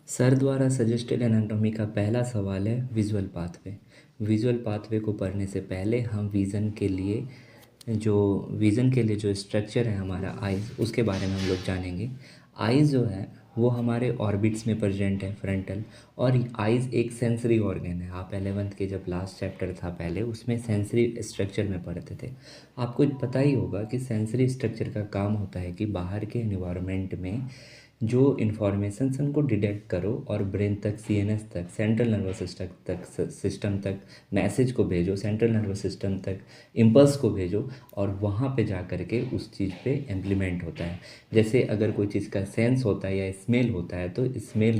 Sir द्वारा suggested anatomy का पहला सवाल है विजुअल पाथवे। विजुअल पाथवे को पढ़ने से पहले हम विज़न के लिए जो स्ट्रक्चर है हमारा आइज़, उसके बारे में हम लोग जानेंगे। आइज़ जो है वो हमारे ऑर्बिट्स में प्रेजेंट है, फ्रंटल। और आइज़ एक सेंसरी ऑर्गन है। आप 11th के जब लास्ट चैप्टर था पहले, उसमें सेंसरी स्ट्रक्चर में पढ़ते थे। आपको पता ही होगा कि सेंसरी स्ट्रक्चर का काम होता है कि बाहर के एनवायरनमेंट में जो इन्फॉर्मेशन उनको डिटेक्ट करो और ब्रेन तक, सीएनएस तक, सेंट्रल नर्वस सिस्टम तक मैसेज को भेजो, सेंट्रल नर्वस सिस्टम तक इम्पल्स को भेजो, और वहाँ पे जा कर के उस चीज़ पे इम्प्लीमेंट होता है। जैसे अगर कोई चीज़ का सेंस होता है या स्मेल होता है, तो स्मेल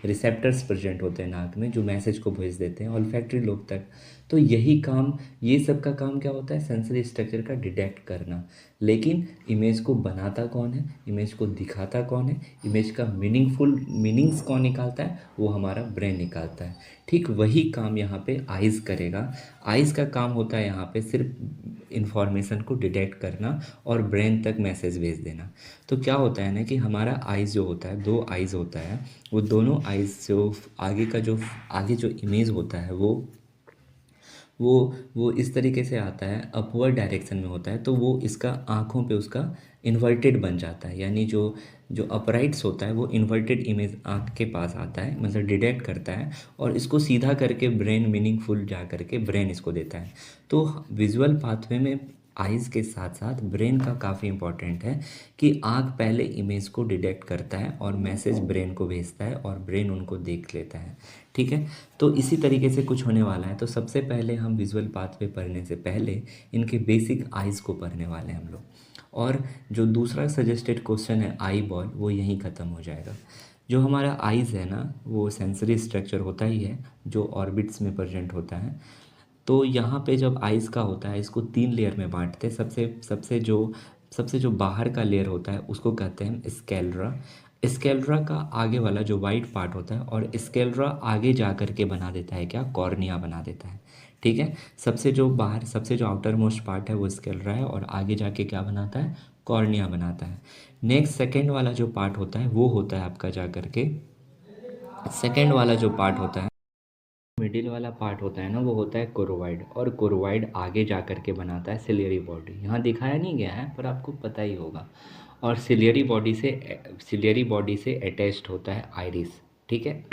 रिसेप्टर्स प्रेजेंट होते हैं नाक में, जो मैसेज को भेज देते हैं ऑल्फैक्टरी लोब तक। तो यही काम, ये सब का काम क्या होता है? सेंसरी स्ट्रक्चर का डिटेक्ट करना। लेकिन इमेज को बनाता कौन है, इमेज को दिखाता कौन है, इमेज का मीनिंग्स कौन निकालता है? वो हमारा ब्रेन निकालता है। ठीक वही काम यहाँ पे आइज़ करेगा। आइज़ का काम होता है यहाँ पे सिर्फ इंफॉर्मेशन को डिटेक्ट करना और ब्रेन तक मैसेज भेज देना। तो क्या होता है ना कि हमारा आइज़ जो होता है, दो आइज़ होता है, वो दोनों आइज़ जो आगे जो इमेज होता है वो वो इस तरीके से आता है, अपवर्ड डायरेक्शन में होता है। तो वो इसका आँखों पे उसका इन्वर्टेड बन जाता है, यानी जो जो अपराइट्स होता है वो इन्वर्टेड इमेज आँख के पास आता है, मतलब डिटेक्ट करता है, और इसको सीधा करके ब्रेन मीनिंगफुल जा करके ब्रेन इसको देता है। तो विजुअल पाथवे में आइज़ के साथ साथ ब्रेन का काफ़ी इंपॉर्टेंट है कि आँख पहले इमेज को डिटेक्ट करता है और मैसेज ब्रेन को भेजता है और ब्रेन उनको देख लेता है। ठीक है। तो इसी तरीके से कुछ होने वाला है। तो सबसे पहले हम विजुअल पाथवे पढ़ने से पहले इनके बेसिक आइज़ को पढ़ने वाले हैं हम लोग। और जो दूसरा सजेस्टेड क्वेश्चन है आई बॉल, वो यहीं ख़त्म हो जाएगा। जो हमारा आइज़ है ना, वो सेंसरी स्ट्रक्चर होता ही है जो ऑर्बिट्स में प्रेजेंट होता है। तो यहाँ पे जब आइज़ का होता है, इसको 3 लेयर में बाँटते हैं। सबसे जो बाहर का लेयर होता है उसको कहते हैं स्कैलरा। स्कैलरा का आगे वाला जो वाइट पार्ट होता है, और स्कैलरा आगे जा कर के बना देता है क्या? कॉर्निया बना देता है। ठीक है। सबसे जो आउटर मोस्ट पार्ट है वो स्कैलरा है, और आगे जाके क्या बनाता है? कॉर्निया बनाता है। नेक्स्ट सेकेंड वाला जो पार्ट होता है वो होता है आपका जा करके, सेकेंड वाला जो पार्ट होता है, मिडिल वाला पार्ट होता है ना, वो होता है कोरोवाइड। और कोरोवाइड आगे जा कर के बनाता है सिलियरी बॉडी। यहाँ दिखाया नहीं गया है पर आपको पता ही होगा। और सिलियरी बॉडी से अटैच्ड होता है आइरिस। ठीक है।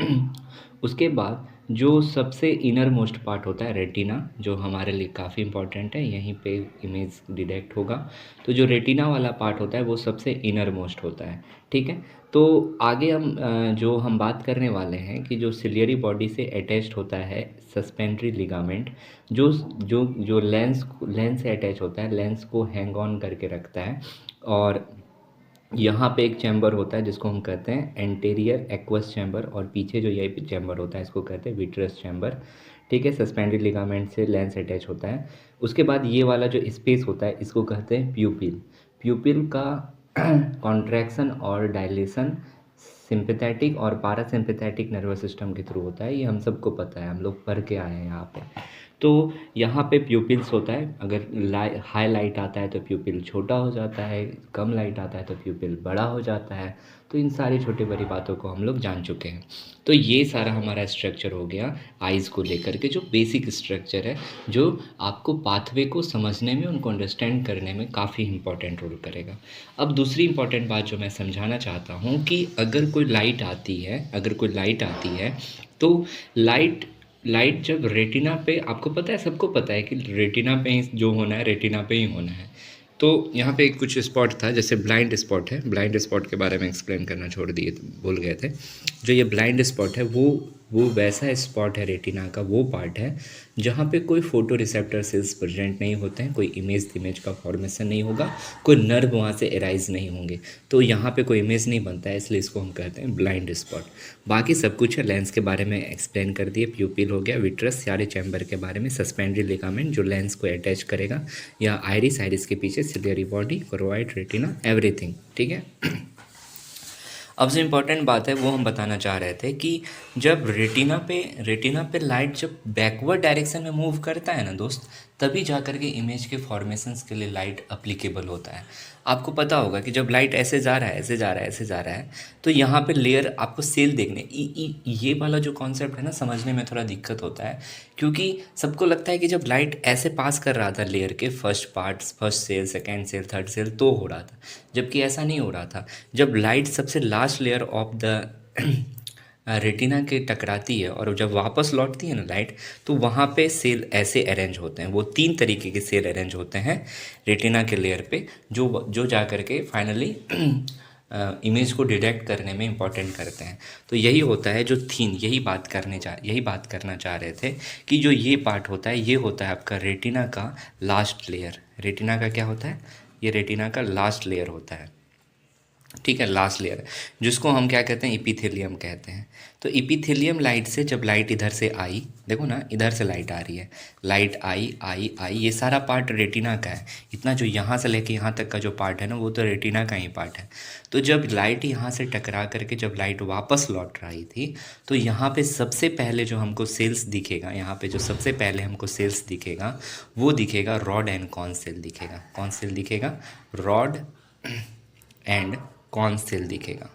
उसके बाद जो सबसे इनर मोस्ट पार्ट होता है रेटिना, जो हमारे लिए काफ़ी इंपॉर्टेंट है, यहीं पे इमेज डिटेक्ट होगा। तो जो रेटिना वाला पार्ट होता है वो सबसे इनर मोस्ट होता है। ठीक है। तो आगे जो हम बात करने वाले हैं कि जो सिलियरी बॉडी से अटैच्ड होता है सस्पेंडरी लिगामेंट, जो जो जो लेंस से अटैच होता है, लेंस को हैंग ऑन करके रखता है। और यहाँ पे एक चैम्बर होता है जिसको हम कहते हैं एंटीरियर एक्वस चैम्बर, और पीछे जो ये चैम्बर होता है इसको कहते हैं विट्रस चैम्बर। ठीक है। सस्पेंडेड लिगामेंट से लेंस अटैच होता है। उसके बाद ये वाला जो स्पेस होता है इसको कहते हैं प्यूपिल। प्यूपिल का कॉन्ट्रैक्शन और डायलेशन सिंपैथेटिक और पारासिम्पैथेटिक नर्वस सिस्टम के थ्रू होता है। ये हम सबको पता है, हम लोग पढ़ के आए हैं यहाँ पे। तो यहाँ पे प्यूपिल्स होता है। अगर हाई लाइट आता है तो प्यूपिल छोटा हो जाता है, कम लाइट आता है तो प्यूपिल बड़ा हो जाता है। तो इन सारी छोटी बड़ी बातों को हम लोग जान चुके हैं। तो ये सारा हमारा स्ट्रक्चर हो गया आइज़ को लेकर के, जो बेसिक स्ट्रक्चर है, जो आपको पाथवे को समझने में, उनको अंडरस्टैंड करने में काफ़ी इंपॉर्टेंट रोल करेगा। अब दूसरी इंपॉर्टेंट बात जो मैं समझाना चाहता हूँ कि अगर कोई लाइट आती है तो लाइट लाइट जब रेटिना पे, आपको पता है, सबको पता है कि रेटिना पे ही जो होना है रेटिना पे ही होना है। तो यहाँ पे कुछ स्पॉट था, जैसे ब्लाइंड स्पॉट है। ब्लाइंड स्पॉट के बारे में एक्सप्लेन करना छोड़ दिए, भूल गए थे। जो ये ब्लाइंड स्पॉट है वो वैसा स्पॉट है रेटिना का, वो पार्ट है जहाँ पे कोई फोटो रिसेप्टर सेल्स प्रेजेंट नहीं होते हैं, कोई इमेज का फॉर्मेशन नहीं होगा, कोई नर्व वहाँ से एराइज नहीं होंगे। तो यहाँ पे कोई इमेज नहीं बनता है, इसलिए इसको हम कहते हैं ब्लाइंड स्पॉट। बाकी सब कुछ है, लेंस के बारे में एक्सप्लेन कर दिए, प्यूपिल हो गया, विट्रस, सारे चैम्बर के बारे में, सस्पेंडरी लिगामेंट जो लेंस को अटैच करेगा, या आइरिस के पीछे ciliary body, choroid, retina, everything. ठीक है। अब जो इम्पोर्टेंट बात है वो हम बताना चाह रहे थे कि जब रेटिना पे लाइट जब बैकवर्ड डायरेक्शन में मूव करता है ना दोस्त, तभी जा कर के इमेज के फॉर्मेशंस के लिए लाइट अप्लीकेबल होता है। आपको पता होगा कि जब लाइट ऐसे जा रहा है, ऐसे जा रहा है, ऐसे जा रहा है, तो यहाँ पे लेयर आपको सेल देखने ये वाला जो कॉन्सेप्ट है ना, समझने में थोड़ा दिक्कत होता है, क्योंकि सबको लगता है कि जब लाइट ऐसे पास कर रहा था लेयर के first parts, first cell, second cell, third cell, तो हो रहा था, जबकि ऐसा नहीं हो रहा था। जब लाइट सबसे last layer of the retina के टकराती है और जब वापस लौटती है ना लाइट, तो वहाँ पे सेल ऐसे अरेंज होते हैं। वो 3 तरीके के सेल अरेंज होते हैं रेटिना के लेयर पे, जो जो जा कर के फाइनली इमेज को डिटेक्ट करने में इम्पॉर्टेंट करते हैं। तो यही होता है जो थीम, यही बात करना चाह रहे थे कि जो ये पार्ट होता है, ये होता है आपका रेटिना का लास्ट लेयर। रेटिना का क्या होता है? ये रेटिना का लास्ट लेयर होता है, ठीक है, लास्ट लेयर, जिसको हम क्या कहते हैं? इपीथेलियम कहते हैं। तो इपीथेलियम लाइट से जब लाइट इधर से आई, देखो ना, इधर से लाइट आ रही है, लाइट आई आई आई, ये सारा पार्ट रेटिना का है। इतना जो यहाँ से लेके यहाँ तक का जो पार्ट है ना, वो तो रेटिना का ही पार्ट है। तो जब लाइट यहाँ से टकरा करके जब लाइट वापस लौट रही थी, तो यहाँ पे सबसे पहले जो हमको सेल्स दिखेगा, यहाँ पे जो सबसे पहले हमको सेल्स दिखेगा, वो दिखेगा रॉड एंड कॉन सेल दिखेगा। कौन सेल दिखेगा? रॉड एंड कॉन सेल दिखेगा।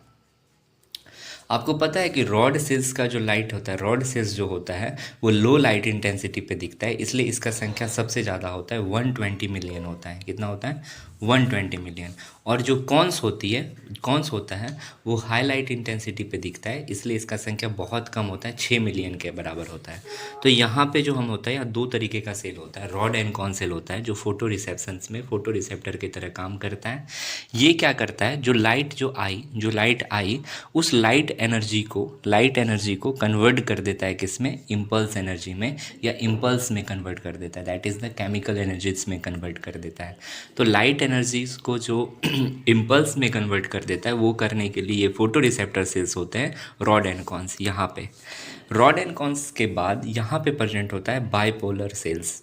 आपको पता है कि रॉड सेल्स का जो लाइट होता है, रॉड सेल्स जो होता है, वो लो लाइट इंटेंसिटी पे दिखता है, इसलिए इसका संख्या सबसे ज़्यादा होता है, 120 मिलियन होता है। कितना होता है? 120 मिलियन। और जो कॉन्स होता है, वो हाई लाइट इंटेंसिटी पे दिखता है, इसलिए इसका संख्या बहुत कम होता है, 6 मिलियन के बराबर होता है। तो यहाँ पे जो हम होता है, यहाँ 2 तरीके का सेल होता है, रॉड एंड कॉन सेल होता है, जो फोटो रिसेप्शंस में फोटो रिसेप्टर की तरह काम करता है। ये क्या करता है? जो लाइट आई, उस लाइट एनर्जी को कन्वर्ट कर देता है किसमें? इम्पल्स एनर्जी में, या इम्पल्स में कन्वर्ट कर देता है, that is the chemical energies में कन्वर्ट कर देता है। तो लाइट एनर्जीज को जो इम्पल्स में कन्वर्ट कर देता है, वो करने के लिए ये फोटो रिसेप्टर सेल्स होते हैं, रॉड एंड कॉन्स। यहाँ पे रॉड एंड कॉन्स के बाद यहाँ पे प्रेजेंट होता है बाइपोलर सेल्स।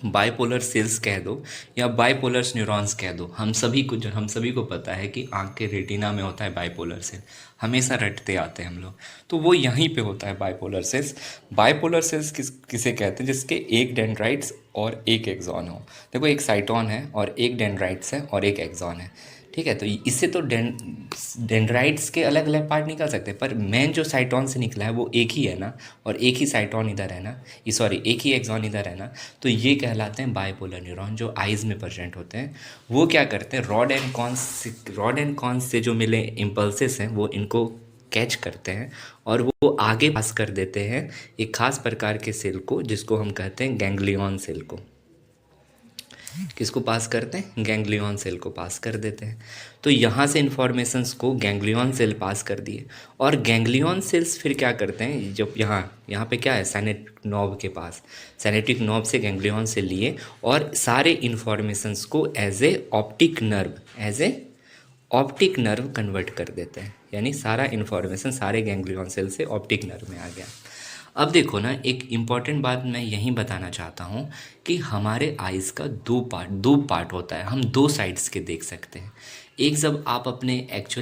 बाइपोलर सेल्स कह दो या बाइपोलर न्यूरॉन्स कह दो, हम सभी को पता है कि आँख के रेटिना में होता है बाइपोलर सेल, हमेशा रटते आते हैं हम लोग। तो वो यहीं पे होता है बाइपोलर सेल्स। बाइपोलर सेल्स किसे कहते हैं? जिसके एक डेंड्राइट्स और एक एक्सॉन हो। देखो, एक साइटोन है और एक डेंड्राइट्स है और एक एक्सॉन है, ठीक है। तो इससे तो डेंड्राइट्स के अलग अलग पार्ट निकल सकते हैं, पर मेन जो साइटोन से निकला है वो एक ही है ना, और एक ही साइटोन इधर है ना, एक ही एक्सॉन इधर है ना। तो ये कहलाते हैं बाइपोलर न्यूरॉन, जो आइज़ में प्रेजेंट होते हैं। वो क्या करते हैं? रॉड एंड कॉन्स से जो मिले इम्पल्सेस हैं, वो इनको कैच करते हैं और वो आगे पास कर देते हैं एक खास प्रकार के सेल को, जिसको हम कहते हैं गैंग्लियन सेल को। किसको पास करते हैं? गैंग्लियन सेल को पास कर देते हैं। तो यहाँ से इन्फॉर्मेशंस को गैंग्लियन सेल पास कर दिए, और गैंग्लियन सेल्स फिर क्या करते हैं? जब यहाँ पे क्या है? साइनेप्टिक नॉब के पास, साइनेप्टिक नॉब से गैंग्लियन से लिए और सारे इन्फॉर्मेशंस को as a optic nerve convert कर देते हैं, यानी सारा इन्फॉर्मेशन सारे गैंग्लियन सेल से ऑप्टिक नर्व में आ गया। अब देखो ना, एक इम्पॉर्टेंट बात मैं यहीं बताना चाहता हूँ कि हमारे आइज़ का दो पार्ट होता है, हम 2 साइड्स के देख सकते हैं। एक, जब आप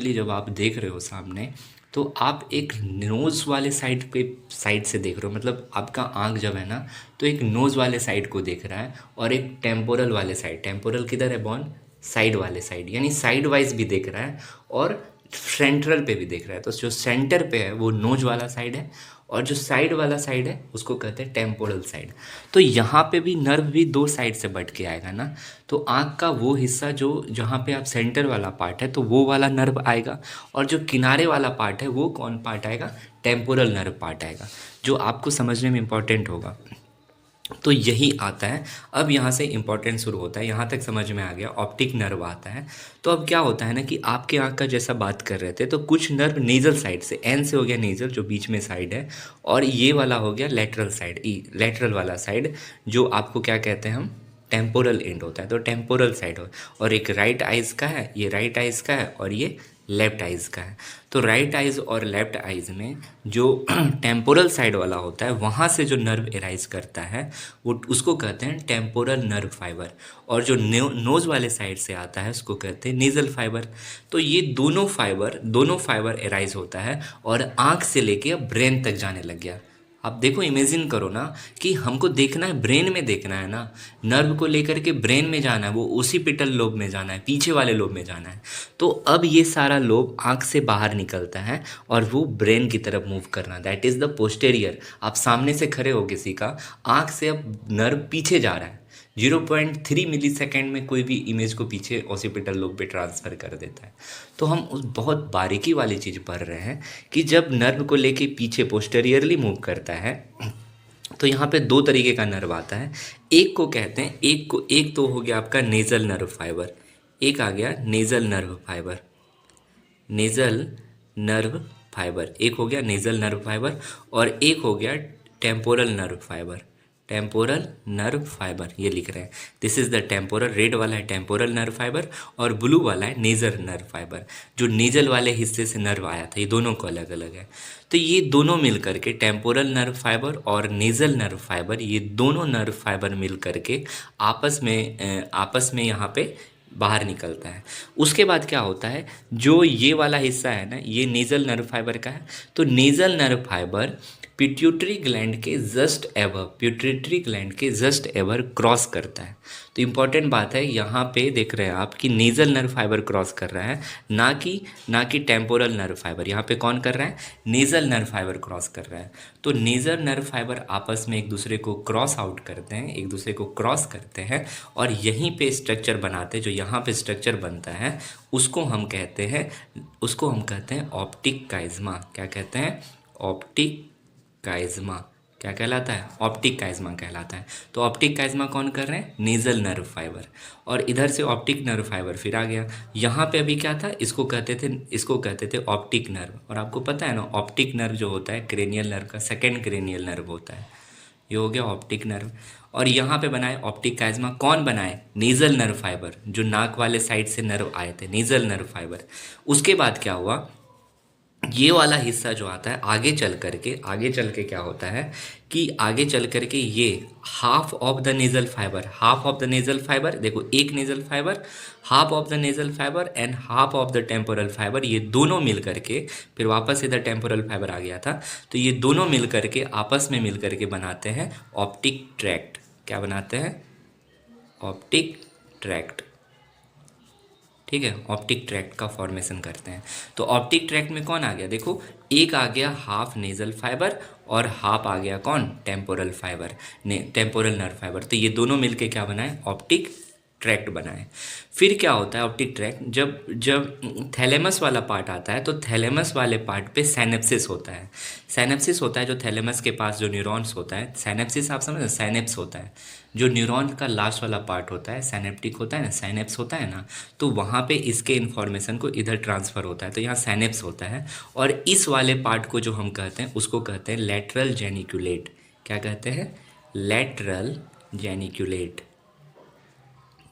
जब आप देख रहे हो सामने, तो आप एक नोज़ वाले साइड से देख रहे हो, मतलब आपका आँख जब है ना, तो एक नोज़ वाले साइड को देख रहा है, और एक टेम्पोरल वाले साइड, टेम्पोरल किधर है बॉन? साइड वाले साइड, यानी साइड वाइज भी देख रहा है और सेंट्रल पे भी देख रहा है। तो जो सेंटर पे है वो नोज वाला साइड है, और जो साइड वाला साइड है उसको कहते हैं टेम्पोरल साइड। तो यहाँ पे भी नर्व भी 2 साइड से बढ़ के आएगा ना, तो आँख का वो हिस्सा जो जहाँ पे आप सेंटर वाला पार्ट है, तो वो वाला नर्व आएगा, और जो किनारे वाला पार्ट है वो कौन पार्ट आएगा? टेम्पोरल नर्व पार्ट आएगा, जो आपको समझने में इम्पॉर्टेंट होगा। तो यही आता है। अब यहाँ से इम्पोर्टेंस शुरू होता है, यहाँ तक समझ में आ गया, ऑप्टिक नर्व आता है। तो अब क्या होता है ना कि आपके आँख का जैसा बात कर रहे थे, तो कुछ नर्व नेजल साइड से, एन से हो गया नेजल जो बीच में साइड है, और ये वाला हो गया लेटरल साइड, लेटरल वाला साइड, जो आपको क्या कहते हैं हम? टेम्पोरल एंड होता है। तो टेम्पोरल साइड हो, और एक राइट आइज़ का है, ये राइट आइज़ का है, और ये लेफ्ट आइज़ का है। तो राइट आइज़ और लेफ्ट आइज़ में जो टेम्पोरल साइड वाला होता है, वहाँ से जो नर्व एराइज करता है, वो उसको कहते हैं टेम्पोरल नर्व फाइबर, और जो नोज़ वाले साइड से आता है उसको कहते हैं नेज़ल फाइबर। तो ये दोनों फाइबर एराइज होता है, और आँख से लेके अब ब्रेन तक जाने लग गया। आप देखो, इमेजिन करो ना कि हमको देखना है, ब्रेन में देखना है ना, नर्व को लेकर के ब्रेन में जाना है, वो ओसिपिटल लोब में जाना है, पीछे वाले लोब में जाना है। तो अब ये सारा लोब आँख से बाहर निकलता है और वो ब्रेन की तरफ मूव करना, दैट इज़ द पोस्टेरियर। आप सामने से खड़े हो किसी का, आँख से अब नर्व पीछे जा रहा है, 0.3 मिली सेकेंड में कोई भी इमेज को पीछे ऑसिपिटल लोब पे ट्रांसफ़र कर देता है। तो हम उस बहुत बारीकी वाली चीज़ पढ़ रहे हैं कि जब नर्व को लेके पीछे पोस्टेरियरली मूव करता है तो यहाँ पे दो तरीके का नर्व आता है। एक को कहते हैं, एक तो हो गया आपका नेज़ल नर्व फाइबर, एक आ गया nasal nerve fibre, nasal nerve fibre, एक हो गया नेज़ल नर्व फाइबर, और एक हो गया temporal nerve fibre, temporal nerve fibre, ये लिख रहे हैं। This is the temporal, red वाला है टेम्पोरल नर्व फाइबर और ब्लू वाला है नेज़ल नर्व फाइबर। जो नेज़ल वाले हिस्से से नर्व आया था, ये दोनों को अलग अलग है। तो ये दोनों मिल करके, टेम्पोरल नर्व फाइबर और नेज़ल नर्व फाइबर, ये दोनों नर्व फाइबर मिल करके आपस में यहाँ पे बाहर निकलता है। उसके बाद क्या होता है, जो ये वाला हिस्सा है ना, ये नेज़ल नर्व फाइबर का है। तो nasal nerve fibre pituitary gland के जस्ट एवर, पिट्यूटरी ग्लैंड के जस्ट एवर क्रॉस करता है। तो इम्पॉर्टेंट बात है, यहाँ पे देख रहे हैं आप कि नेज़ल नर्व फाइबर क्रॉस कर रहा है, ना कि टेम्पोरल नर्व फाइबर। यहाँ पे कौन कर रहा है, नेज़ल नर्व फाइबर क्रॉस कर रहा है। तो नेज़ल नर्व फाइबर आपस में एक दूसरे को क्रॉस आउट करते हैं, एक दूसरे को क्रॉस करते हैं और यहीं पे स्ट्रक्चर बनाते हैं। जो यहाँ पे स्ट्रक्चर बनता है उसको हम कहते हैं ऑप्टिक काइज़मा। क्या कहते हैं, ऑप्टिक काइज़मा। क्या कहलाता है, ऑप्टिक काइज़मा कहलाता है। तो ऑप्टिक काइज़मा कौन कर रहे हैं, नेज़ल नर्व फाइबर। और इधर से ऑप्टिक नर्व फाइबर फिर आ गया। यहाँ पे अभी क्या था, इसको कहते थे ऑप्टिक नर्व। और आपको पता है ना, ऑप्टिक नर्व जो होता है क्रेनियल नर्व का सेकेंड क्रेनियल नर्व होता है। ये हो गया ऑप्टिक नर्व। और यहाँ पे बनाए ऑप्टिक काइज़मा, कौन बनाए, नेज़ल नर्व फाइबर, जो नाक वाले साइड से नर्व आए थे, नेज़ल नर्व फाइबर। उसके बाद क्या हुआ, ये वाला हिस्सा जो आता है आगे चल के क्या होता है कि आगे चल करके ये half of the nasal fibre, देखो एक nasal fibre, half of the nasal fibre and half of the temporal fibre, ये दोनों मिल करके, फिर वापस इधर टेम्पोरल फाइबर आ गया था। तो ये दोनों मिल करके आपस में मिल करके बनाते हैं ऑप्टिक ट्रैक्ट। क्या बनाते हैं, ऑप्टिक ट्रैक्ट। ठीक है, ऑप्टिक ट्रैक्ट का फॉर्मेशन करते हैं। तो ऑप्टिक ट्रैक्ट में कौन आ गया, देखो एक आ गया हाफ नेज़ल फाइबर और हाफ आ गया कौन, temporal fibre, temporal nerve fibre. तो ये दोनों मिलके क्या बनाए, ऑप्टिक ट्रैक्ट बनाए। फिर क्या होता है ऑप्टिक ट्रैक्ट, जब थैलेमस वाला पार्ट आता है तो थैलेमस वाले पार्ट पे साइनेप्सिस होता है। जो थैलेमस के पास जो न्यूरॉन्स होता है, साइनेप्सिस आप समझ, साइनेप्स होता है जो न्यूरॉन का लास्ट वाला पार्ट होता है, साइनेप्टिक होता है ना, साइनेप्स होता है ना, तो वहाँ पे इसके इन्फॉर्मेशन को इधर ट्रांसफ़र होता है। तो यहाँ साइनेप्स होता है और इस वाले पार्ट को जो हम कहते हैं उसको कहते हैं लैटरल जेनिक्यूलेट। क्या कहते हैं, लैटरल जेनिक्यूलेट,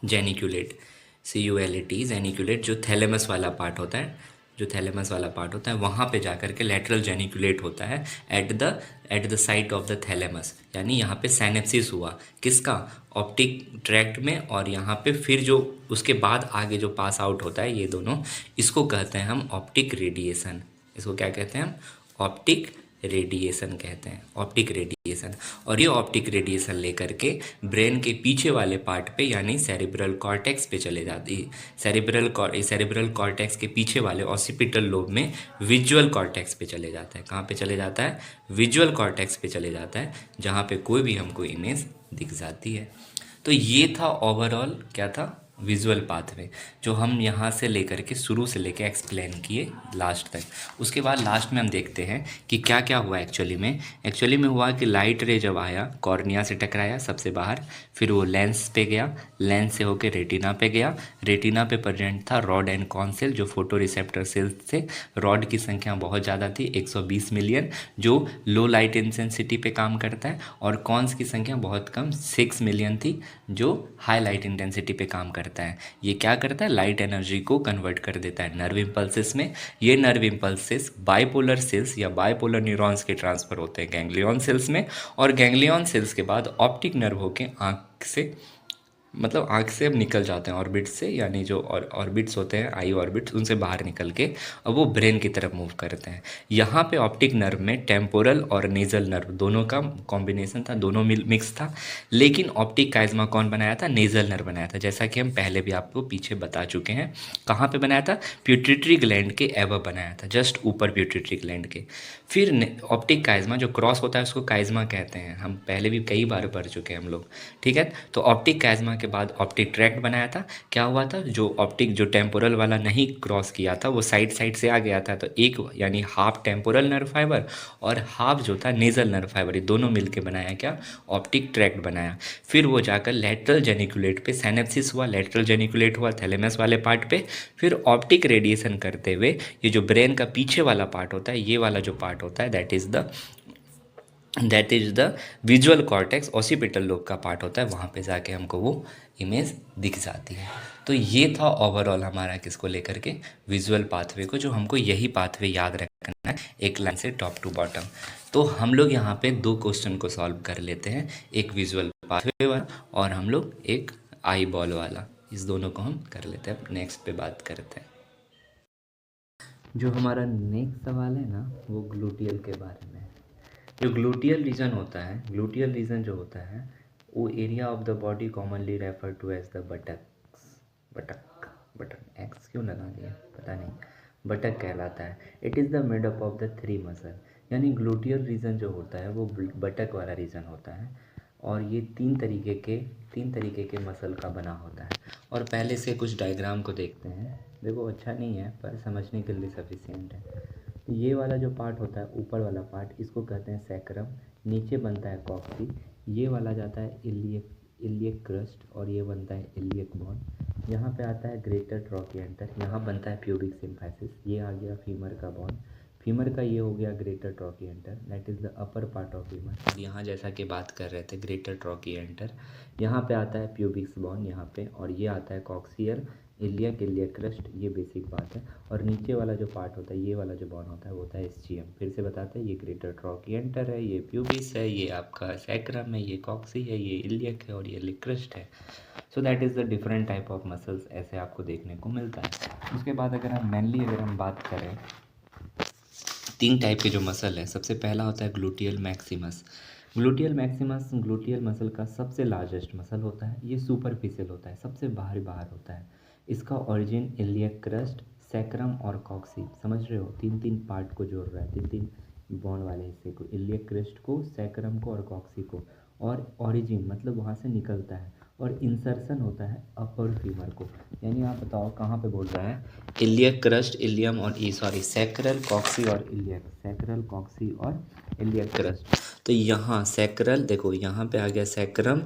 CULAT, जेनिक्यूलेट। जो थैलेमस वाला पार्ट होता है, वहाँ पे जाकर के लैटरल जेनिक्यूलेट होता है at the site of the thalamus. यानी यहाँ पे साइनेप्सिस हुआ किसका, ऑप्टिक ट्रैक्ट में। और यहाँ पे फिर जो उसके बाद आगे जो पास आउट होता है, ये दोनों, इसको कहते हैं हम ऑप्टिक रेडिएशन। इसको क्या कहते हैं हम, ऑप्टिक रेडिएशन कहते हैं, ऑप्टिक रेडिएशन। और ये ऑप्टिक रेडिएशन लेकर के ब्रेन के पीछे वाले पार्ट पे यानी सेरिब्रल कॉर्टेक्स पे चले जाती है। सेरिब्रल कॉर्टेक्स के पीछे वाले ऑसिपिटल लोब में विजुअल कॉर्टेक्स पे चले जाता है। कहाँ पे चले जाता है, विजुअल कॉर्टेक्स पे चले जाता है, जहाँ पे कोई भी हमको इमेज दिख जाती है। तो ये था ओवरऑल, क्या था, विजुअल पाथवे, जो हम यहाँ से लेकर के शुरू से लेकर एक्सप्लेन किए लास्ट तक। उसके बाद लास्ट में हम देखते हैं कि क्या क्या हुआ एक्चुअली में हुआ कि लाइट रे जब आया कॉर्निया से टकराया सबसे बाहर, फिर वो लेंस पे गया, लेंस से होकर रेटिना पे गया, रेटिना पे प्रेजेंट था रॉड एंड कॉन सेल जो फोटो रिसेप्टर सेल्स थे। रॉड की संख्या बहुत ज़्यादा थी, 120 मिलियन, जो लो लाइट इंटेंसिटी पे काम करता है, और कॉन्स की संख्या बहुत कम, 6 मिलियन थी, जो हाई लाइट इंटेंसिटी पे काम करता है। ये क्या करता है, लाइट एनर्जी को कन्वर्ट कर देता है नर्व इम्पल्सेस में। ये नर्व इम्पल्सेस बाइपोलर सेल्स या बाइपोलर न्यूरॉन्स के ट्रांसफर होते हैं गैंग्लियन सेल्स में, और गैंग्लियन सेल्स के बाद ऑप्टिक नर्व होके आँख से मतलब आँख से अब निकल जाते हैं ऑर्बिट से, यानी जो ऑर्बिट्स होते हैं आई ऑर्बिट्स उनसे बाहर निकल के अब वो ब्रेन की तरफ मूव करते हैं। यहाँ पे ऑप्टिक नर्व में टेम्पोरल और नेजल नर्व दोनों का कॉम्बिनेशन था, दोनों मिक्स था। लेकिन ऑप्टिक काइज़मा कौन बनाया था? नेजल नर्व बनाया था, जैसा कि हम पहले भी आपको पीछे बता चुके हैं। कहाँ पे बनाया था? प्यूटिटरी ग्लैंड के एबव बनाया था, जस्ट ऊपर प्यूटिटरी ग्लैंड के। फिर ऑप्टिक काइज़मा जो क्रॉस होता है उसको काइज़मा कहते हैं, हम पहले भी कई बार पढ़ चुके हैं हम लोग, ठीक है। तो ऑप्टिक काइज़मा के बाद ऑप्टिक ट्रैक्ट बनाया था। क्या हुआ था? जो ऑप्टिक जो टेम्पोरल वाला नहीं क्रॉस किया था वो साइड साइड से आ गया था, तो एक यानी हाफ टेम्पोरल नर्व फाइबर और हाफ जो था नेजल नर्व फाइबर, ये दोनों मिलके बनाया क्या? ऑप्टिक ट्रैक्ट बनाया। फिर वो जाकर लेटरल जेनिकुलेट पे सिनेप्सिस हुआ, लेटरल जेनिकुलेट हुआ थैलेमस वाले पार्ट पे। फिर ऑप्टिक रेडिएशन करते हुए ये जो ब्रेन का पीछे वाला पार्ट होता है, ये वाला जो पार्ट होता है that is the visual cortex, occipital lobe का पार्ट होता है, वहाँ पे जाके हमको वो इमेज दिख जाती है। तो ये था ओवरऑल हमारा किसको लेकर के? विजुअल पाथवे को, जो हमको यही पाथवे याद रखना है एक लाइन से टॉप टू बॉटम। तो हम लोग यहाँ पे 2 क्वेश्चन को सॉल्व कर लेते हैं, एक विजुअल पाथवे वाला और हम लोग एक आई बॉल वाला, इस दोनों को हम कर लेते हैं। अब नेक्स्ट पे बात करते हैं। जो हमारा नेक्स्ट सवाल है ना, वो ग्लूटियल के बारे में है। जो ग्लूटियल रीजन होता है, ग्लूटियल रीजन जो होता है वो area of the body commonly refer to as the buttock एक्स क्यों लगा दिया पता नहीं, बटक कहलाता है। It is the made up of the 3 muscle, यानी ग्लूटियल रीजन जो होता है वो बटक वाला रीजन होता है और ये तीन तरीके के मसल का बना होता है। और पहले से कुछ डायग्राम को देखते हैं, देखो अच्छा नहीं है पर समझने के लिए सफिशिएंट है। ये वाला जो पार्ट होता है ऊपर वाला पार्ट, इसको कहते हैं सैक्रम, नीचे बनता है कॉक्सी, ये वाला जाता है इलियक क्रस्ट और ये बनता है इलियक बोन। यहाँ पे आता है ग्रेटर ट्रॉकिएंटर, यहाँ बनता है प्यूबिक सिम्फाइसिस, ये आ गया फीमर का बोन, फीमर का ये हो गया greater trochanter, that is the upper part of femur. यहाँ जैसा कि बात कर रहे थे ग्रेटर ट्रॉकिएंटर, यहाँ पे आता है प्यूबिक्स बोन यहाँ पे, और ये आता है कॉक्सियल इलियक क्रस्ट, ये बेसिक बात है। और नीचे वाला जो पार्ट होता है, ये वाला जो बोन होता है वो होता है एस्चियम। फिर से बताते हैं, ये ग्रेटर ट्रॉकिएंटर है, ये प्यूबिस है, ये आपका सैक्रम है, ये कॉक्सी है, ये इलियक है और ये लिक्रस्ट है। So that is the different type of muscles, ऐसे आपको देखने को मिलता है। उसके बाद अगर हम बात करें 3 टाइप के जो मसल है, सबसे पहला होता है ग्लूटियल मैक्सिमस। ग्लूटियल मसल का सबसे लार्जेस्ट मसल होता है, ये सुपरफिशियल होता है, सबसे बाहर होता है। इसका ओरिजिन इलियक क्रस्ट, सैक्रम और कॉक्सी, समझ रहे हो, 3 पार्ट को जोड़ रहा है, 3 बॉन वाले हिस्से को, इलियक क्रस्ट को, सैक्रम को और कॉक्सी को। और ओरिजिन मतलब वहाँ से निकलता है, और इंसर्शन होता है अपर फीमर को। यानी आप बताओ कहाँ पे बोल रहा है? इलियक क्रस्ट, इलियम और सैक्रल, कॉक्सी और इलियक, सैक्रल, कॉक्सी और इलियक क्रस्ट। तो यहाँ सैक्रल, देखो यहाँ पे आ गया सैक्रम,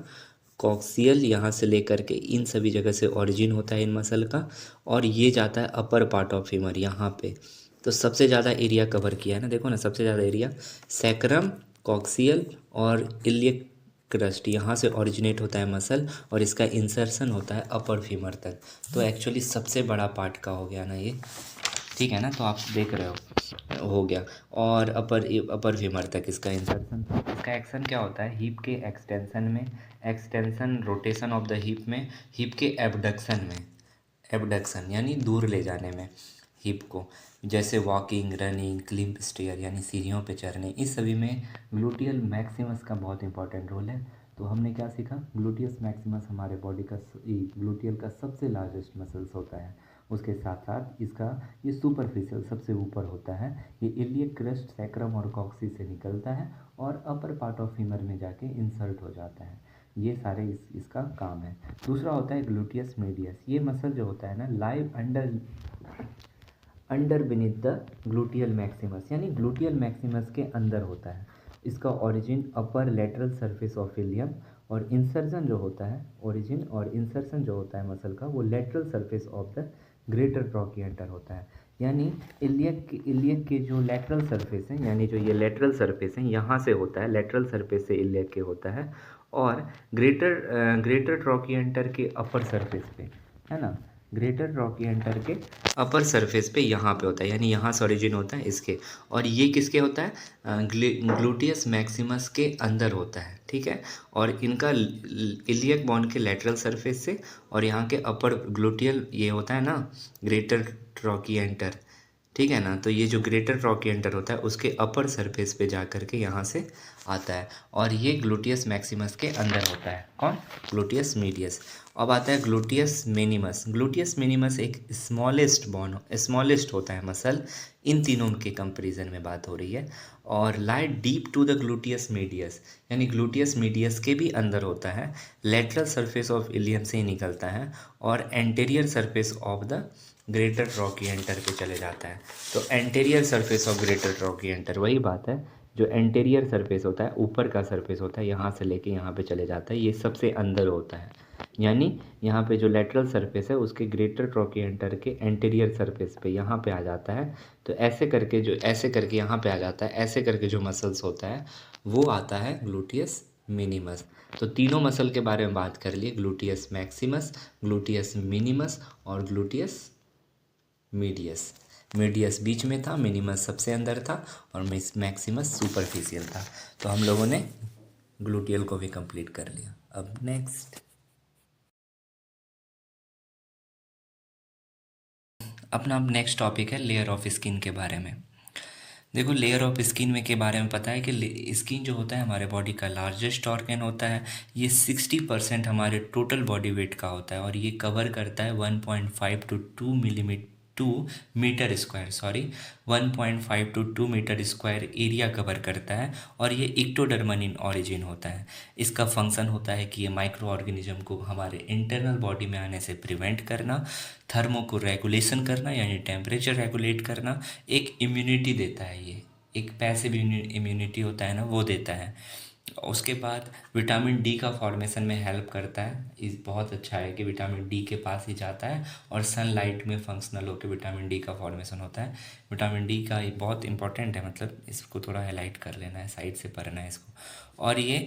कॉक्सियल, यहाँ से लेकर के इन सभी जगह से ओरिजिन होता है इन मसल का, और ये जाता है अपर पार्ट ऑफ फीमर यहाँ पे। तो सबसे ज़्यादा एरिया कवर किया है ना, देखो ना, सबसे ज़्यादा एरिया सैक्रम, कॉक्सियल और इलियक क्रस्ट, यहाँ से ओरिजिनेट होता है मसल, और इसका इंसर्शन होता है अपर फीमर तक। तो एक्चुअली सबसे बड़ा पार्ट का हो गया ना ये, ठीक है ना, तो आप देख रहे हो गया। और अपर फीमर तक इसका इंसर्शन था। इसका एक्शन क्या होता है? हिप के एक्सटेंशन में, extension rotation of the hip में, हिप के एबडक्शन में, एबडक्शन यानी दूर ले जाने में हिप को, जैसे वॉकिंग, रनिंग, क्लिम्प स्टेयर यानी सीढ़ियों पे चढ़ने, इस सभी में ग्लूटियल मैक्सिमस का बहुत इंपॉर्टेंट रोल है। तो हमने क्या सीखा? ग्लूटियस मैक्सिमस हमारे बॉडी का, ग्लूटियल का सबसे लार्जेस्ट मसल्स होता है। उसके साथ साथ इसका ये सुपरफिशियल सबसे ऊपर होता है, ये इलियक क्रस्ट, सैक्रम और कॉक्सी से निकलता है और अपर पार्ट ऑफ फीमर में जाके इंसर्ट हो जाता है। ये सारे इसका काम है। दूसरा होता है ग्लूटियस मीडियस, ये मसल जो होता है ना, live under beneath the gluteal maximus, यानी ग्लूटियल मैक्सिमस के अंदर होता है। इसका origin upper lateral surface of ilium, और इंसर्जन जो होता है, ओरिजिन और इंसर्शन जो होता है मसल का, वो lateral surface of the greater trochanter होता है। यानी इलियक के जो लेटरल सरफेस हैं, यानी जो ये लेटरल सरफेस हैं, यहाँ से होता है, लेटरल सरफेस से इलियक के होता है, और ग्रेटर ट्रॉकिएंटर के अपर सरफेस पे, है ना, ग्रेटर ट्रॉकिएंटर के अपर सरफेस पे यहाँ पे होता है, यानी यहाँ से ओरिजिन होता है इसके। और ये किसके होता है? ग्लूटियस मैक्सिमस के अंदर होता है, ठीक है। और इनका इलियक बोन के लेटरल सरफेस से और यहाँ के अपर ग्लूटियल ये होता है ना ग्रेटर ट्रॉकिएंटर, ठीक है ना। तो ये जो ग्रेटर ट्रॉकिएंटर होता है उसके अपर सरफेस पे जा कर के यहाँ से आता है, और ये ग्लूटियस मैक्सिमस के अंदर होता है। कौन? Gluteus medius. अब आता है ग्लूटियस मिनिमस। ग्लूटियस मिनिमस एक स्मॉलेस्ट होता है मसल, इन तीनों के कंपैरिजन में बात हो रही है। और lie deep to the gluteus medius, यानी ग्लूटियस मीडियस के भी अंदर होता है, लेटरल सरफेस ऑफ इलियम से ही निकलता है और anterior surface of the greater trochanter पे चले जाता है। तो anterior surface of greater trochanter वही बात है, जो एंटेरियर सरफेस होता है, ऊपर का सरफेस होता है, यहाँ से लेके यहाँ पे चले जाता है, ये सबसे अंदर होता है। यानी यहाँ पे जो लेटरल सरफेस है उसके ग्रेटर ट्रॉकिएंटर के एंटेरियर सरफेस पे यहाँ पे आ जाता है। तो ऐसे करके यहाँ पे आ जाता है, ऐसे करके जो मसल्स होता है वो आता है ग्लूटियस मिनिमस। तो तीनों मसल के बारे में बात कर लिए, ग्लूटियस मैक्सिमस, ग्लूटियस मिनिमस और ग्लूटियस मीडियस। मीडियस बीच में था, मिनिमस सबसे अंदर था और मैक्सिमस सुपरफिशियल था। तो हम लोगों ने ग्लूटियल को भी कंप्लीट कर लिया। अब नेक्स्ट अपना अब नेक्स्ट टॉपिक है लेयर ऑफ स्किन के बारे में। देखो, लेयर ऑफ स्किन में के बारे में पता है कि स्किन जो होता है हमारे बॉडी का लार्जेस्ट ऑर्गन होता है। ये 60% हमारे टोटल बॉडी वेट का होता है और ये कवर करता है 1.5 to 2 metre square area cover करता है। और ये इक्टोडर्मन इन ऑरिजिन होता है। इसका फंक्शन होता है कि ये माइक्रो ऑर्गेनिज्म को हमारे इंटरनल बॉडी में आने से प्रिवेंट करना, थर्मो को रेगुलेशन करना यानी टेम्परेचर रेगुलेट करना, एक इम्यूनिटी देता है। ये एक पैसिव इम्यूनिटी होता है ना, वो देता है। उसके बाद विटामिन डी का फॉर्मेशन में हेल्प करता है। इस बहुत अच्छा है कि विटामिन डी के पास ही जाता है और सनलाइट में फंक्शनल होकर विटामिन डी का फॉर्मेशन होता है। विटामिन डी का ये बहुत इंपॉर्टेंट है, मतलब इसको थोड़ा हाईलाइट कर लेना है, साइड से पढ़ना है इसको। और ये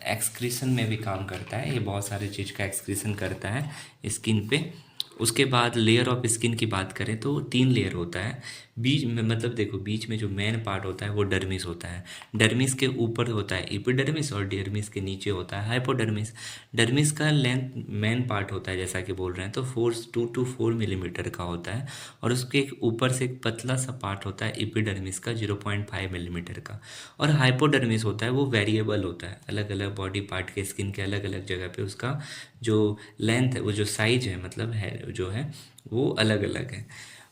एक्सक्रीशन में भी काम करता है, ये बहुत सारी चीज़ का एक्सक्रीशन करता है स्किन पे। उसके बाद लेयर ऑफ स्किन की बात करें तो 3 लेयर होता है। बीच में मतलब देखो, बीच में जो मेन पार्ट होता है वो डर्मिस होता है। डर्मिस के ऊपर होता है एपिडर्मिस और डर्मिस के नीचे होता है हाइपोडर्मिस। डर्मिस का लेंथ मेन पार्ट होता है जैसा कि बोल रहे हैं, तो 2 to 4 मिलीमीटर का होता है। और उसके एक ऊपर से एक पतला सा पार्ट होता है एपिडर्मिस का 0.5 मिलीमीटर का। और हाइपोडर्मिस होता है वो वेरिएबल होता है, अलग अलग बॉडी पार्ट के स्किन के अलग अलग जगह पे उसका जो लेंथ है, वो जो साइज है, मतलब है जो है वो अलग अलग है।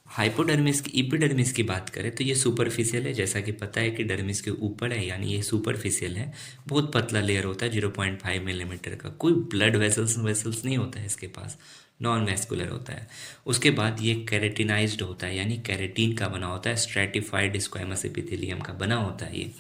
हाइपोडर्मिस की एपिडर्मिस की बात करें तो ये सुपरफिशियल है, जैसा कि पता है कि डर्मिस के ऊपर है, यानी ये सुपरफिशियल है। बहुत पतला लेयर होता है 0.5 मिलीमीटर का। कोई ब्लड वेसल्स नहीं होता है इसके पास, नॉन वेस्कुलर होता है। उसके बाद ये कैरेटिनाइज्ड होता है, यानी कैरेटीन का बना होता है, स्ट्रेटिफाइड स्क्वैमस एपिथेलियम का बना होता है ये।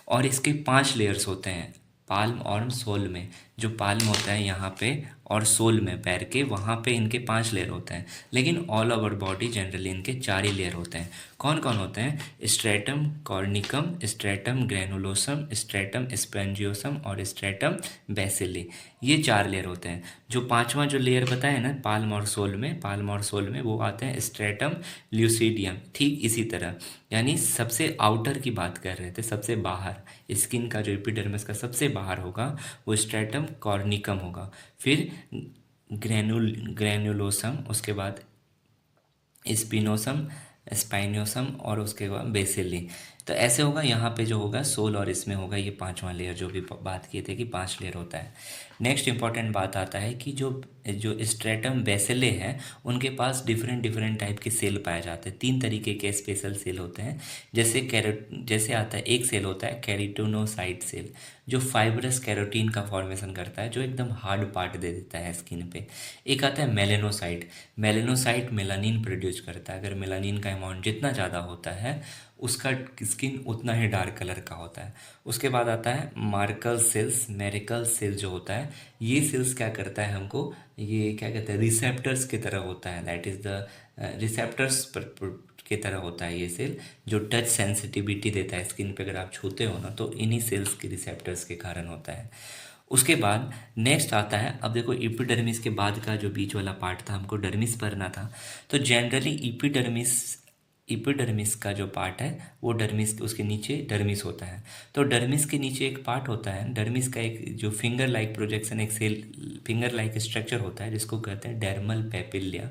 और इसके 5 लेयर्स होते हैं पाल्म और सोल में। जो पाल्म होता है यहाँ पे और सोल में पैर के, वहाँ पे इनके 5 लेयर होते हैं। लेकिन ऑल ओवर बॉडी जनरली इनके 4 ही लेयर होते हैं। कौन कौन होते हैं? स्ट्रेटम कॉर्निकम, स्ट्रेटम ग्रैनुलोसम, स्ट्रेटम स्पेंजियोसम और स्ट्रेटम बेसिली। ये 4 लेयर होते हैं। जो पांचवा जो लेयर बताया ना पाल्म और सोल में वो आते हैं स्ट्रेटम ल्यूसीडियम। ठीक इसी तरह, यानी सबसे आउटर की बात कर रहे थे, सबसे बाहर स्किन का जो एपिडर्मिस का सबसे बाहर होगा वो स्ट्रेटम कॉर्निकम होगा। फिर ग्रैनुलोसम, उसके बाद स्पिनोसम, स्पाइनोसम और उसके बाद बेसिली। तो ऐसे होगा। यहाँ पे जो होगा सोल और इसमें होगा ये 5वां लेयर, जो भी बात किए थे कि 5 लेयर होता है। नेक्स्ट इंपॉर्टेंट बात आता है कि जो जो स्ट्रेटम बेसिले हैं उनके पास डिफरेंट डिफरेंट टाइप के सेल पाए जाते हैं। 3 तरीके के स्पेशल सेल होते हैं। जैसे आता है, एक सेल होता है कैरोटिनोसाइट सेल, जो फाइब्रस कैरोटीन का फॉर्मेशन करता है, जो एकदम हार्ड पार्ट दे देता है स्किन पे। एक आता है मेलेनोसाइट मेलानिन प्रोड्यूस करता है। अगर मेलानिन का अमाउंट जितना ज़्यादा होता है उसका स्किन उतना ही डार्क कलर का होता है। उसके बाद आता है मेरिकल सेल जो होता है, ये सेल्स क्या करता है हमको, ये क्या कहते हैं, रिसेप्टर्स की तरह होता है। दैट इज़ द रिसेप्टर्स की तरह होता है ये सेल, जो टच सेंसिटिविटी देता है स्किन पे। अगर आप छूते हो ना तो इन्हीं सेल्स के रिसेप्टर्स के कारण होता है। उसके बाद नेक्स्ट आता है, अब देखो इपिडर्मिस के बाद का जो बीच वाला पार्ट था हमको डर्मिस पढ़ना था। तो जनरली इपिडर्मिस इपिडर्मिस का जो पार्ट है वो डर्मिस, उसके नीचे डर्मिस होता है। तो डर्मिस के नीचे एक पार्ट होता है, डर्मिस का एक जो फिंगर लाइक प्रोजेक्शन, एक सेल फिंगर लाइक स्ट्रक्चर होता है जिसको कहते हैं डर्मल पेपिल्या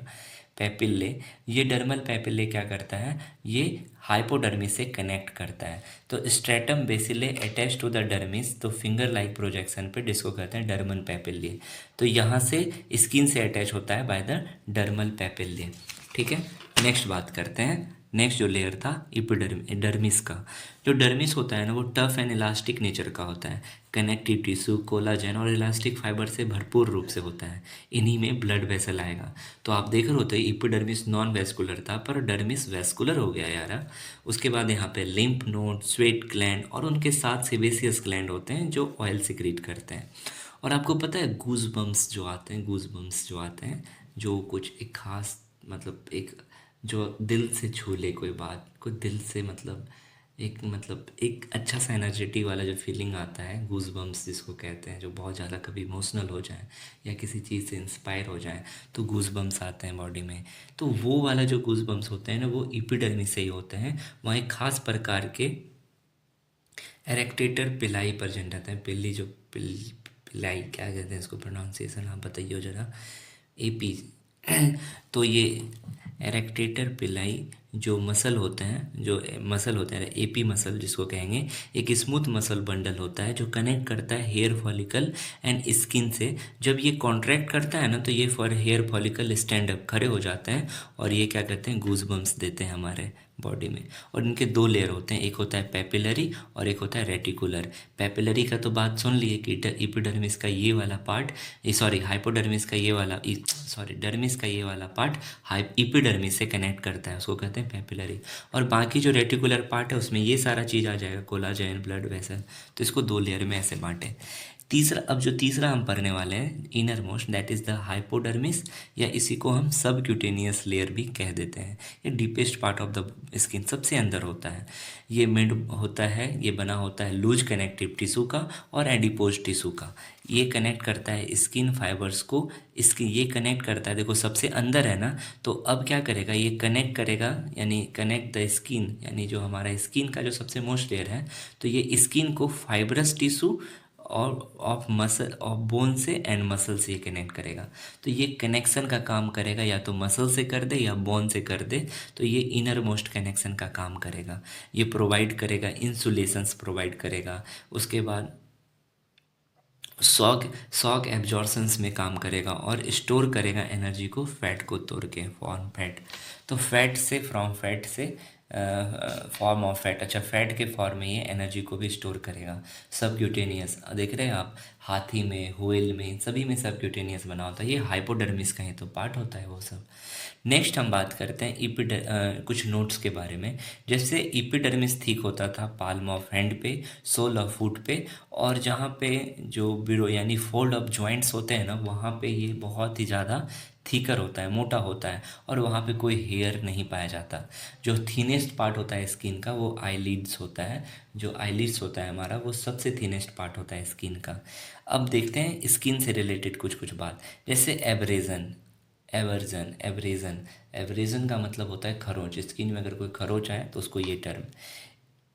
पेपिल्ले। ये डर्मल पेपिल्ले क्या करता है, ये हाइपोडर्मिस से कनेक्ट करता है। तो stratum basale attach to the dermis, तो फिंगर लाइक प्रोजेक्शन पे जिसको कहते हैं डर्मल पेपिल्ले। तो यहाँ से स्किन से अटैच होता है बाय द डर्मल पेपिल्ले। ठीक है, नेक्स्ट बात करते हैं। नेक्स्ट जो लेयर था डर्मिस का, जो डर्मिस होता है ना वो टफ एंड इलास्टिक नेचर का होता है। कनेक्टिव टिश्यू, कोलाजन और इलास्टिक फाइबर से भरपूर रूप से होता है। इन्हीं में ब्लड वेसल आएगा। तो आप देख रहे होते इपिडर्मिस नॉन वेस्कुलर था पर डर्मिस वेस्कुलर हो गया यार। उसके बाद यहाँ पे लिम्फ नोड, स्वेट ग्लैंड और उनके साथ सेबेसियस ग्लैंड होते हैं जो ऑयल सिक्रीट करते हैं। और आपको पता है गूज बम्स जो आते हैं, गूज बम्स जो आते हैं, जो कुछ एक खास मतलब एक जो दिल से छू ले कोई बात को, दिल से मतलब एक अच्छा सा एनर्जेटिक वाला जो फीलिंग आता है, गूज बम्स जिसको कहते हैं, जो बहुत ज़्यादा कभी इमोशनल हो जाए या किसी चीज़ से इंस्पायर हो जाए तो गूज बम्स आते हैं बॉडी में। तो वो वाला जो गूज बम्स होते हैं ना वो इपिडर्मिस से ही होते हैं। वहाँ एक खास प्रकार के एरेक्टेटर पिलाई प्रेजेंट रहता है। पिल्ली जो पिलाई क्या कहते हैं इसको, प्रोनाउंसिएशन आप बताइए जरा। एपी तो ये एरेक्टेटर पिलाई जो मसल होते हैं, जो मसल होते हैं एपी मसल जिसको कहेंगे, एक स्मूथ मसल बंडल होता है जो कनेक्ट करता है हेयर फॉलिकल एंड स्किन से। जब ये कॉन्ट्रैक्ट करता है ना तो ये for hair follicle stand up, खड़े हो जाते हैं और ये क्या करते हैं, गूज बम्स देते हैं हमारे बॉडी में। और इनके दो लेयर होते हैं, एक होता है पेपिलरी और एक होता है रेटिकुलर। पेपिलरी का तो बात सुन लिए कि इपिडर्मिस का ये वाला पार्ट, सॉरी हाइपोडर्मिस का ये वाला, सॉरी डर्मिस का ये वाला पार्ट इपिडर्मिस से कनेक्ट करता है, उसको कहते हैं पेपिलरी। और बाकी जो रेटिकुलर पार्ट है उसमें ये सारा चीज़ आ जाएगा, कोलाजन, ब्लड वेसल। तो इसको दो लेयर में ऐसे बांटे। तीसरा, अब जो तीसरा हम पढ़ने वाले हैं inner most, that is the hypodermis, या इसी को हम सब क्यूटेनियस लेयर भी कह देते हैं। ये deepest part of the skin, सबसे अंदर होता है। ये मेड होता है, ये बना होता है लूज कनेक्टिव टिश्यू का और एडिपोज टिश्यू का। ये कनेक्ट करता है स्किन फाइबर्स को, इसकी ये कनेक्ट करता है, देखो सबसे अंदर है ना। तो अब क्या करेगा, ये कनेक्ट करेगा, यानी कनेक्ट द स्किन, यानी जो हमारा स्किन का जो सबसे मोस्ट लेयर है, तो ये स्किन को फाइब्रस टिश्यू और ऑफ मसल ऑफ बोन से एंड मसल से ये कनेक्ट करेगा। तो ये कनेक्शन का काम करेगा, या तो मसल से कर दे या बोन से कर दे, तो ये इनर मोस्ट कनेक्शन का काम करेगा। ये प्रोवाइड करेगा इंसुलेशंस प्रोवाइड करेगा। उसके बाद शॉक शॉक एब्जॉर्शंस में काम करेगा और स्टोर करेगा एनर्जी को फैट को तोड़ के, फॉर्म फैट। तो फैट से, फ्रॉम फैट से फॉर्म ऑफ फैट, अच्छा फैट के फॉर्म में ये एनर्जी को भी स्टोर करेगा। सबक्यूटेनियस देख रहे हैं आप, हाथी में, व्हेल में, इन सभी में सबक्यूटेनियस बना होता है। ये हाइपोडर्मिस का ही तो पार्ट होता है वो सब। नेक्स्ट हम बात करते हैं कुछ नोट्स के बारे में। जैसे इपिडर्मिस थिक होता था पाल्म ऑफ हैंड पे, सोल ऑफ फुट पे, और जहाँ पे जो बिरो यानी फोल्ड ऑफ जॉइंट्स होते हैं ना, वहाँ पे ये बहुत ही ज़्यादा थिकर होता है, मोटा होता है, और वहाँ पे कोई हेयर नहीं पाया जाता। जो थीनेस्ट पार्ट होता है स्किन का वो आईलिड्स होता है। जो आईलिड्स होता है हमारा वो सबसे थीनेस्ट पार्ट होता है स्किन का। अब देखते हैं स्किन से रिलेटेड कुछ कुछ बात, जैसे एब्रेजन, एवर्जन, एब्रेजन। एब्रेजन का मतलब होता है खरोंच, स्किन में अगर कोई खरोंच आए तो उसको ये टर्म।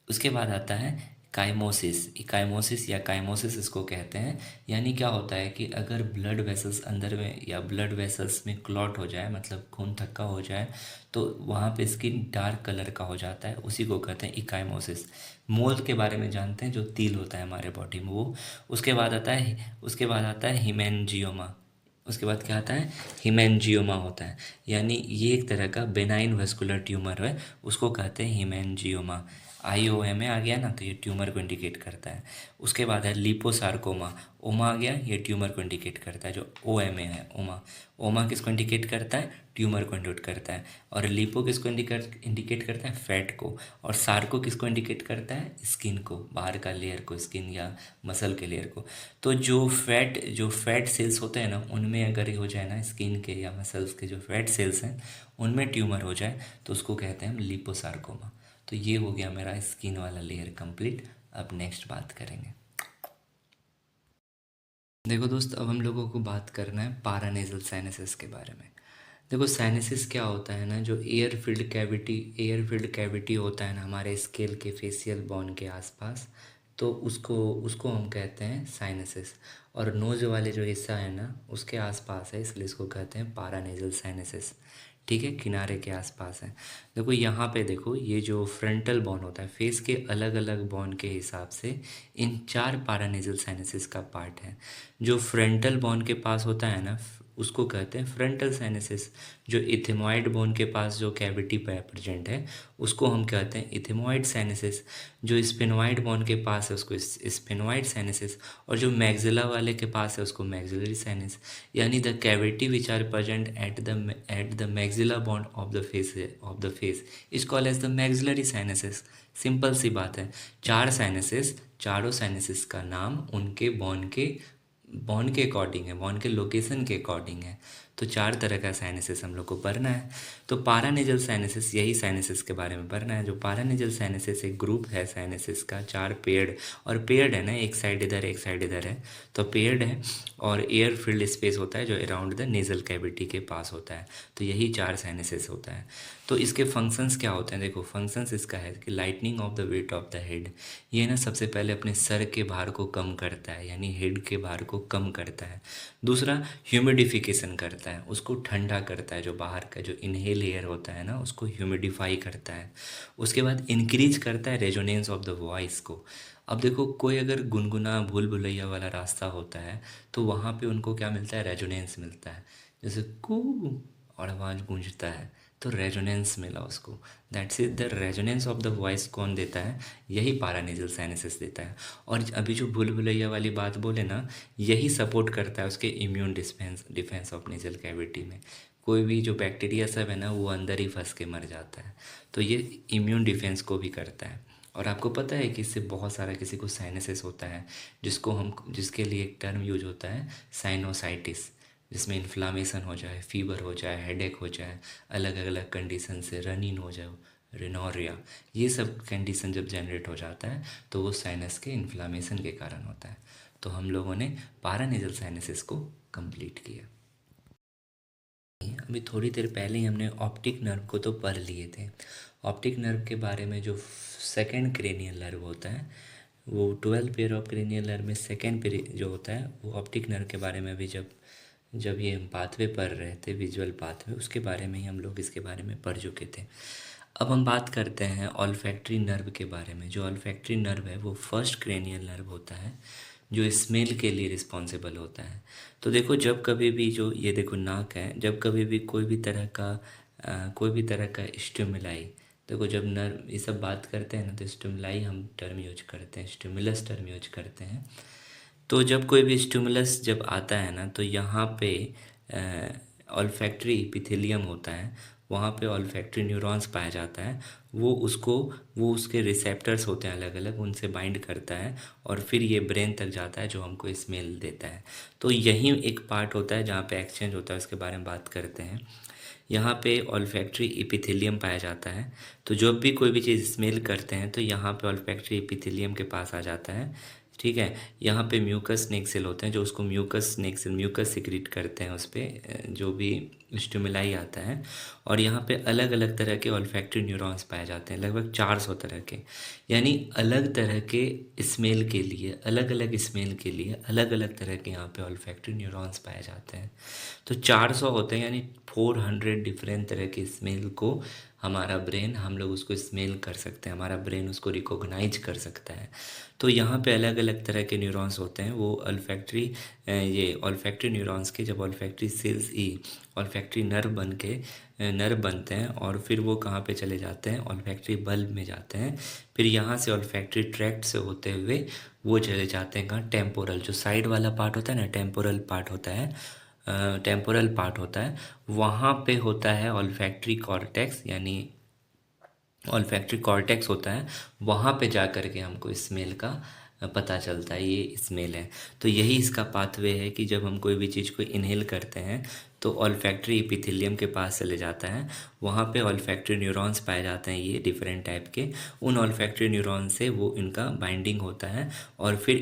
उसके बाद आता है काइमोसिस, काइमोसिस या काइमोसिस इसको कहते हैं। यानी क्या होता है कि अगर ब्लड वेसल्स अंदर में या ब्लड वेसल्स में क्लॉट हो जाए, मतलब खून थक्का हो जाए, तो वहाँ पे स्किन डार्क कलर का हो जाता है, उसी को कहते हैं इकाइमोसिस। मोल के बारे में जानते हैं, जो तिल होता है हमारे बॉडी में वो। उसके बाद आता है हिमेंजियोमा। उसके बाद क्या आता है, हिमेंजियोमा होता है। यानी ये एक तरह का बेनाइन वेस्कुलर ट्यूमर है, उसको कहते हैं हिमेंजियोमा। IOMA आ गया ना, तो ये ट्यूमर को इंडिकेट करता है। उसके बाद है लिपोसार्कोमा, ओमा आ गया, ये ट्यूमर को इंडिकेट करता है। जो OMA है, ओमा, ओमा किसको इंडिकेट करता है, ट्यूमर को इंडिकेट करता है। और लिपो किसको इंडिकेट करता है, फैट को। और सार्को किसको इंडिकेट करता है, स्किन को, बाहर का लेयर को, स्किन या मसल के लेयर को। तो जो फैट सेल्स होते हैं ना, उनमें अगर ये हो जाए ना, स्किन के या मसल्स के जो फैट सेल्स हैं उनमें ट्यूमर हो जाए तो उसको कहते हैं हम लिपोसार्कोमा। तो ये हो गया मेरा स्किन वाला लेयर कंप्लीट। अब नेक्स्ट बात करेंगे। देखो दोस्त, अब हम लोगों को बात करना है पारानेजल साइनसेस के बारे में। देखो साइनसिस क्या होता है ना, जो एयर फील्ड कैविटी होता है ना हमारे स्केल के फेशियल बोन के आसपास, तो उसको उसको हम कहते हैं साइनसिस। और नोज वाले जो हिस्सा है ना उसके आसपास है, इसलिए इसको कहते हैं पारानेजल साइनसिस। ठीक है, किनारे के आसपास है। देखो यहाँ पे देखो, ये जो फ्रंटल बोन होता है फेस के अलग अलग बोन के हिसाब से इन 4 पारानेजल साइनसिस का पार्ट है। जो फ्रंटल बोन के पास होता है ना उसको कहते हैं फ्रंटल साइनसिस। जो इथेमॉइड बोन के पास जो कैविटी प्रेजेंट है उसको हम कहते हैं इथेमॉइड साइनसिस। जो स्पेनोइड बोन के पास है उसको स्पेनोइड साइनसिस। और जो मैग्जिला वाले के पास है उसको मैग्जिलरी साइनस। यानी the cavity which are present at the maxilla bone of the face is called as the maxillary sinuses. Simple सी बात है। 4 साइनसिस, चारों साइनसिस का नाम उनके बॉन के अकॉर्डिंग है, बॉन के लोकेशन के अकॉर्डिंग है। तो 4 तरह का साइनसिस हम लोग को पढ़ना है। तो पारानेजल साइनसिस, यही साइनसिस के बारे में पढ़ना है। जो पारानेजल साइनसिस एक ग्रुप है साइनसिस का, 4 पेयर्ड। और पेयर्ड है ना, एक साइड इधर एक साइड इधर है, तो पेयर्ड है। और एयर फील्ड स्पेस होता है जो अराउंड द नेजल कैविटी के पास होता है। तो यही 4 साइनसिस होता है। तो इसके फंक्शंस क्या होते हैं, देखो फंक्शंस इसका है कि lightning of the weight of the head. ये ना सबसे पहले अपने सर के भार को कम करता है, यानी हेड के भार को कम करता है। दूसरा, ह्यूमिडिफिकेशन करता है, उसको ठंडा करता है। जो बाहर का जो इनहेल एयर होता है ना उसको ह्यूमिडिफाई करता है। उसके बाद इंक्रीज करता है रेजोनेंस ऑफ द वॉइस को। अब देखो, कोई अगर गुनगुना भूल भुलैया वाला रास्ता होता है तो वहाँ पे उनको क्या मिलता है, रेजोनेंस मिलता है। जैसे कू और आवाज़ गूंजता है तो रेजोनेंस मिला उसको। That's is the resonance of the voice कौन देता है, यही पारानेजल साइनसिस देता है। और अभी जो भूल भुलैया वाली बात बोले ना, यही सपोर्ट करता है उसके immune defence of nasal cavity में। कोई भी जो बैक्टीरिया सब है ना वो अंदर ही फंस के मर जाता है। तो ये इम्यून डिफेंस को भी करता है। और आपको पता है कि इससे बहुत सारा किसी को साइनसिस होता है, जिसके लिए एक टर्म यूज होता है साइनोसाइटिस, जिसमें इन्फ्लामेशन हो जाए, फीवर हो जाए, हेडेक हो जाए, अलग अलग कंडीशन से रनिन हो जाए, रिनोरिया, ये सब कंडीशन जब जनरेट हो जाता है तो वो साइनस के इन्फ्लामेशन के कारण होता है। तो हम लोगों ने पारानेजल साइनसिस को कंप्लीट किया। अभी थोड़ी देर पहले ही हमने ऑप्टिक नर्व को तो पढ़ लिए थे। ऑप्टिक नर्व के बारे में जो सेकेंड क्रेनियल नर्व होता है, वो 12 पेयर ऑफ क्रेनियल नर्व में सेकेंड पेयर जो होता है वो ऑप्टिक नर्व के बारे में भी जब जब ये हम पाथवे पढ़ रहे थे, विजुअल पाथवे, उसके बारे में ही हम लोग इसके बारे में पढ़ चुके थे। अब हम बात करते हैं ऑल्फैक्टरी नर्व के बारे में। जो ऑल्फैक्टरी नर्व है वो फर्स्ट क्रेनियल नर्व होता है जो स्मेल के लिए रिस्पॉन्सिबल होता है। तो देखो, जब कभी भी जो ये देखो नाक है, जब कभी भी कोई भी तरह का स्टिमुलाई, देखो जब नर्व ये सब बात करते हैं ना तो स्टिमुलाई हम टर्म यूज करते हैं, स्टिमुलस टर्म यूज करते हैं। तो जब कोई भी स्टिमुलस जब आता है ना तो यहाँ पे ऑल्फैक्टरी इपिथेलियम होता है, वहाँ पे ऑल्फैक्टरी न्यूरॉन्स पाया जाता है। वो उसके रिसेप्टर्स होते हैं अलग अलग, उनसे बाइंड करता है और फिर ये ब्रेन तक जाता है जो हमको स्मेल देता है। तो यही एक पार्ट होता है जहाँ पे एक्सचेंज होता है, उसके बारे में बात करते हैं। यहाँ पे ऑल्फैक्टरी इपिथेलियम पाया जाता है। तो जब भी कोई भी चीज़ स्मेल करते हैं तो यहाँ पे ऑल्फैक्टरी इपिथेलियम के पास आ जाता है। ठीक है, यहाँ पे म्यूकस स्नेक सेल होते हैं जो उसको म्यूकस सिक्रीट करते हैं उस पर जो भी स्टिमुलाई आता है। और यहाँ पे अलग अलग तरह के ऑल्फैक्टरी न्यूरॉन्स पाए जाते हैं, लगभग 400 तरह के। यानी अलग तरह के स्मेल के लिए, अलग अलग स्मेल के लिए अलग अलग तरह के यहाँ पे ऑल्फैक्टरी न्यूरॉन्स पाए जाते हैं। तो 400 होते हैं, यानी 400 डिफरेंट तरह के स्मेल को हमारा ब्रेन, हम लोग उसको स्मेल कर सकते हैं, हमारा ब्रेन उसको रिकॉग्नाइज कर सकता है। तो यहाँ पे अलग अलग तरह के न्यूरॉन्स होते हैं। वो ये ऑल्फैक्टरी न्यूरॉन्स के जब ऑल्फैक्टरी सेल्स ही ऑल्फैक्टरी नर्व बनते हैं और फिर वो कहाँ पे चले जाते हैं, ऑल्फैक्टरी बल्ब में जाते हैं। फिर यहाँ से ऑल्फैक्टरी ट्रैक्ट से होते हुए वो चले जाते हैं कहाँ, टेम्पोरल, जो साइड वाला पार्ट होता है ना, टेम्पोरल पार्ट होता है, वहाँ पे होता है ऑल्फैक्टरी कॉर्टेक्स, यानी ऑल्फैक्टरी कॉर्टेक्स होता है। वहाँ पे जा कर के हमको स्मेल का पता चलता है, ये स्मेल है। तो यही इसका पाथवे है कि जब हम कोई भी चीज़ को इनहेल करते हैं तो ऑल्फैक्टरी एपिथेलियम के पास चले जाता है। वहाँ पे ऑल्फैक्टरी न्यूरॉन्स पाए जाते हैं, ये डिफरेंट टाइप के। उन ऑल्फैक्टरी न्यूरॉन से वो इनका बाइंडिंग होता है और फिर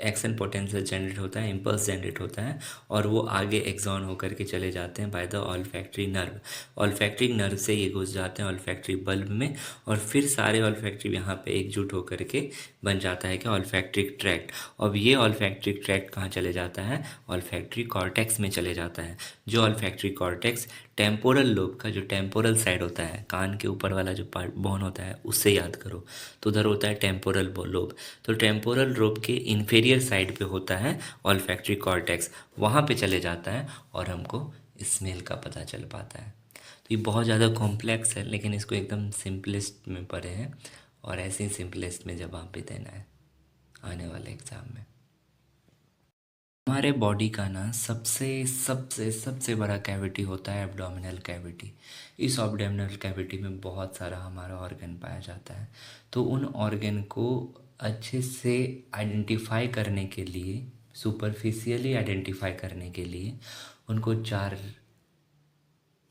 एक्शन पोटेंशियल जनरेट होता है, इम्पल्स जनरेट होता है और वो आगे एक्सॉन होकर के चले जाते हैं by the olfactory nerve. Olfactory nerve से ये घुस जाते हैं ऑल्फैक्टरी बल्ब में और फिर सारे ऑल्फैक्टरी यहाँ पे एकजुट होकर के बन जाता है कि ऑल्फैक्टरी ट्रैक्ट। अब ये ऑल्फैक्टरी ट्रैक्ट कहाँ चले जाता है? ऑल्फैक्टरी कॉर्टेक्स में चले जाता है। जो ऑल्फैक्टरी कॉर्टेक्स टेम्पोरल लोब का जो टेम्पोरल साइड होता है, कान के ऊपर वाला जो पार्ट बोन होता है, उससे याद करो तो उधर होता है टेम्पोरल लोब। तो टेम्पोरल लोब के इन्फीरियर साइड पे होता है ऑल्फैक्टरी कॉर्टेक्स, वहाँ पे चले जाता है और हमको स्मेल का पता चल पाता है। तो ये बहुत ज़्यादा कॉम्प्लेक्स है, लेकिन इसको एकदम सिंपलेस्ट में पढ़े हैं और ऐसे ही सिंपलेस्ट में जवाब भी देना है आने वाले एग्ज़ाम में। हमारे बॉडी का ना सबसे सबसे सबसे बड़ा कैविटी होता है एब्डोमिनल कैविटी। इस एब्डोमिनल कैविटी में बहुत सारा हमारा ऑर्गन पाया जाता है। तो उन ऑर्गन को अच्छे से आइडेंटिफाई करने के लिए, सुपरफिशियली आइडेंटिफाई करने के लिए उनको चार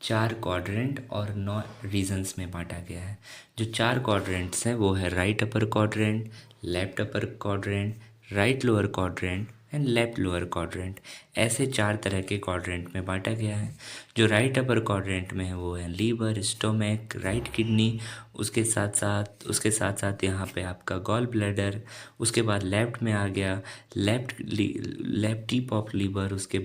चार क्वाड्रेंट और 9 रीजन्स में बांटा गया है। जो चार क्वाड्रेंट्स हैं वो है right upper quadrant, left upper quadrant, right lower quadrant and left lower quadrant. ऐसे चार तरह के क्वाड्रेंट में बांटा गया है। जो राइट अपर क्वाड्रेंट में है वो है लीवर, स्टोमक, राइट किडनी, उसके साथ साथ यहाँ पे आपका गॉल ब्लैडर। उसके बाद लेफ्ट में आ गया लेफ्ट टिप ऑफ लीवर, उसके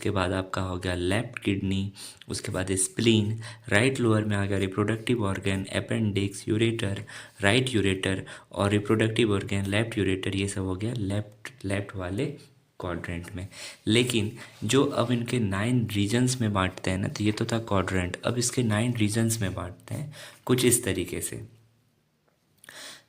बाद आपका हो गया लेफ्ट किडनी, उसके बाद स्प्लीन। राइट लोअर में आ गया reproductive organ, appendix, ureter, right ureter और रिप्रोडक्टिव ऑर्गन, लेफ्ट यूरेटर। ये सब हो गया लेफ्ट वाले क्वाड्रेंट में। लेकिन जो अब इनके 9 रीजन्स में बांटते हैं ना, तो ये तो था क्वाड्रेंट, अब इसके 9 रीजन्स में बांटते हैं कुछ इस तरीके से।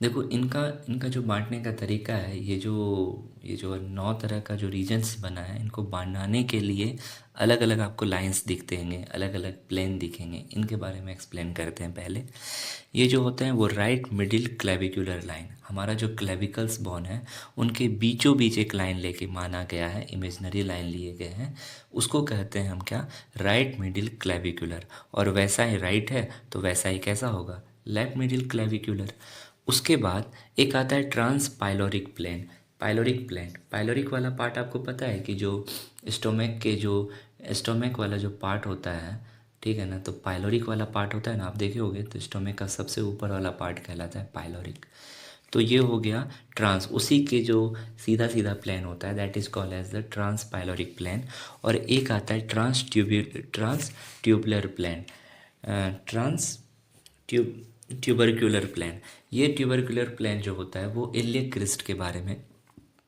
देखो इनका इनका जो बांटने का तरीका है, ये जो 9 तरह का जो रीजन्स बना है, इनको बनाने के लिए अलग अलग आपको लाइंस दिखते हैं, अलग अलग प्लेन दिखेंगे। इनके बारे में एक्सप्लेन करते हैं पहले। ये जो होते हैं वो राइट मिडिल क्लेविकुलर लाइन, हमारा जो क्लेविकल्स बोन है उनके बीचों बीच एक लाइन लेके माना गया है, इमेजिनरी लाइन लिए गए हैं, उसको कहते हैं हम क्या? Right middle clavicular. और वैसा ही राइट है तो वैसा ही कैसा होगा? Left middle clavicular. उसके बाद एक आता है ट्रांस पाइलोरिक प्लेन। पाइलोरिक वाला पार्ट आपको पता है कि जो स्टोमक वाला जो पार्ट होता है, ठीक है ना, तो पाइलोरिक वाला पार्ट होता है ना, आप देखे होगे, तो स्टोमक का सबसे ऊपर वाला पार्ट कहलाता है पाइलोरिक। तो ये हो गया ट्रांस, उसी के जो सीधा सीधा प्लेन होता है that is called as the trans pyloric plane. और एक आता है trans tubular plane, trans tubercular plane. ये ट्यूबरक्यूलर प्लेन जो होता है वो इलियक क्रिस्ट के बारे में,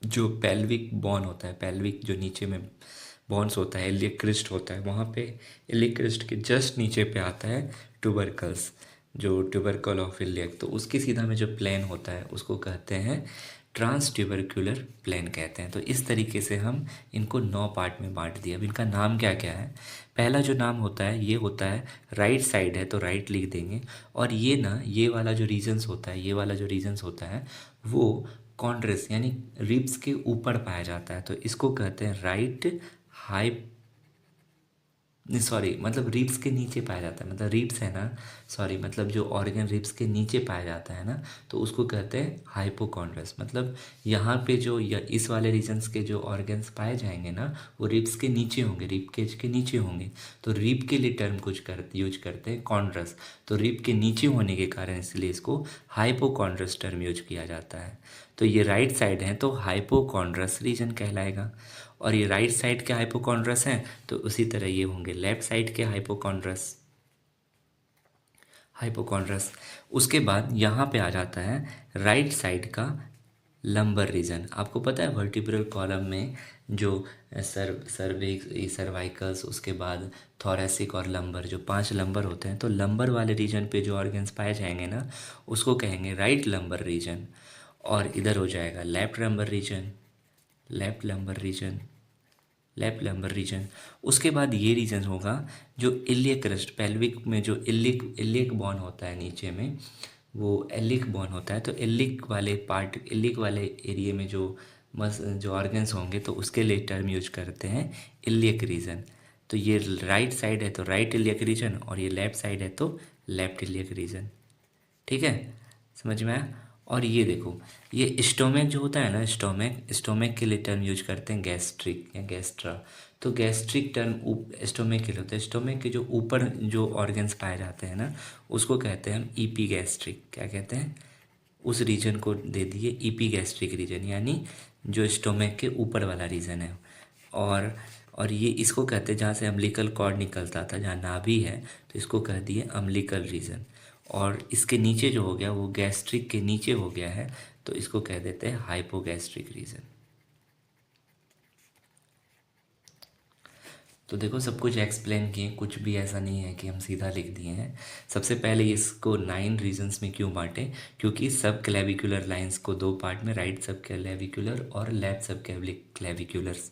जो पेल्विक बोन होता है, पेल्विक जो नीचे में बोन्स होता है, इलियक क्रिस्ट होता है, वहाँ पे इलियक क्रिस्ट के जस्ट नीचे पे आता है ट्यूबरकल्स, जो ट्यूबरकल ऑफ इलियक। तो उसके सीधा में जो प्लेन होता है उसको कहते हैं ट्रांस ट्यूबरक्यूलर प्लेन कहते हैं। तो इस तरीके से हम इनको 9 पार्ट में बांट दिया। अब इनका नाम क्या क्या है? पहला जो नाम होता है ये होता है राइट साइड है तो राइट लिख देंगे। और ये वाला जो रीजन्स होता है वो कॉन्ड्रस यानी रिब्स के ऊपर पाया जाता है, तो इसको कहते हैं राइट हाई, नहीं सॉरी, मतलब रिब्स के नीचे पाया जाता है, मतलब रिब्स है ना, सॉरी, मतलब जो ऑर्गन रिब्स के नीचे पाया जाता है ना, तो उसको कहते हैं हाइपोकॉन्ड्रस। मतलब यहाँ पे जो इस वाले रीजन्स के जो ऑर्गन्स पाए जाएंगे ना, वो रिब्स के नीचे होंगे, रिब केज के नीचे होंगे। तो रिब के लिए टर्म यूज करते हैं कॉन्ड्रस। तो रिब के नीचे होने के कारण इसलिए इसको हाइपोकॉन्ड्रस टर्म यूज किया जाता है। तो ये राइट साइड है तो हाइपोकॉन्ड्रस रीजन कहलाएगा। और ये राइट साइड के हाइपोकॉन्ड्रस हैं तो उसी तरह ये होंगे लेफ्ट साइड के हाइपोकॉन्ड्रस। उसके बाद यहाँ पे आ जाता है राइट साइड का लंबर रीजन। आपको पता है वर्टिब्रल कॉलम में जो सर्वाइकल्स, उसके बाद थोरेसिक और लंबर, जो 5 लंबर होते हैं, तो लंबर वाले रीजन पे जो ऑर्गन्स पाए जाएंगे ना उसको कहेंगे राइट लंबर रीजन। और इधर हो जाएगा left lumbar region, left lumbar region, left lumbar region. उसके बाद ये रीजन होगा जो इलियक क्रस्ट, पेल्विक में जो इलियक बोन होता है नीचे में, वो इलियक बोन होता है। तो इलियक वाले एरिया में जो ऑर्गन्स होंगे तो उसके लिए टर्म यूज करते हैं इलियक रीजन, तो ये राइट साइड है तो राइट इलियक रीजन, और ये लेफ्ट साइड है तो लेफ्ट इलियक रीजन। ठीक है, समझ में आया। और ये देखो, ये स्टोमक जो होता है ना, स्टोमक, स्टोमक के लिए टर्म यूज करते हैं गैस्ट्रिक या गैस्ट्रा। तो गैस्ट्रिक टर्म स्टोमक के लिए होता है। स्टोमक के जो ऊपर जो ऑर्गन्स पाए जाते हैं ना, उसको कहते हैं हम ईपी गैस्ट्रिक। क्या कहते हैं? उस रीजन को दे दिए ईपी गैस्ट्रिक रीजन, यानी जो स्टोमक के ऊपर वाला रीजन है। और और ये इसको कहते हैं जहाँ से अम्बिलिकल कॉर्ड निकलता था, जहाँ नाभि है, तो इसको कह दिए अम्बिलिकल रीजन। और इसके नीचे जो हो गया वो गैस्ट्रिक के नीचे हो गया है, तो इसको कह देते हैं हाइपोगैस्ट्रिक रीजन। तो देखो, सब कुछ एक्सप्लेन किए, कुछ भी ऐसा नहीं है कि हम सीधा लिख दिए हैं। सबसे पहले इसको 9 रीजन्स में क्यों बांटे? क्योंकि सब क्लेविकुलर लाइंस को 2 पार्ट में, राइट सब क्लेविकुलर और लेफ्ट सब क्लेविकुलर्स,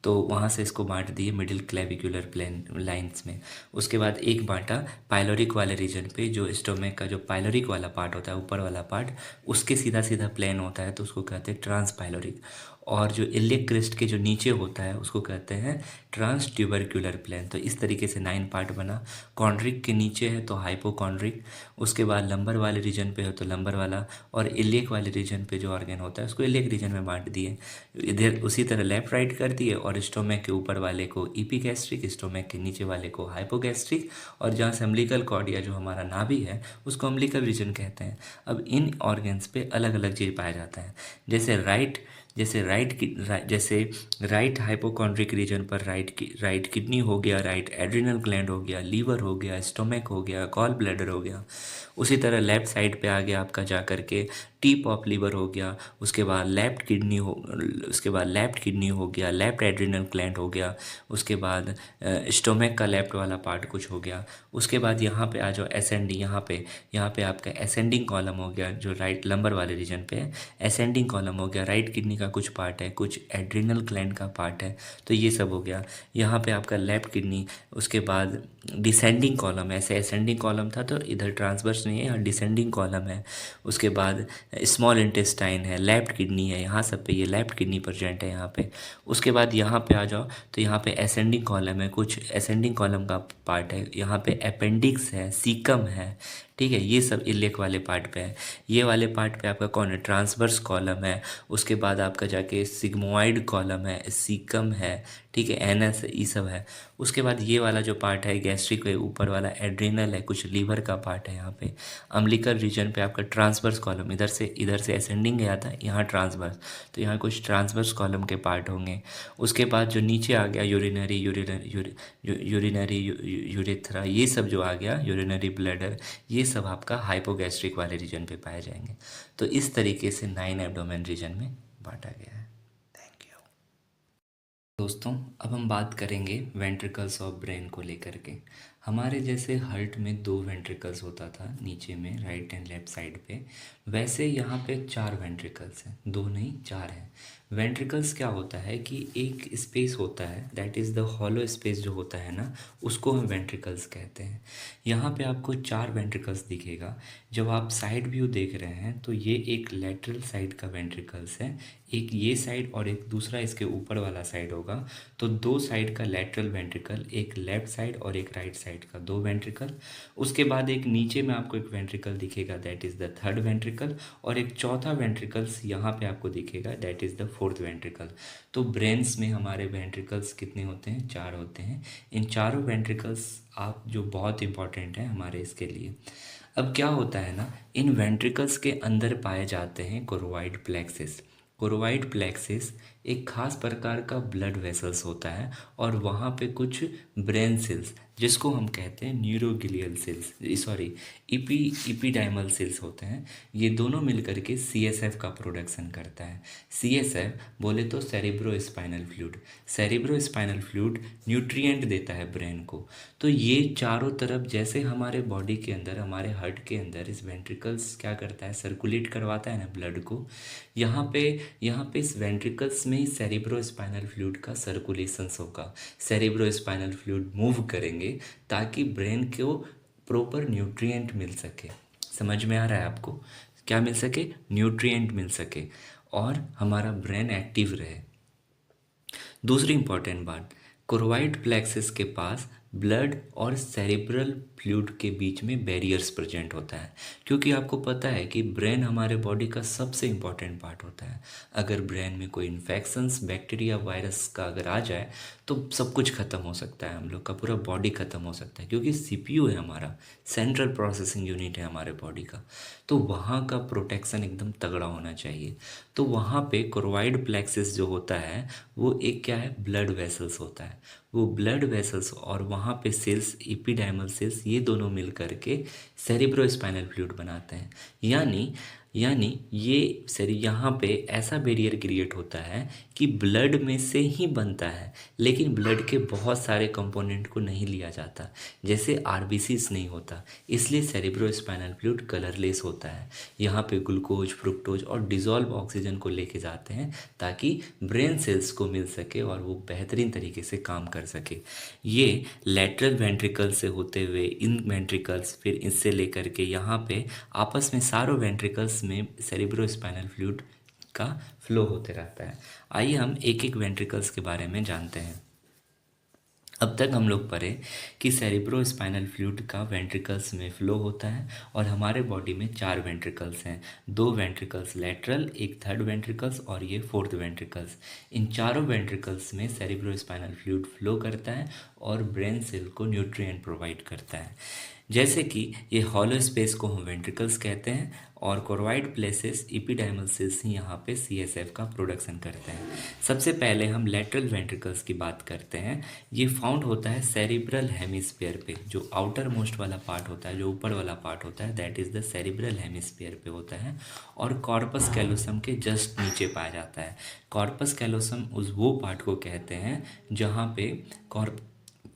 तो वहाँ से इसको बांट दिए मिडिल क्लेविकुलर प्लेन लाइंस में। उसके बाद एक बांटा पाइलोरिक वाले रीजन पे, जो स्टोमक का जो पाइलोरिक वाला पार्ट होता है, ऊपर वाला पार्ट, उसके सीधा सीधा प्लेन होता है, तो उसको कहते हैं ट्रांसपाइलोरिक। और जो इलियक क्रिस्ट के जो नीचे होता है उसको कहते हैं ट्रांस ट्यूबरक्यूलर प्लेन। तो इस तरीके से 9 पार्ट बना। कॉन्ड्रिक के नीचे है तो हाइपोकॉन्ड्रिक, उसके बाद लंबर वाले रीजन पे हो तो लंबर वाला, और इलियक वाले रीजन पे जो ऑर्गन होता है उसको इलियक रीजन में बांट दिए। इधर उसी तरह लेफ्ट राइट कर दिए, और स्टोमक के ऊपर वाले को ईपीगैस्ट्रिक, स्टोमक के नीचे वाले को हाइपोगैस्ट्रिक, और जहाँ से अम्बिलिकल कॉर्ड या जो हमारा नाभि है उसको अम्बिलिकल रीजन कहते हैं। अब इन ऑर्गन्स पे अलग अलग चीज़ पाया जाता है। जैसे राइट हाइपोकॉन्ड्रिक रीजन पर राइट किडनी हो गया, राइट एड्रिनल ग्लैंड हो गया, लीवर हो गया, स्टोमक हो गया, गॉल ब्लैडर हो गया। उसी तरह लेफ्ट साइड पे आ गया आपका जा करके टिप ऑफ लीवर हो गया, उसके बाद लेफ्ट किडनी हो गया, लेफ्ट एड्रिनल ग्लैंड हो गया, उसके बाद स्टोमक का लेफ्ट वाला पार्ट कुछ हो गया। उसके बाद यहाँ पे आ जाओ एसेंडिंग, यहाँ पे आपका एसेंडिंग कॉलम हो गया जो राइट लंबर वाले रीजन पे है। एसेंडिंग कॉलम हो गया, राइट किडनी का कुछ पार्ट है, कुछ एड्रिनल ग्लैंड का पार्ट है, तो ये सब हो गया। यहाँ पे आपका लेफ्ट किडनी, उसके बाद डिसेंडिंग कॉलम है, ऐसे एसेंडिंग कॉलम था तो इधर ट्रांसवर्स नहीं है, यहाँ डिसेंडिंग कॉलम है। उसके बाद स्मॉल इंटेस्टाइन है, लेफ्ट किडनी है, यहाँ सब पे ये लेफ्ट किडनी प्रेजेंट है यहाँ पे। उसके बाद यहाँ पे आ जाओ तो यहाँ पे एसेंडिंग कॉलम है, कुछ एसेंडिंग कॉलम का पार्ट है, यहाँ पे अपेंडिक्स है, सीकम है। ठीक है, ये सब इलियक वाले पार्ट पे है। ये वाले पार्ट पे आपका कौन है? ट्रांसवर्स कॉलम है। उसके बाद आपका जाके सिग्मोइड कॉलम है, सीकम है, ठीक है, एनस, ये सब है। उसके बाद ये वाला जो पार्ट है गैस्ट्रिक है, ऊपर वाला एड्रिनल है, कुछ लीवर का पार्ट है यहाँ पे। अम्बिलिकल रीजन पे आपका ट्रांसवर्स कॉलम, इधर से असेंडिंग गया था, यहाँ ट्रांसवर्स, तो यहाँ कुछ ट्रांसवर्स कॉलम के पार्ट होंगे। उसके बाद जो नीचे आ गया यूरिनरी यूरेथ्रा, ये सब जो आ गया, यूरिनरी ब्लैडर, ये सब आपका हाइपोगैस्ट्रिक वाले रीजन पे पाए जाएंगे। तो इस तरीके से 9 एब्डोमेन रीजन में बांटा गया है। थैंक यू दोस्तों। अब हम बात करेंगे वेंट्रिकल्स ऑफ ब्रेन को लेकर के। हमारे जैसे हार्ट में 2 वेंट्रिकल्स होता था नीचे में, राइट एंड लेफ्ट साइड पे, वैसे यहाँ पे 4 वेंट्रिकल्स हैं, 2 नहीं 4 हैं। वेंट्रिकल्स क्या होता है कि एक स्पेस होता है, that is the hollow space जो होता है ना, उसको हम वेंट्रिकल्स कहते हैं। यहाँ पे आपको 4 वेंट्रिकल्स दिखेगा। जब आप साइड व्यू देख रहे हैं तो ये एक लेटरल साइड का वेंट्रिकल्स है, एक ये साइड और एक दूसरा इसके ऊपर वाला साइड होगा। तो 2 साइड का लेटरल वेंट्रिकल, एक लेफ्ट साइड और एक राइट साइड का 2 वेंट्रिकल। उसके बाद एक नीचे में आपको एक वेंट्रिकल दिखेगा, that is the third ventricle, और एक चौथा वेंट्रिकल्स यहाँ पे आपको दिखेगा, that is the fourth ventricle. तो ब्रेन्स में हमारे वेंट्रिकल्स कितने होते हैं? 4 होते हैं। इन चारों वेंट्रिकल्स आप जो बहुत इंपॉर्टेंट हैं हमारे इसके लिए। अब क्या होता है ना, इन वेंट्रिकल्स के अंदर पाए जाते हैं कोरोइड प्लेक्सिस। कोरोइड प्लेक्सिस एक खास प्रकार का ब्लड वेसल्स होता है, और वहाँ पे कुछ ब्रेन सेल्स, जिसको हम कहते हैं न्यूरोग्लियल सेल्स, सॉरी इपीडाइमल सेल्स होते हैं। ये दोनों मिलकर के सीएसएफ का प्रोडक्शन करता है। सीएसएफ बोले तो cerebro spinal fluid. Cerebro spinal fluid nutrient देता है ब्रेन को। तो ये चारों तरफ, जैसे हमारे बॉडी के अंदर, हमारे हार्ट के अंदर इस वेंट्रिकल्स क्या करता है, सर्कुलेट करवाता है ना ब्लड को, यहाँ पे इस वेंट्रिकल्स में ही सेरिब्रो स्पाइनल फ्लूइड का सर्कुलेशंस होगा। सेरिब्रो स्पाइनल फ्लूइड मूव करेंगे ताकि ब्रेन को प्रॉपर न्यूट्रिएंट मिल सके। समझ में आ रहा है आपको? क्या मिल सके? न्यूट्रिएंट मिल सके, और हमारा ब्रेन एक्टिव रहे। दूसरी इंपॉर्टेंट बात, कोरोइड प्लेक्सिस के पास ब्लड और सेरिब्रल फ्लूइड के बीच में बैरियर्स प्रेजेंट होता है, क्योंकि आपको पता है कि ब्रेन हमारे बॉडी का सबसे इम्पॉर्टेंट पार्ट होता है। अगर ब्रेन में कोई इन्फेक्शंस, बैक्टीरिया, वायरस का अगर आ जाए तो सब कुछ ख़त्म हो सकता है, हम लोग का पूरा बॉडी ख़त्म हो सकता है, क्योंकि सीपीयू है हमारा, सेंट्रल प्रोसेसिंग यूनिट है हमारे बॉडी का। तो वहाँ का प्रोटेक्शन एकदम तगड़ा होना चाहिए। तो वहाँ पे कोरोइड प्लेक्सिस जो होता है वो एक क्या है, ब्लड वेसल्स होता है। वो ब्लड वेसल्स और वहाँ पे सेल्स, एपिडाइमल सेल्स, ये दोनों मिल करके सेरिब्रोस्पाइनल फ्लूइड बनाते हैं। यानी ये यहाँ पे ऐसा बैरियर क्रिएट होता है कि ब्लड में से ही बनता है, लेकिन ब्लड के बहुत सारे कंपोनेंट को नहीं लिया जाता, जैसे आरबीसीस नहीं होता, इसलिए सेरिब्रोस्पाइनल फ्लूइड कलरलेस होता है। यहाँ पे ग्लूकोज, फ्रुक्टोज और डिजॉल्व ऑक्सीजन को लेके जाते हैं ताकि ब्रेन सेल्स को मिल सके और वो बेहतरीन तरीके से काम कर सके। ये लेटरल वेंट्रिकल से होते हुए इन वेंट्रिकल्स, फिर इससे लेकर के यहाँ पे आपस में सारों वेंट्रिकल्स में सेरिब्रोस्पाइनल फ्लूइड का फ्लो होते रहता है। आइए हम एक एक वेंट्रिकल्स के बारे में जानते हैं। अब तक हम लोग पढ़े कि सेरिब्रोस्पाइनल फ्लूइड का वेंट्रिकल्स में फ्लो होता है और हमारे बॉडी में 4 वेंट्रिकल्स हैं, 2 वेंट्रिकल्स लेटरल, एक थर्ड वेंट्रिकल्स और ये फोर्थ वेंट्रिकल्स। इन चारों वेंट्रिकल्स में सेरिब्रोस्पाइनल फ्लूइड फ्लो करता है और ब्रेन सेल को न्यूट्रिएंट प्रोवाइड करता है। जैसे कि ये हॉलो स्पेस को हम वेंट्रिकल्स कहते हैं और कोरोइड प्लेसेस, एपिडाइमल सेल्स ही यहाँ पे सीएसएफ का प्रोडक्शन करते हैं। सबसे पहले हम लेटरल वेंट्रिकल्स की बात करते हैं। ये फाउंड होता है सेरिब्रल हेमिस्फीयर पे, जो आउटर मोस्ट वाला पार्ट होता है, जो ऊपर वाला पार्ट होता है, that is the cerebral hemisphere पे होता है और कॉर्पस कैलोसम के जस्ट नीचे पाया जाता है। कॉर्पस कैलोसम वो पार्ट को कहते हैं जहाँ पे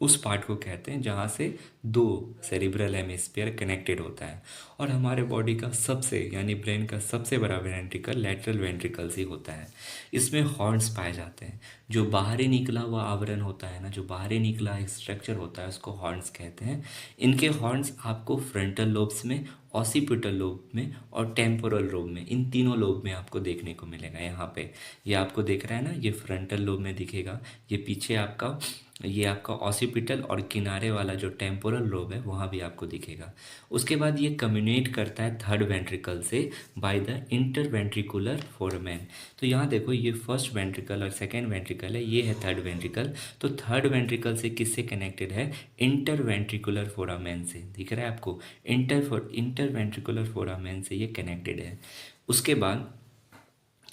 उस पार्ट को कहते हैं जहाँ से 2 सेरिब्रल हेमिस्फीयर कनेक्टेड होता है। और हमारे बॉडी का सबसे, यानी ब्रेन का सबसे बड़ा वेंट्रिकल लेटरल वेंट्रिकल्स ही होता है। इसमें हॉर्न्स पाए जाते हैं। जो बाहरी निकला हुआ आवरण होता है ना, जो बाहरी निकला एक स्ट्रक्चर होता है, उसको हॉर्न्स कहते हैं। इनके हॉर्न्स आपको फ्रंटल लोब्स में, ऑसिपिटल लोब में और टेम्पोरल लोब में, इन तीनों लोब में आपको देखने को मिलेगा। यहाँ पे ये आपको दिख रहा है ना, ये फ्रंटल लोब में दिखेगा, ये पीछे आपका, ये आपका ऑसिपिटल और किनारे वाला जो टेम्पोरल लोब है वहाँ भी आपको दिखेगा। उसके बाद ये कम्युनिकेट करता है थर्ड वेंट्रिकल से बाय द इंटरवेंट्रिकुलर फोरामेन। तो यहाँ देखो, ये फर्स्ट वेंट्रिकल और सेकेंड वेंट्रिकल है, ये है थर्ड वेंट्रिकल। तो थर्ड वेंट्रिकल से किससे कनेक्टेड है? इंटरवेंट्रिकुलर फोरामेन से। दिख रहा है आपको? इंटरवेंट्रिकुलर फोरामेन से ये कनेक्टेड है। उसके बाद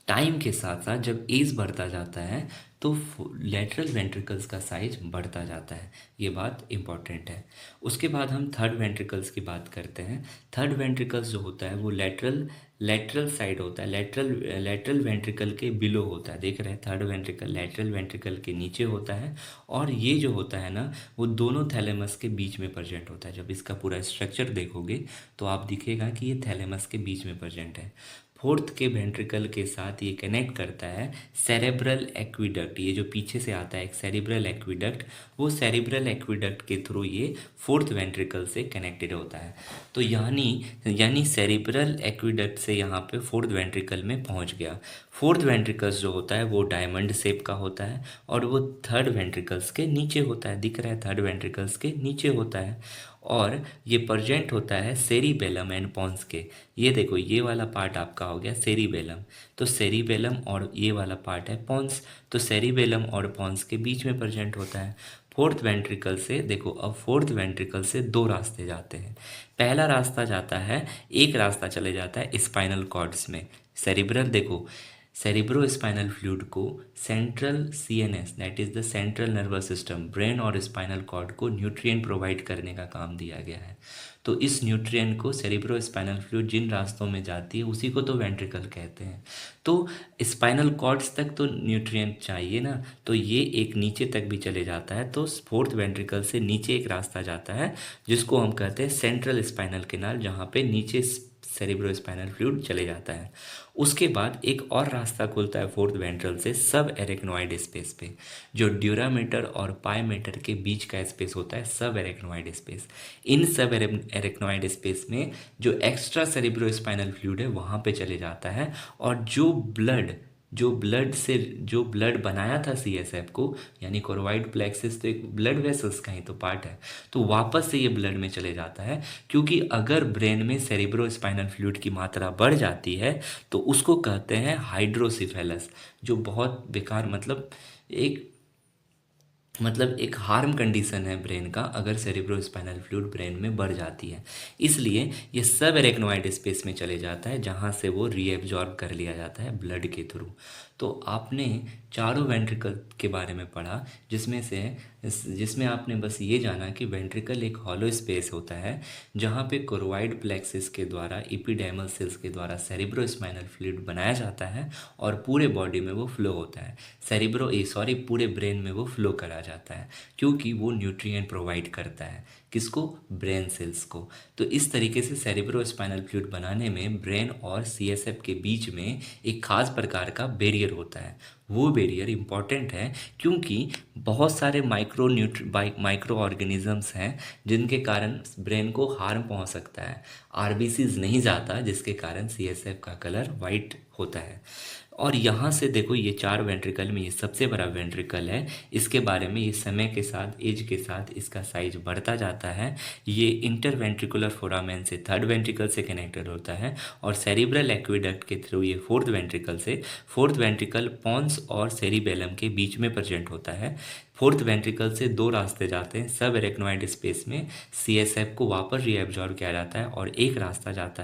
टाइम के साथ साथ जब एज बढ़ता जाता है तो लेटरल वेंट्रिकल्स का साइज बढ़ता जाता है। ये बात इम्पॉर्टेंट है। उसके बाद हम थर्ड वेंट्रिकल्स की बात करते हैं। थर्ड वेंट्रिकल्स जो होता है वो लेटरल साइड होता है, लेटरल वेंट्रिकल के बिलो होता है। देख रहे हैं, थर्ड वेंट्रिकल लेटरल वेंट्रिकल के नीचे होता है और ये जो होता है ना, वो दोनों थैलेमस के बीच में प्रेजेंट होता है। जब इसका पूरा स्ट्रक्चर देखोगे तो आप दिखेगा कि ये थैलेमस के बीच में प्रेजेंट है। फोर्थ के वेंट्रिकल के साथ ये कनेक्ट करता है सेरेब्रल एक्विडक्ट। ये जो पीछे से आता है एक सेरेब्रल एक्विडक्ट, वो सेरेब्रल एक्विडक्ट के थ्रू ये फोर्थ वेंट्रिकल से कनेक्टेड होता है। तो यानी सेरेब्रल एक्विडक्ट से यहाँ पे फोर्थ वेंट्रिकल में पहुँच गया। फोर्थ वेंट्रिकल्स जो होता है वो डायमंड शेप का होता है और वो थर्ड वेंट्रिकल्स के नीचे होता है। दिख रहा है, थर्ड वेंट्रिकल्स के नीचे होता है और ये प्रेजेंट होता है सेरिबेलम एंड पॉन्स के। ये देखो, ये वाला पार्ट आपका हो गया सेरिबेलम, तो सेरिबेलम और ये वाला पार्ट है पॉन्स, तो सेरिबेलम और पॉन्स के बीच में प्रेजेंट होता है। फोर्थ वेंट्रिकल से देखो, अब फोर्थ वेंट्रिकल से 2 रास्ते जाते हैं। पहला रास्ता जाता है, एक रास्ता चले जाता है स्पाइनल कॉर्ड्स में। सेरिब्रल देखो, सेरिब्रोस्पाइनल फ्लूइड को central CNS, that is the central nervous system, brain और स्पाइनल कॉर्ड को न्यूट्रिएंट प्रोवाइड करने का काम दिया गया है। तो इस न्यूट्रिएंट को सेरिब्रोस्पाइनल फ्लूइड जिन रास्तों में जाती है उसी को तो वेंट्रिकल कहते हैं। तो स्पाइनल कॉर्ड्स तक तो न्यूट्रिएंट चाहिए ना, तो ये एक नीचे तक भी चले जाता है। तो फोर्थ वेंट्रिकल से नीचे एक रास्ता जाता है जिसको हम कहते हैं सेंट्रल स्पाइनल कैनाल, जहाँ पे नीचे सेरिब्रोस्पाइनल फ्लूइड चले जाता है। उसके बाद एक और रास्ता खुलता है फोर्थ वेंट्रल से सब एरेक्नोइड स्पेस पे, जो ड्यूरामीटर और पाइमीटर के बीच का स्पेस होता है, सब एरेक्नोइड स्पेस। इन सब एरेक्नोइड स्पेस में जो एक्स्ट्रा सेरिब्रोस्पाइनल फ्लूइड है वहाँ पे चले जाता है और जो ब्लड जो ब्लड बनाया था सीएसएफ को, यानी कोरोइड प्लेक्सिस तो एक ब्लड वेसल्स का ही तो पार्ट है, तो वापस से ये ब्लड में चले जाता है। क्योंकि अगर ब्रेन में सेरिब्रो स्पाइनल फ्लूइड की मात्रा बढ़ जाती है तो उसको कहते हैं हाइड्रोसिफेलस, जो बहुत बेकार एक हार्म कंडीशन है ब्रेन का, अगर सेरिब्रो स्पाइनल फ्लूइड ब्रेन में बढ़ जाती है। इसलिए ये सब एरेक्नोइड स्पेस में चले जाता है, जहाँ से वो रीएब्जॉर्ब कर लिया जाता है ब्लड के थ्रू। तो आपने चारों वेंट्रिकल के बारे में पढ़ा, जिसमें आपने बस ये जाना कि वेंट्रिकल एक हॉलो स्पेस होता है, जहाँ पे कोरोइड प्लेक्सिस के द्वारा, एपिडेमल सेल्स के द्वारा सेरिब्रो स्पाइनल फ्लूइड बनाया जाता है और पूरे बॉडी में वो फ्लो होता है। पूरे ब्रेन में वो फ्लो करा जाता है, क्योंकि वो न्यूट्रिएंट प्रोवाइड करता है किसको, ब्रेन सेल्स को। तो इस तरीके से सेरिब्रो स्पाइनल फ्लूइड बनाने में ब्रेन और सीएसएफ के बीच में एक खास प्रकार का बैरियर होता है। वो बैरियर इम्पॉर्टेंट है क्योंकि बहुत सारे माइक्रो ऑर्गेनिजम्स हैं जिनके कारण ब्रेन को हार्म पहुंच सकता है। आरबीसीज नहीं जाता, जिसके कारण सीएसएफ का कलर वाइट होता है। और यहाँ से देखो, ये 4 वेंट्रिकल में ये सबसे बड़ा वेंट्रिकल है। इसके बारे में ये समय के साथ, एज के साथ इसका साइज बढ़ता जाता है। ये इंटर वेंट्रिकुलर फोरामेन से 3rd वेंट्रिकल से कनेक्टेड होता है और सेरिब्रल एक्विडक्ट के थ्रू ये 4th वेंट्रिकल पोन्स और सेरिबेलम के बीच में प्रेजेंट होता है। 4th वेंट्रिकल से 2 रास्ते जाते हैं सब एरेक्नोइड स्पेस में, सीएसएफ को वापस रीएब्जॉर्ब किया जाता है, और एक रास्ता जाता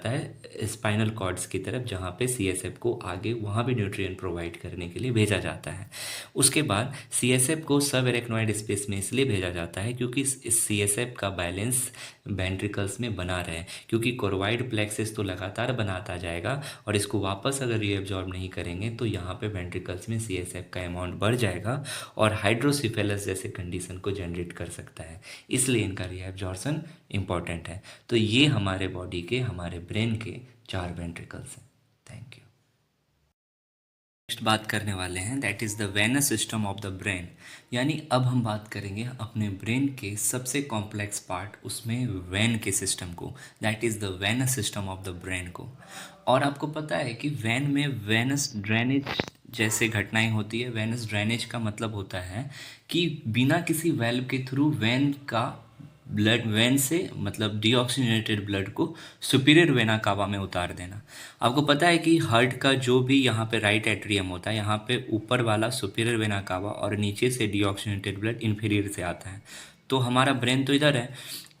है स्पाइनल कॉर्ड्स की तरफ, जहाँ पे सीएसएफ को आगे वहाँ भी न्यूट्रिएंट प्रोवाइड करने के लिए भेजा जाता है। उसके बाद सीएसएफ को सब एरेक्नोइड स्पेस में इसलिए भेजा जाता है क्योंकि इस सीएसएफ का बैलेंस वेंट्रिकल्स में बना रहे, क्योंकि कोरोइड प्लेक्सिस तो लगातार बनाता जाएगा और इसको वापस अगर रीएब्जॉर्ब नहीं करेंगे तो यहाँ पे वेंट्रिकल्स में सीएसएफ का अमाउंट बढ़ जाएगा और हाइड्रोसिफेलस जैसे कंडीशन को जनरेट कर सकता है। इसलिए इनका रीएब्जॉर्प्शन इंपॉर्टेंट है। तो ये हमारे बॉडी के, हमारे ब्रेन के 4 वेंट्रिकल्स हैं। Thank you. नेक्स्ट बात करने वाले हैं, that is the venous system of the brain. यानी अब हम बात करेंगे अपने ब्रेन के सबसे कॉम्प्लेक्स पार्ट, उसमें वेन के सिस्टम को, that is the venous system of the brain को। और आपको पता है कि वेन में वेनस ड्रेनेज जैसे घटनाएं होती है। वेनस ड्रेनेज का मतलब होता है कि बिना किसी वेल्व के थ्रू वेन से मतलब डीऑक्सीजनेटेड ब्लड को सुपीरियर वेना कावा में उतार देना। आपको पता है कि हार्ट का जो भी यहाँ पे राइट एट्रियम होता है, यहाँ पे ऊपर वाला सुपीरियर वेना कावा और नीचे से डीऑक्सीजनेटेड ब्लड इन्फीरियर से आता है। तो हमारा ब्रेन तो इधर है,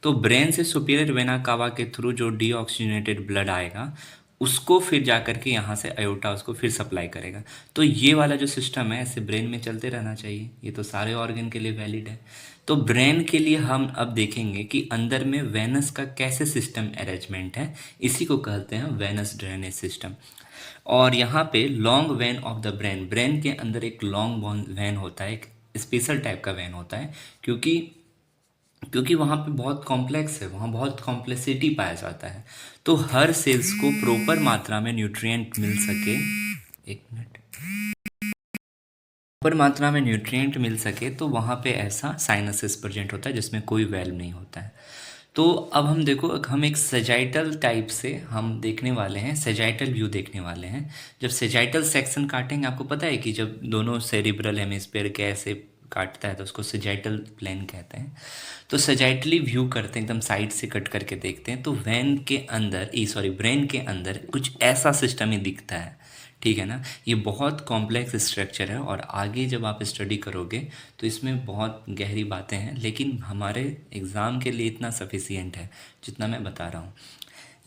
तो ब्रेन से सुपीरियर वेना कावा के थ्रू जो डीऑक्सीजनेटेड ब्लड आएगा उसको फिर जा करके यहाँ से अयोटा उसको फिर सप्लाई करेगा। तो ये वाला जो सिस्टम है ऐसे ब्रेन में चलते रहना चाहिए। ये तो सारे ऑर्गन के लिए वैलिड है। तो ब्रेन के लिए हम अब देखेंगे कि अंदर में वेनस का कैसे सिस्टम अरेंजमेंट है, इसी को कहते हैं वेनस ड्रेनेज सिस्टम। और यहाँ पे long when of the brain के अंदर एक लॉन्ग वेन होता है, एक स्पेशल टाइप का वेन होता है, क्योंकि वहाँ पे बहुत कॉम्प्लेक्स है, वहाँ बहुत कॉम्प्लेक्सिटी पाया जाता है। तो हर सेल्स को प्रॉपर मात्रा में न्यूट्रिएंट मिल सके, प्रॉपर मात्रा में न्यूट्रिएंट मिल सके, तो वहाँ पे ऐसा साइनसिस प्रेजेंट होता है जिसमें कोई वेल्व नहीं होता है। तो अब हम देखो, हम एक सेजाइटल टाइप से हम देखने वाले हैं, सेजाइटल व्यू देखने वाले हैं। जब सेजाइटल सेक्शन काटेंगे, आपको पता है कि जब दोनों सेरिब्रल हेमिस्फीयर के ऐसे काटता है तो उसको सेजाइटल प्लेन कहते हैं। तो सेजाइटली व्यू करते हैं, एकदम साइड से कट करके देखते हैं, तो ब्रेन के अंदर कुछ ऐसा सिस्टम ही दिखता है। ठीक है ना, ये बहुत कॉम्प्लेक्स स्ट्रक्चर है और आगे जब आप स्टडी करोगे तो इसमें बहुत गहरी बातें हैं, लेकिन हमारे एग्ज़ाम के लिए इतना सफिशियंट है जितना मैं बता रहा हूँ।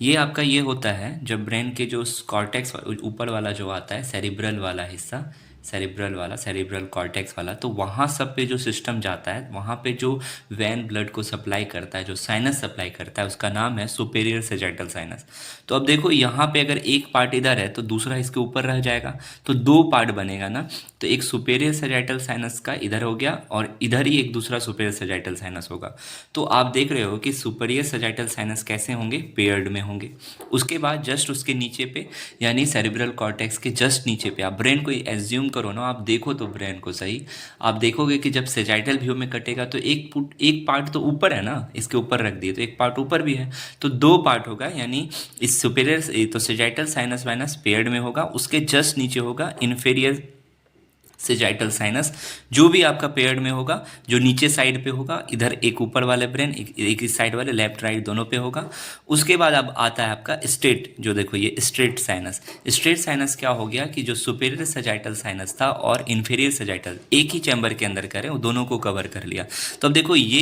ये आपका ये होता है जब ब्रेन के जो कॉर्टेक्स ऊपर वाला जो आता है, सेरिब्रल कॉर्टेक्स वाला, तो वहाँ सब पे जो सिस्टम जाता है, वहाँ पे जो वेन ब्लड को सप्लाई करता है, जो साइनस सप्लाई करता है, उसका नाम है सुपेरियर सेजाइटल साइनस। तो अब देखो, यहाँ पे अगर एक पार्ट इधर है तो दूसरा इसके ऊपर रह जाएगा, तो 2 पार्ट बनेगा ना। तो एक सुपेरियर सेजाइटल साइनस का इधर हो गया और इधर ही एक दूसरा सुपेरियर सेजाइटल साइनस होगा। तो आप देख रहे हो कि सुपेरियर सेजाइटल साइनस कैसे होंगे, पेयर्ड में होंगे। उसके बाद जस्ट उसके नीचे पे, यानी सेरिब्रल कॉर्टेक्स के जस्ट नीचे पे, आप ब्रेन को एज्यूम करो ना, आप देखो तो ब्रेन को सही, आप देखोगे कि जब सेजाइटल व्यू में कटेगा तो एक पार्ट तो ऊपर है ना, इसके ऊपर रख दिए तो एक पार्ट ऊपर भी है, तो दो पार्ट होगा, यानी इस सुपेरियर तो सेजाइटल साइनस वाइनस पेयर्ड में होगा, उसके जस्ट नीचे होगा इन्फेरियर सेजाइटल साइनस, जो भी आपका पेयर्ड में होगा, जो नीचे साइड पे होगा, इधर एक ऊपर वाले ब्रेन, एक इस साइड वाले, लेफ्ट राइट दोनों पे होगा। उसके बाद अब आता है आपका स्ट्रेट, जो देखो ये स्ट्रेट साइनस। स्ट्रेट साइनस क्या हो गया कि जो सुपेरियर सेजाइटल साइनस था और इन्फीरियर सेजाइटल एक ही चैम्बर के अंदर करें, वो दोनों को कवर कर लिया। तो अब देखो ये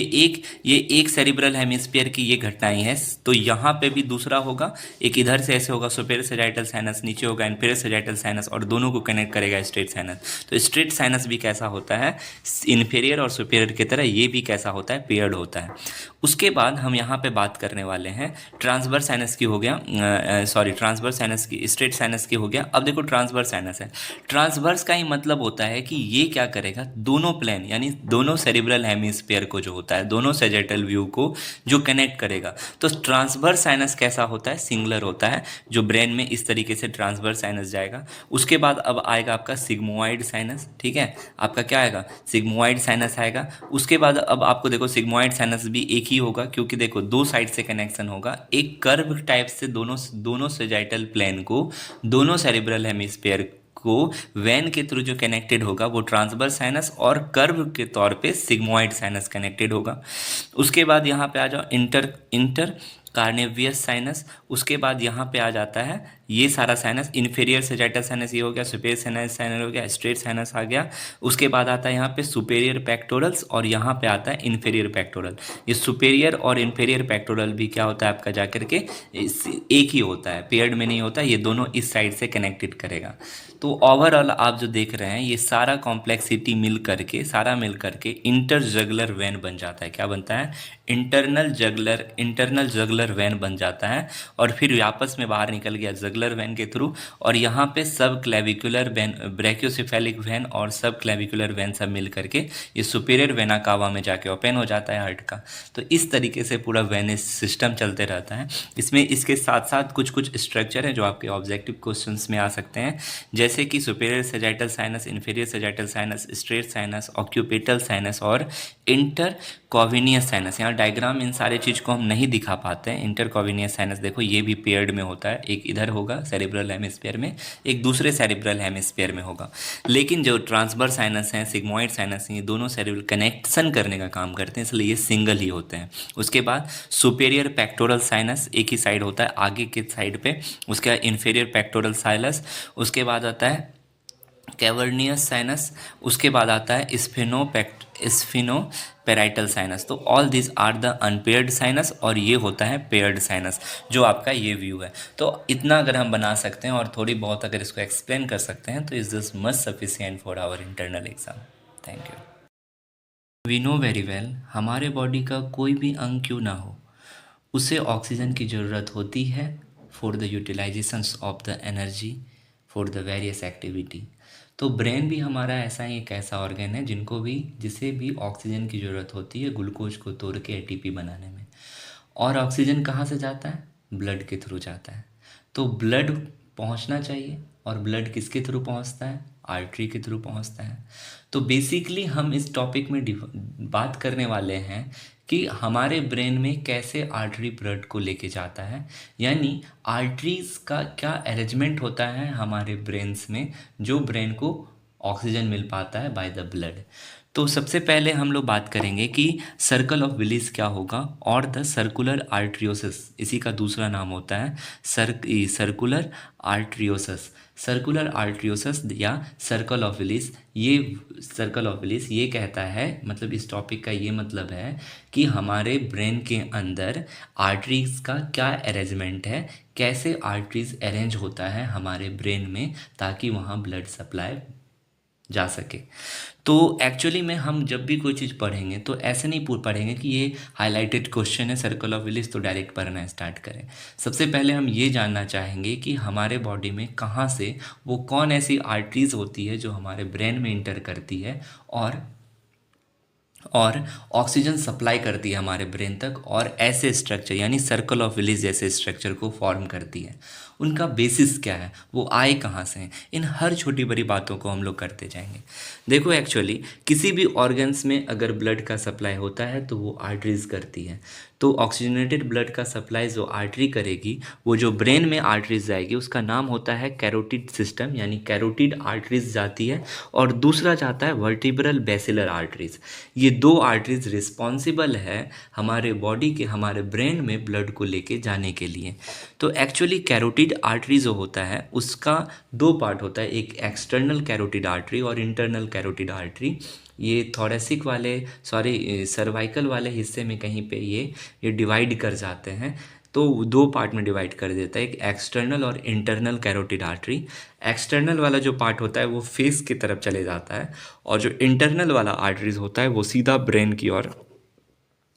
एक सेरिब्रल हेमिस्फीयर की ये घटनाएं हैं, तो यहाँ पे भी दूसरा होगा, एक इधर से ऐसे होगा सुपेरियर सेजाइटल साइनस, नीचे होगा इन्फीरियर सेजाइटल साइनस, और दोनों को कनेक्ट करेगा स्ट्रेट साइनस। तो स्ट्रेट साइनस भी कैसा होता है, इन्फीरियर और सुपेरियर की तरह ये भी कैसा होता है, पेयर्ड होता है। उसके बाद हम यहाँ पे बात करने वाले हैं ट्रांसवर्स साइनस की, हो गया सॉरी ट्रांसवर्स साइनस की, स्ट्रेट साइनस की हो गया। अब देखो ट्रांसवर्स साइनस है, ट्रांसवर्स का ही मतलब होता है कि ये क्या करेगा, दोनों प्लेन यानी दोनों सेरिब्रल हेमिस्फीयर को जो होता है, दोनों सेजेटल व्यू को जो कनेक्ट करेगा। तो ट्रांसवर्स साइनस कैसा होता है, सिंगुलर होता है, जो ब्रेन में इस तरीके से ट्रांसवर्स साइनस जाएगा। उसके बाद अब आएगा आपका सिग्मोइड साइनस, ठीक है, आपका क्या आएगा, सिग्मोइड साइनस आएगा। उसके बाद अब आपको देखो सिग्मोइड साइनस भी एक ही होगा, क्योंकि देखो दो साइड से कनेक्शन होगा, एक कर्व टाइप से दोनों सेजाइटल प्लेन को, दोनों सेरिब्रल हेमिस्फीयर को वेन के थ्रू जो कनेक्टेड होगा वो ट्रांसवर्स साइनस, और कर्व के तौर पे सिग्मोइड साइनस कनेक्टेड होगा। उसके बाद यहाँ पे आ जाओ इंटर कार्नेवियस साइनस। उसके बाद यहाँ पे आ जाता है ये सारा साइनस, इन्फीरियर सेजाइटल साइनस ये हो गया, सुपेरियर साइनस हो गया, स्ट्रेट साइनस आ गया। उसके बाद आता है यहाँ पे सुपेरियर पेक्टोरल्स, और यहाँ पे आता है इन्फीरियर पेक्टोरल। ये सुपेरियर और इन्फीरियर पेक्टोरल भी क्या होता है आपका जाकर के एक ही होता है, पेयर्ड में नहीं होता, ये दोनों इस साइड से कनेक्टेड करेगा। तो ओवरऑल आप जो देख रहे हैं ये सारा कॉम्प्लेक्सिटी मिल करके इंटर जगलर वेन बन जाता है। क्या बनता है, इंटरनल जगलर वेन बन जाता है, और फिर आपस में बाहर निकल गया जगलर वेन के थ्रू, और यहाँ पे सब क्लेविकुलर वेन, ब्रैकियोसेफेलिक वेन और सब क्लेविकुलर वेन सब मिल करके ये सुपेरियर वेना कावा में जाके ओपन हो जाता है हार्ट का। तो इस तरीके से पूरा वेनिस सिस्टम चलते रहता है। इसमें इसके साथ साथ कुछ स्ट्रक्चर हैं जो आपके ऑब्जेक्टिव क्वेश्चंस में आ सकते हैं, जैसे कि superior sagittal sinus, inferior sagittal sinus, straight sinus, occipital sinus और इंटर कॉविनियस साइनस। यहाँ डायग्राम इन सारे चीज़ को हम नहीं दिखा पाते हैं। इंटर कॉविनियस साइनस देखो ये भी पेयर्ड में होता है, एक इधर होगा सेरिब्रल हेमिस्फीयर में, एक दूसरे सेरिब्रल हेमिस्फीयर में होगा। लेकिन जो ट्रांसवर्स साइनस हैं, सिग्मोइड साइनस हैं, ये दोनों सेरिब्रल कनेक्शन करने का काम करते हैं, इसलिए ये सिंगल ही होते हैं। उसके बाद सुपेरियर पेक्टोरल साइनस एक ही साइड होता है, आगे के साइड पे। उसके बाद इन्फीरियर पेक्टोरल साइनस, उसके बाद आता है कैवर्नियस साइनस, उसके बाद आता है स्फिनोपेराइटल साइनस। तो all this are the unpaired sinus, और ये होता है पेयर्ड साइनस, जो आपका ये व्यू है। तो इतना अगर हम बना सकते हैं और थोड़ी बहुत अगर इसको एक्सप्लेन कर सकते हैं तो is this much sufficient for our internal exam. Thank you. We know very well, हमारे बॉडी का कोई भी अंग क्यों ना हो, उसे ऑक्सीजन की ज़रूरत होती है for the utilisations of the energy for the various activity. तो ब्रेन भी हमारा ऐसा ही एक ऐसा ऑर्गन है जिसे भी ऑक्सीजन की ज़रूरत होती है ग्लूकोज को तोड़ के एटीपी बनाने में। और ऑक्सीजन कहाँ से जाता है, ब्लड के थ्रू जाता है। तो ब्लड पहुँचना चाहिए, और ब्लड किसके थ्रू पहुँचता है, आर्टरी के थ्रू पहुँचता है। तो बेसिकली हम इस टॉपिक में बात करने वाले हैं कि हमारे ब्रेन में कैसे आर्टरी ब्लड को लेके जाता है, यानी आर्टरीज का क्या अरेंजमेंट होता है हमारे ब्रेन्स में, जो ब्रेन को ऑक्सीजन मिल पाता है बाय द ब्लड। तो सबसे पहले हम लोग बात करेंगे कि सर्कल ऑफ विलिस क्या होगा, और द सर्कुलर आर्ट्रियोसिस, इसी का दूसरा नाम होता है सर्कुलर आर्ट्रियोसिस। सर्कुलर आर्ट्रियोसिस या सर्कल ऑफ विलिस, ये सर्कल ऑफ विलिस ये कहता है, मतलब इस टॉपिक का ये मतलब है कि हमारे ब्रेन के अंदर आर्टरीज का क्या अरेंजमेंट है, कैसे आर्टरीज अरेंज होता है हमारे ब्रेन में, ताकि वहाँ ब्लड सप्लाई जा सके। तो एक्चुअली में हम जब भी कोई चीज़ पढ़ेंगे तो ऐसे नहीं पढ़ेंगे कि ये हाईलाइटेड क्वेश्चन है सर्कल ऑफ विलिस तो डायरेक्ट पढ़ना स्टार्ट करें। सबसे पहले हम ये जानना चाहेंगे कि हमारे बॉडी में कहाँ से वो कौन ऐसी आर्टरीज होती है जो हमारे ब्रेन में इंटर करती है और ऑक्सीजन सप्लाई करती है हमारे ब्रेन तक, और ऐसे स्ट्रक्चर यानी सर्कल ऑफ विलिस जैसे स्ट्रक्चर को फॉर्म करती है। उनका बेसिस क्या है, वो आए कहाँ से हैं, इन हर छोटी बड़ी बातों को हम लोग करते जाएंगे। देखो एक्चुअली किसी भी ऑर्गन्स में अगर ब्लड का सप्लाई होता है तो वो आर्टरीज करती है। तो ऑक्सीजनेटेड ब्लड का सप्लाई जो आर्टरी करेगी, वो जो ब्रेन में आर्टरीज जाएगी उसका नाम होता है कैरोटिड सिस्टम, यानी कैरोटिड आर्टरीज जाती है। और दूसरा जाता है वर्टिब्रल बेसिलर आर्टरीज। ये दो आर्टरीज रिस्पॉन्सिबल है हमारे बॉडी के, हमारे ब्रेन में ब्लड को लेके जाने के लिए। तो एक्चुअली कैरोटिड आर्टरी जो होता है उसका दो पार्ट होता है, एक एक्सटर्नल कैरोटिड आर्टरी और इंटरनल कैरोटिड आर्टरी। ये थोरेसिक वाले, सॉरी सर्वाइकल वाले हिस्से में कहीं पे ये डिवाइड कर जाते हैं। तो दो पार्ट में डिवाइड कर देता है, एक एक्सटर्नल और इंटरनल कैरोटिड आर्टरी। एक्सटर्नल वाला जो पार्ट होता है वो फेस की तरफ चले जाता है, और जो इंटरनल वाला आर्टरीज होता है वो सीधा ब्रेन की ओर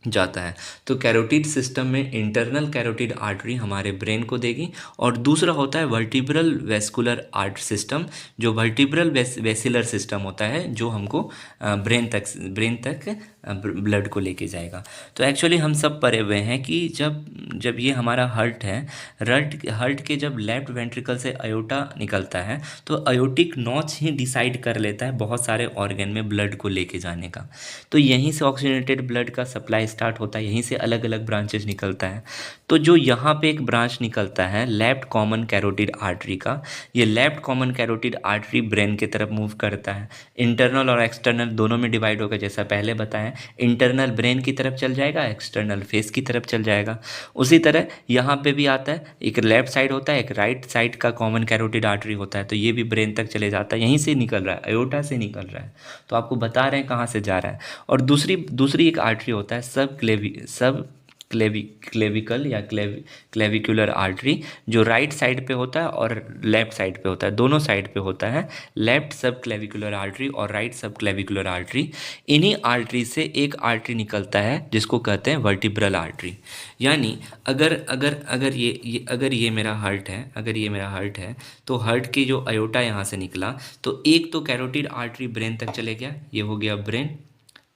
जाता है। तो कैरोटिड सिस्टम में इंटरनल कैरोटिड आर्टरी हमारे ब्रेन को देगी, और दूसरा होता है वर्टिब्रल वेस्कुलर आर्ट सिस्टम, जो वर्टिब्रल वेसिलर सिस्टम होता है, जो हमको ब्रेन तक ब्लड को लेके जाएगा। तो एक्चुअली हम सब पढ़े हुए हैं कि जब जब ये हमारा हार्ट है, हार्ट के जब लेफ्ट वेंट्रिकल से अयोटा निकलता है तो अयोटिक नॉच ही डिसाइड कर लेता है बहुत सारे ऑर्गन में ब्लड को लेके जाने का। तो यहीं से ऑक्सीजनेटेड ब्लड का सप्लाई स्टार्ट होता है, यहीं से अलग अलग ब्रांचेज निकलता है। तो जो यहाँ पे एक ब्रांच निकलता है लेफ्ट कॉमन कैरोटिड आर्टरी का, ये left common carotid artery brain की तरफ मूव करता है। इंटरनल और एक्सटर्नल दोनों में डिवाइड होकर, जैसा पहले बताया, इंटरनल ब्रेन की तरफ चल जाएगा, एक्सटर्नल फेस की तरफ चल जाएगा। उसी तरह यहाँ पे भी आता है, एक लेफ्ट साइड होता है, एक राइट साइड का कॉमन कैरोटिड आर्टरी होता है, तो ये भी ब्रेन तक चले जाता है, यहीं से निकल रहा है, अयोटा से निकल रहा है। तो आपको बता रहे हैं कहाँ से जा रहा है। और दूसरी एक आर्टरी होता है सब क्लेविकल या क्लेविकुलर आर्टरी, जो राइट साइड पे होता है और लेफ्ट साइड पे होता है, दोनों साइड पे होता है, लेफ्ट सब क्लेविकुलर आर्टरी और राइट सब क्लेविकुलर आर्टरी। इन्हीं आर्टरी से एक आर्टरी निकलता है जिसको कहते हैं वर्टिब्रल आर्टरी। यानी अगर अगर अगर ये मेरा हार्ट है, तो हार्ट की जो अयोटा यहाँ से निकला, तो एक तो कैरोटिड आर्टरी ब्रेन तक चले गया, ये हो गया ब्रेन।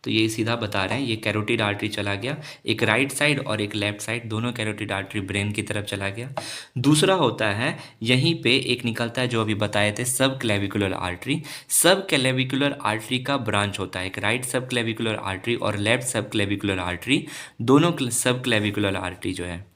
तो ये सीधा बता रहे हैं, ये कैरोटिड आर्टरी चला गया, एक राइट साइड और एक लेफ्ट साइड, दोनों कैरोटिड आर्टरी ब्रेन की तरफ चला गया। दूसरा होता है, यहीं पे एक निकलता है जो अभी बताए थे, सब क्लेविकुलर आर्टरी। सब क्लेविकुलर आर्टरी का ब्रांच होता है, एक राइट सब क्लेविकुलर आर्टरी और लेफ्ट सब क्लेविकुलर आर्टरी, दोनों सब क्लेविकुलर आर्टरी जो है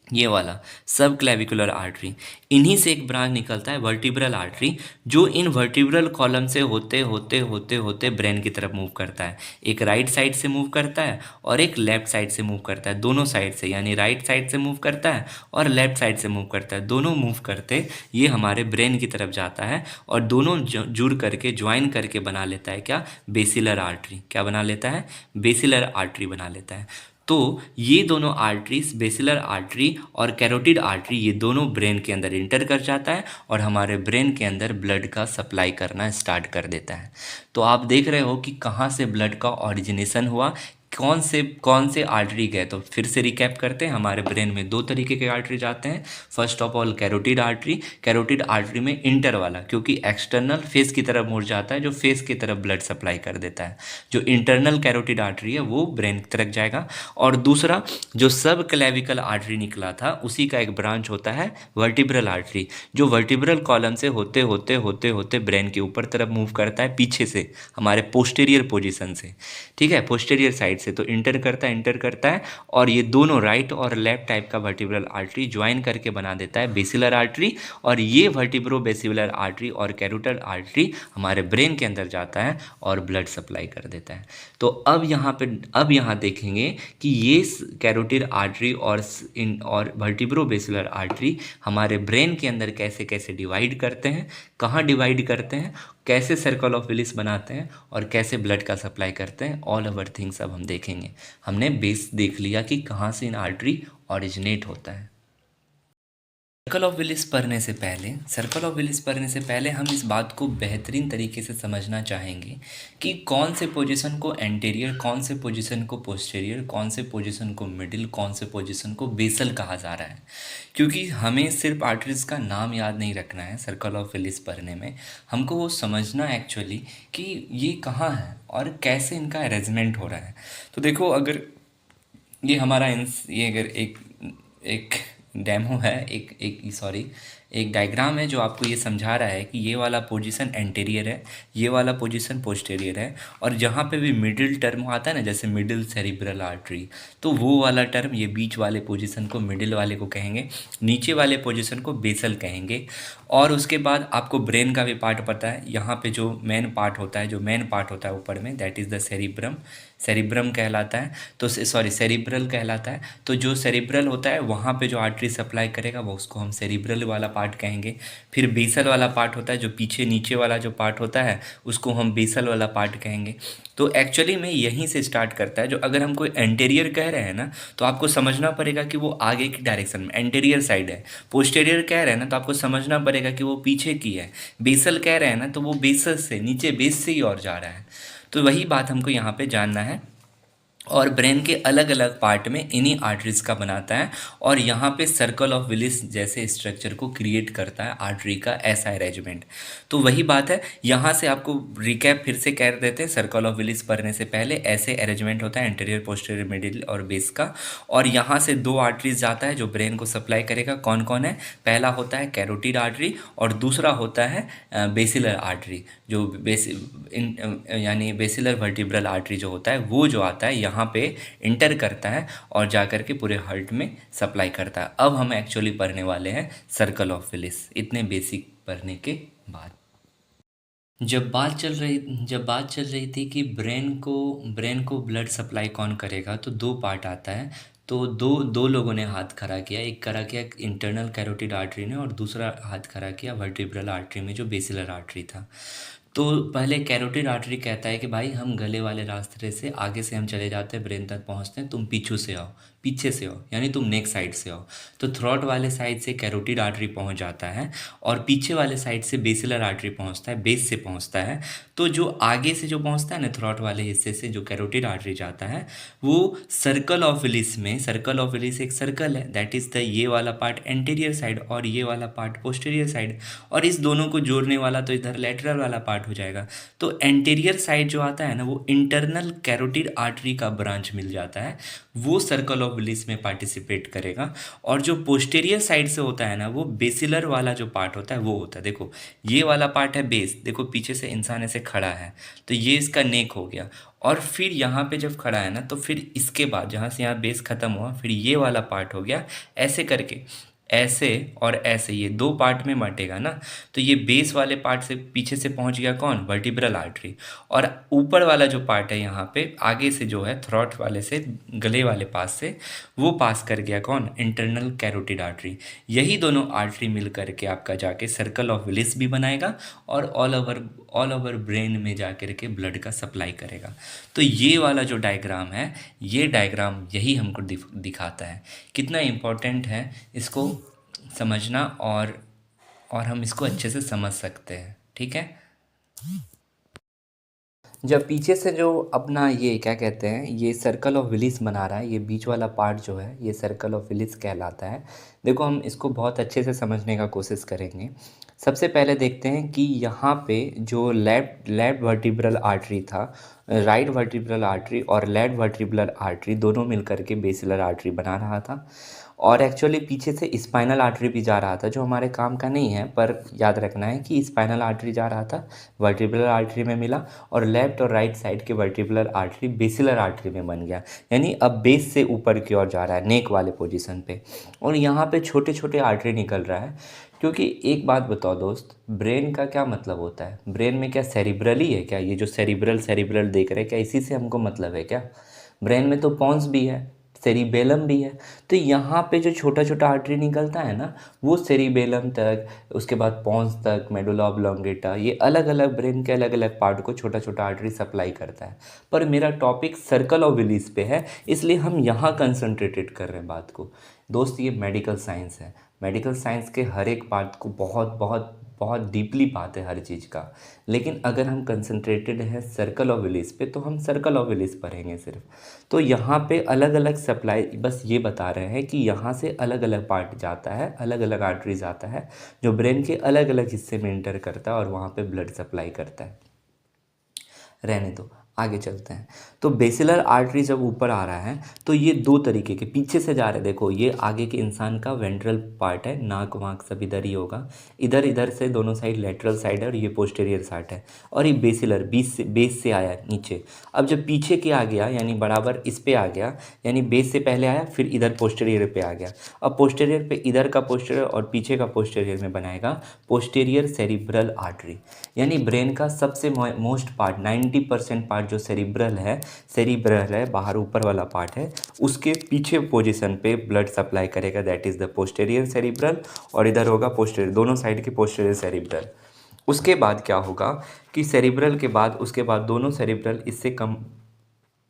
ये वाला सब क्लेविकुलर आर्टरी, इन्हीं से एक ब्रांच निकलता है वर्टिब्रल आर्टरी, जो इन वर्टिब्रल कॉलम से होते होते होते होते ब्रेन की तरफ मूव करता है। एक राइट साइड से मूव करता है और एक लेफ्ट साइड से मूव करता है, दोनों साइड से, यानी राइट साइड से मूव करता है और लेफ्ट साइड से मूव करता है, दोनों मूव करते ये हमारे ब्रेन की तरफ जाता है, और दोनों जुड़ करके, ज्वाइन करके बना लेता है क्या, बेसिलर आर्टरी। क्या बना लेता है, बेसिलर आर्टरी बना लेता है। तो ये दोनों आर्टरीज, बेसिलर आर्टरी और कैरोटिड आर्टरी, ये दोनों ब्रेन के अंदर इंटर कर जाता है और हमारे ब्रेन के अंदर ब्लड का सप्लाई करना स्टार्ट कर देता है। तो आप देख रहे हो कि कहाँ से ब्लड का ओरिजिनेशन हुआ, कौन से आर्टरी गए। तो फिर से रिकैप करते हैं, हमारे ब्रेन में दो तरीके के आर्टरी जाते हैं। First of all carotid artery में इंटर वाला, क्योंकि एक्सटर्नल फेस की तरफ मुड़ जाता है, जो फेस की तरफ ब्लड सप्लाई कर देता है। जो इंटरनल कैरोटिड आर्टरी है वो ब्रेन की तरफ जाएगा। और दूसरा जो सब क्लेविकल आर्टरी निकला था, उसी का एक ब्रांच होता है वर्टिब्रल आर्टरी, जो वर्टिब्रल कॉलम से होते होते होते होते ब्रेन के ऊपर तरफ मूव करता है, पीछे से, हमारे पोस्टीरियर पोजीशन से, ठीक है, पोस्टीरियर साइड से। तो इंटर करता है और ये दोनों राइट और लेफ्ट टाइप का वर्टिब्रल आर्टरी ज्वाइन करके बना देता है बेसिलर आर्टरी, और ये वर्टिब्रो बेसिलर आर्टरी और कैरोटिड आर्टरी हमारे ब्रेन के अंदर जाता है और ब्लड सप्लाई कर देता है। तो अब यहाँ देखेंगे कि ये कैरोटिड आर्टरी और वर्टिब्रो बेसिलर आर्टरी हमारे ब्रेन के अंदर कैसे कैसे डिवाइड करते हैं, कहाँ डिवाइड करते हैं, कैसे सर्कल ऑफ विलिस बनाते हैं और कैसे ब्लड का सप्लाई करते हैं, ऑल ओवर थिंग्स अब हम देखेंगे। हमने बेस देख लिया कि कहाँ से इन आर्टरी ओरिजिनेट होता है। सर्कल ऑफ विलिस पढ़ने से पहले हम इस बात को बेहतरीन तरीके से समझना चाहेंगे कि कौन से पोजीशन को एंटीरियर, कौन से पोजीशन को पोस्टीरियर, कौन से पोजीशन को मिडिल, कौन से पोजीशन को बेसल कहा जा रहा है। क्योंकि हमें सिर्फ आर्टरीज का नाम याद नहीं रखना है सर्कल ऑफ विलिस पढ़ने में, हमको वो समझना एक्चुअली कि ये कहाँ है और कैसे इनका अरेंजमेंट हो रहा है। तो देखो, अगर ये हमारा ये अगर एक डेमो है, एक डायग्राम है जो आपको ये समझा रहा है कि ये वाला पोजीशन एंटीरियर है, ये वाला पोजीशन पोस्टीरियर है, और जहाँ पे भी मिडिल टर्म आता है ना, जैसे मिडिल सेरिब्रल आर्टरी, तो वो वाला टर्म, ये बीच वाले पोजीशन को मिडिल वाले को कहेंगे, नीचे वाले पोजीशन को बेसल कहेंगे। और उसके बाद आपको ब्रेन का भी पार्ट पता है, यहाँ पे जो मेन पार्ट होता है, ऊपर में, that is the cerebrum, cerebrum कहलाता है। तो सॉरी, सेरिब्रल कहलाता है। तो जो सेरिब्रल होता है वहाँ पे जो आर्टरी सप्लाई करेगा वो, उसको हम सेरिब्रल वाला पार्ट कहेंगे। फिर बेसल वाला पार्ट होता है, जो पीछे नीचे वाला जो पार्ट होता है उसको हम बेसल वाला पार्ट कहेंगे। तो एक्चुअली में यहीं से स्टार्ट करता है। जो अगर हम कोई एंटेरियर कह रहे हैं ना, तो आपको समझना पड़ेगा कि वो आगे की डायरेक्शन में एंटेरियर साइड है। पोस्टेरियर कह रहे हैं ना, तो आपको समझना पड़ेगा कि वो पीछे की है। बेसल कह रहे हैं ना, तो वो बेसल से नीचे, बेस से ही और जा रहा है। तो वही बात हमको यहाँ पे जानना है। और ब्रेन के अलग अलग पार्ट में इन्हीं आर्टरीज का बनाता है, और यहाँ पे सर्कल ऑफ विलिस जैसे स्ट्रक्चर को क्रिएट करता है आर्टरी का ऐसा अरेंजमेंट। तो वही बात है, यहाँ से आपको रिकैप फिर से कर देते हैं। सर्कल ऑफ विलिस पढ़ने से पहले ऐसे अरेंजमेंट होता है एंटीरियर, पोस्टीरियर, मिडिल और बेस का। और यहाँ से दो आर्टरीज जाता है जो ब्रेन को सप्लाई करेगा। कौन कौन है? पहला होता है कैरोटिड आर्टरी, और दूसरा होता है बेसिलर आर्टरी, जो यानी बेसिलर वर्टिब्रल आर्टरी जो होता है, वो जो आता है यहाँ पे इंटर करता है और जा कर के पूरे हार्ट में सप्लाई करता है। अब हम एक्चुअली पढ़ने वाले हैं सर्कल ऑफ विलिस, इतने बेसिक पढ़ने के बाद। जब बात चल रही थी कि ब्रेन को ब्लड सप्लाई कौन करेगा, तो दो पार्ट आता है। तो दो दो लोगों ने हाथ खड़ा किया, एक खड़ा किया इंटरनल कैरोटिड आर्टरी ने, और दूसरा हाथ खड़ा किया वर्टिब्रल आर्टरी में जो बेसिलर आर्टरी था। तो पहले कैरोटिड आर्टरी कहता है कि भाई हम गले वाले रास्ते से आगे से हम चले जाते हैं, ब्रेन तक पहुंचते हैं, तुम पीछे से आओ, यानी तुम नेक साइड से आओ। तो थ्रॉट वाले साइड से कैरोटिड आर्टरी पहुंच जाता है, और पीछे वाले साइड से बेसिलर आर्टरी पहुंचता है, बेस से पहुंचता है। तो जो आगे से जो पहुंचता है ना, थ्रॉट वाले हिस्से से जो कैरोटिड आर्टरी जाता है, वो सर्कल ऑफ विलिस में, सर्कल ऑफ विलिस एक सर्कल है, दैट इज द ये वाला पार्ट एंटीरियर साइड और ये वाला पार्ट पोस्टीरियर साइड, और इस दोनों को जोड़ने वाला तो इधर लेटरल वाला पार्ट हो जाएगा। तो एंटीरियर साइड जो आता है ना, वो इंटरनल कैरोटिड आर्टरी का ब्रांच मिल जाता है, वो सर्कल ऑफ विलिस में पार्टिसिपेट करेगा। और जो पोस्टीरियर साइड से होता है ना, वो बेसिलर वाला जो पार्ट होता है वो होता है, देखो ये वाला पार्ट है बेस, देखो पीछे से इंसान ऐसे खड़ा है, तो ये इसका नेक हो गया। और फिर यहाँ पे जब खड़ा है ना, तो फिर इसके बाद जहाँ से यहाँ बेस खत्म हुआ, फिर ये वाला पार्ट हो गया, ऐसे करके, ऐसे और ऐसे, ये दो पार्ट में बंटेगा ना। तो ये बेस वाले पार्ट से पीछे से पहुंच गया कौन? Vertebral artery. और ऊपर वाला जो पार्ट है यहाँ पे आगे से जो है थ्रॉट वाले से, गले वाले पास से, वो पास कर गया कौन? Internal carotid artery. यही दोनों आर्टरी मिल करके आपका जाके सर्कल ऑफ विलिस भी बनाएगा, और ऑल ओवर ब्रेन में जा कर के ब्लड का सप्लाई करेगा। तो ये वाला जो डायग्राम है, ये डायग्राम यही हमको दिखाता है। कितना इम्पोर्टेंट है इसको समझना, और हम इसको अच्छे से समझ सकते हैं, ठीक है। जब पीछे से जो अपना ये क्या कहते हैं, ये सर्कल ऑफ विलिस बना रहा है, ये बीच वाला पार्ट जो है ये सर्कल ऑफ विलिस कहलाता है। देखो हम इसको बहुत अच्छे से समझने का कोशिश करेंगे। सबसे पहले देखते हैं कि यहाँ पे जो लेफ्ट वर्टिब्रल आर्टरी था, राइट वर्टिब्रल आर्टरी और लेफ्ट वर्टिब्रल आर्टरी दोनों मिलकर के बेसिलर आर्टरी बना रहा था। और एक्चुअली पीछे से स्पाइनल आर्टरी भी जा रहा था, जो हमारे काम का नहीं है, पर याद रखना है कि स्पाइनल आर्टरी जा रहा था, वर्टिब्रल आर्टरी में मिला, और लेफ्ट और राइट साइड के वर्टिब्रल आर्टरी बेसिलर आर्टरी में बन गया। यानी अब बेस से ऊपर की ओर जा रहा है, नेक वाले पोजीशन पे, और यहाँ पे छोटे छोटे आर्टरी निकल रहा है। क्योंकि एक बात बताओ दोस्त, ब्रेन का क्या मतलब होता है? ब्रेन में क्या सेरिब्रल ही है क्या? ये जो सेरिब्रल देख रहे हैं, क्या इसी से हमको मतलब है क्या? ब्रेन में तो पॉन्स भी है, सेरिबेलम भी है। तो यहाँ पे जो छोटा छोटा आर्टरी निकलता है ना, वो सेरिबेलम तक, उसके बाद पॉन्स तक, मेडुला ऑब्लोंगेटा, ये अलग अलग ब्रेन के अलग अलग पार्ट को छोटा छोटा आर्टरी सप्लाई करता है। पर मेरा टॉपिक सर्कल ऑफ विलिस पे है, इसलिए हम यहाँ कंसंट्रेटेड कर रहे हैं बात को। दोस्त ये मेडिकल साइंस है, मेडिकल साइंस के हर एक पार्ट को बहुत बहुत बहुत डीपली बात है हर चीज़ का। लेकिन अगर हम कंसंट्रेटेड हैं सर्कल ऑफ विलिस पे, तो हम सर्कल ऑफ विलिस पढ़ेंगे सिर्फ। तो यहाँ पे अलग अलग सप्लाई, बस ये बता रहे हैं कि यहाँ से अलग अलग पार्ट जाता है, अलग अलग आर्टरी जाता है, जो ब्रेन के अलग अलग हिस्से में इंटर करता है और वहाँ पे ब्लड सप्लाई करता है। रहने दो। आगे चलते हैं। तो बेसिलर आर्टरी जब ऊपर आ रहा है तो ये दो तरीके के पीछे से जा रहे हैं। देखो ये आगे के इंसान का वेंट्रल पार्ट है, नाक वाक सब इधर ही होगा, इधर इधर से दोनों साइड लेटरल साइड है और ये पोस्टीरियर साइड है। और ये बेसिलर बेस से आया नीचे। अब जब पीछे के आ गया यानी बराबर इस पे आ गया, यानी बेस से पहले आया फिर इधर पोस्टीरियर पे आ गया। अब पोस्टीरियर पे इधर का पोस्टीरियर और पीछे का पोस्टीरियर में बनाएगा पोस्टीरियर सेरिब्रल आर्टरी। यानी ब्रेन का सबसे मोस्ट पार्ट 90% पार्ट जो सेरिब्रल है बाहर ऊपर वाला पार्ट है, उसके पीछे पोजीशन पे ब्लड सप्लाई करेगा, that is the posterior cerebral. और इधर होगा पोस्टीरियर, दोनों साइड के पोस्टीरियर सेरिब्रल। उसके बाद क्या होगा कि सेरिब्रल के बाद उसके बाद दोनों सेरिब्रल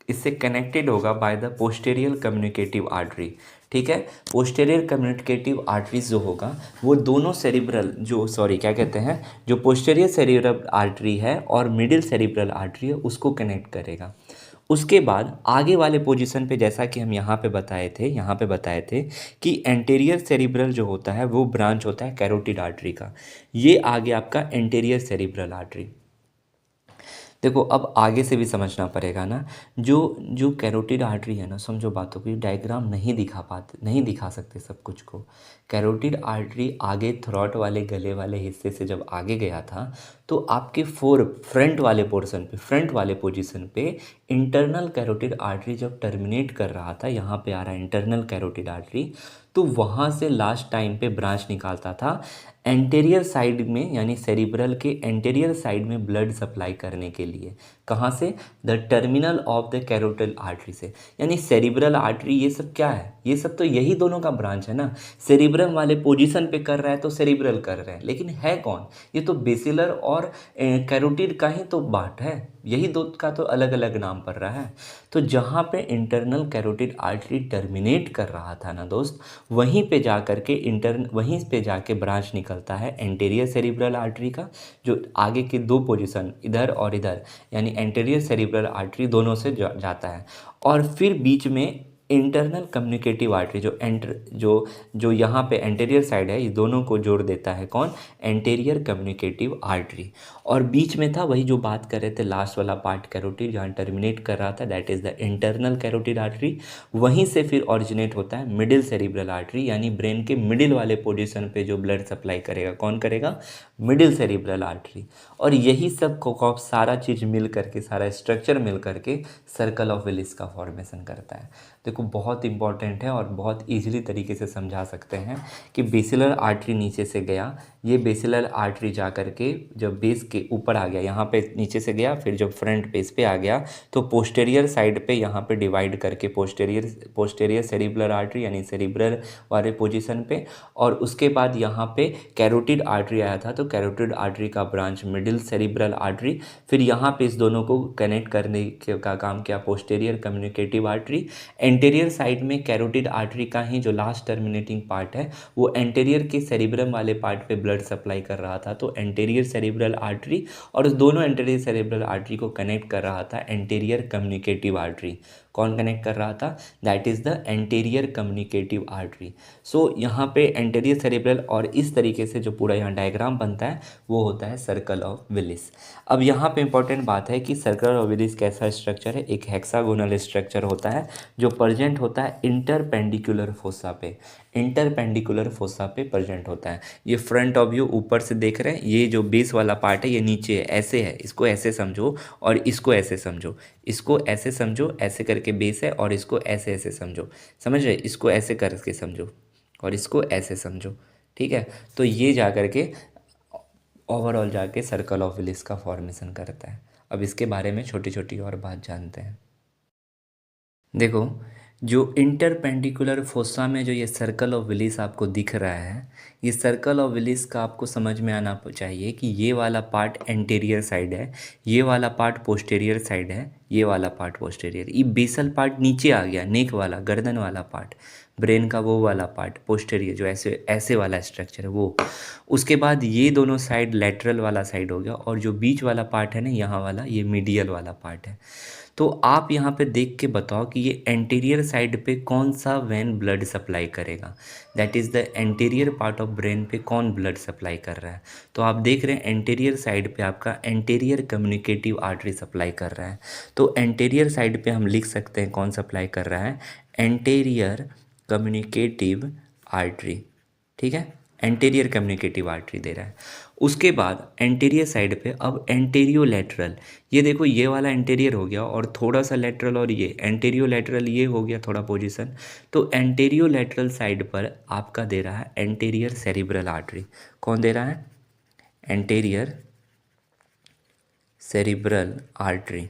इससे कनेक्टेड होगा by the posterior communicative artery. ठीक है, पोस्टीरियर कम्युनिकेटिव आर्टरीज जो होगा वो दोनों सेरिब्रल जो पोस्टीरियर सेरिब्रल आर्टरी है और मिडिल सेरिब्रल आर्टरी है उसको कनेक्ट करेगा। उसके बाद आगे वाले पोजीशन पे जैसा कि हम यहाँ पे बताए थे कि एंटीरियर सेरिब्रल जो होता है वो ब्रांच होता है कैरोटिड आर्टरी का। ये आगे आपका एंटीरियर सेरिब्रल आर्टरी। देखो अब आगे से भी समझना पड़ेगा ना, जो कैरोटिड आर्टरी है ना, समझो बातों को, ये डायग्राम नहीं दिखा सकते सब कुछ को। कैरोटिड आर्टरी आगे थ्रॉट वाले गले वाले हिस्से से जब आगे गया था तो आपके फ्रंट वाले पोजीशन पे इंटरनल कैरोटिड आर्टरी जब टर्मिनेट कर रहा था, यहाँ पे आ रहा है इंटरनल कैरोटिड आर्टरी, तो वहाँ से लास्ट टाइम पे ब्रांच निकालता था एंटीरियर साइड में, यानी सेरिब्रल के एंटीरियर साइड में ब्लड सप्लाई करने के लिए। कहाँ से? The terminal of the carotid artery से। यानी सेरिब्रल आर्टरी ये सब क्या है? ये सब तो यही दोनों का ब्रांच है ना। सेरिब्रम वाले पोजीशन पे कर रहा है तो सेरिब्रल कर रहे हैं, लेकिन है कौन? ये तो बेसिलर और कैरोटिड का ही तो बात है, यही दो का तो अलग अलग नाम पड़ रहा है। तो जहाँ पे इंटरनल कैरोटिड आर्टरी टर्मिनेट कर रहा था ना दोस्त, वहीं पे जाके ब्रांच निकलता है एंटीरियर सेरिब्रल आर्टरी का, जो आगे के दो पोजीशन इधर और इधर यानी एंटीरियर सेरिब्रल आर्टरी दोनों से जाता है। और फिर बीच में इंटरनल कम्युनिकेटिव आर्टरी जो यहाँ पे एंटीरियर साइड है, ये दोनों को जोड़ देता है कौन? Anterior communicative artery. और बीच में था वही जो बात कर रहे थे, लास्ट वाला पार्ट कैरोटिड जहाँ टर्मिनेट कर रहा था, that is the internal carotid artery. वहीं से फिर ऑरिजिनेट होता है मिडिल सेरिब्रल आर्टरी, यानी ब्रेन के मिडिल वाले पोजीशन पे जो ब्लड सप्लाई करेगा, कौन करेगा? Middle cerebral artery. और यही सब को सारा चीज़ मिल करके, सारा स्ट्रक्चर मिल करके सर्कल ऑफ विलिस का फॉर्मेशन करता है। देखो बहुत इंपॉर्टेंट है और बहुत ईजिली तरीके से समझा सकते हैं कि बेसिलर आर्टरी नीचे से गया, ये बेसिलर आर्टरी जा करके जब बेस के ऊपर आ गया, यहाँ पे नीचे से गया, फिर जब फ्रंट बेस पे आ गया तो पोस्टेरियर साइड पे यहाँ पे डिवाइड करके पोस्टेरियर सेरिब्रल आर्टरी यानी सेरिब्रल वाले पोजीशन पे, और उसके बाद यहाँ पे कैरोटिड आर्टरी आया था तो कैरोटिड आर्टरी का ब्रांच मिडिल सेरिब्रल आर्टरी, फिर यहाँ पे इस दोनों को कनेक्ट करने का काम किया posterior communicative artery. Anterior side में कैरोटिड आर्टरी का ही जो लास्ट टर्मिनेटिंग पार्ट है वो एंटीरियर के सेरिब्रम वाले पार्ट पे ब्लड सप्लाई कर रहा था, तो एंटीरियर सेरिब्रल आर्टरी, और उस दोनों एंटीरियर सेरिब्रल आर्टरी को कनेक्ट कर रहा था एंटीरियर कम्युनिकेटिव आर्टरी। कौन कनेक्ट कर रहा था? That is the anterior communicative artery. So यहाँ पे एंटीरियर सेरिब्रल, और इस तरीके से जो पूरा यहाँ डायग्राम बनता है वो होता है सर्कल ऑफ विलिस। अब यहाँ पे इंपॉर्टेंट बात है कि सर्कल ऑफ विलिस कैसा स्ट्रक्चर है? एक हेक्सागोनल स्ट्रक्चर होता है जो प्रेजेंट होता है इंटरपेंडिकुलर फोसा पे प्रेजेंट होता है। ये फ्रंट ऑफ व्यू ऊपर से देख रहे हैं, ये जो बेस वाला पार्ट है ये नीचे है, ऐसे है, इसको ऐसे समझो और इसको ऐसे समझो, इसको ऐसे समझो, ऐसे करके बेस है, और इसको ऐसे ऐसे समझो, समझ रहे? इसको ऐसे करके समझो और इसको ऐसे समझो, ठीक है? तो ये जा करके ओवरऑल जाके सर्कल ऑफ विलिस का फॉर्मेशन करता है। अब इसके बारे में छोटी छोटी और बात जानते हैं। देखो जो इंटरपेंडिकुलर फोसा में जो ये सर्कल ऑफ विलिस आपको दिख रहा है, ये सर्कल ऑफ विलिस का आपको समझ में आना चाहिए कि ये वाला पार्ट एंटीरियर साइड है, ये वाला पार्ट पोस्टीरियर साइड है, ये वाला पार्ट पोस्टीरियर। ये बेसल पार्ट नीचे आ गया, नेक वाला, गर्दन वाला पार्ट, ब्रेन का वो वाला पार्ट पोस्टीरियर जो ऐसे वाला स्ट्रक्चर है वो। उसके बाद ये दोनों साइड लेटरल वाला साइड हो गया, और जो बीच वाला पार्ट है ना यहाँ वाला, ये मीडियल वाला पार्ट है। तो आप यहाँ पे देख के बताओ कि ये एंटीरियर साइड पे कौन सा वेन ब्लड सप्लाई करेगा, that is the anterior part of brain पे कौन ब्लड सप्लाई कर रहा है। तो आप देख रहे हैं एंटीरियर साइड पे आपका एंटीरियर कम्युनिकेटिव आर्टरी सप्लाई कर रहा है। तो एंटीरियर साइड पे हम लिख सकते हैं कौन सप्लाई कर रहा है, एंटीरियर कम्युनिकेटिव आर्टरी, ठीक है, एंटीरियर कम्युनिकेटिव आर्टरी दे रहा है। उसके बाद एंटीरियर साइड पे अब एंटीरियो लेटरल, ये देखो ये वाला एंटीरियर हो गया और थोड़ा सा लेटरल, और ये एंटीरियो लेटरल ये हो गया थोड़ा पोजीशन। तो एंटीरियो लेटरल साइड पर आपका दे रहा है एंटीरियर सेरिब्रल आर्टरी। कौन दे रहा है, एंटीरियर सेरिब्रल आर्टरी।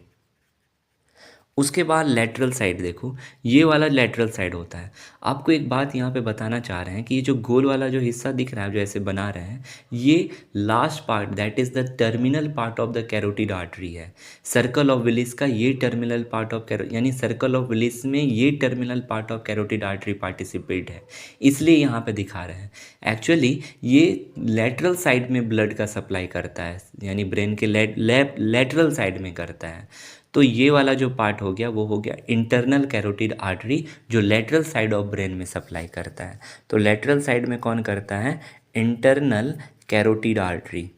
उसके बाद लेटरल साइड देखो, ये वाला लेटरल साइड होता है। आपको एक बात यहाँ पे बताना चाह रहे हैं कि ये जो गोल वाला जो हिस्सा दिख रहा है जो ऐसे बना रहे हैं, ये last part that is the terminal part of the carotid artery है। सर्कल ऑफ विलिस का ये टर्मिनल पार्ट ऑफ यानी सर्कल ऑफ विलिस में ये terminal part of carotid artery participate है, इसलिए यहाँ पे दिखा रहे हैं। एक्चुअली ये लेटरल साइड में ब्लड का सप्लाई करता है, यानी ब्रेन के लेटरल साइड में करता है। तो ये वाला जो पार्ट हो गया वो हो गया इंटरनल कैरोटिड आर्टरी, जो लेटरल साइड ऑफ ब्रेन में सप्लाई करता है। तो लेटरल साइड में कौन करता है, इंटरनल कैरोटिड आर्टरी,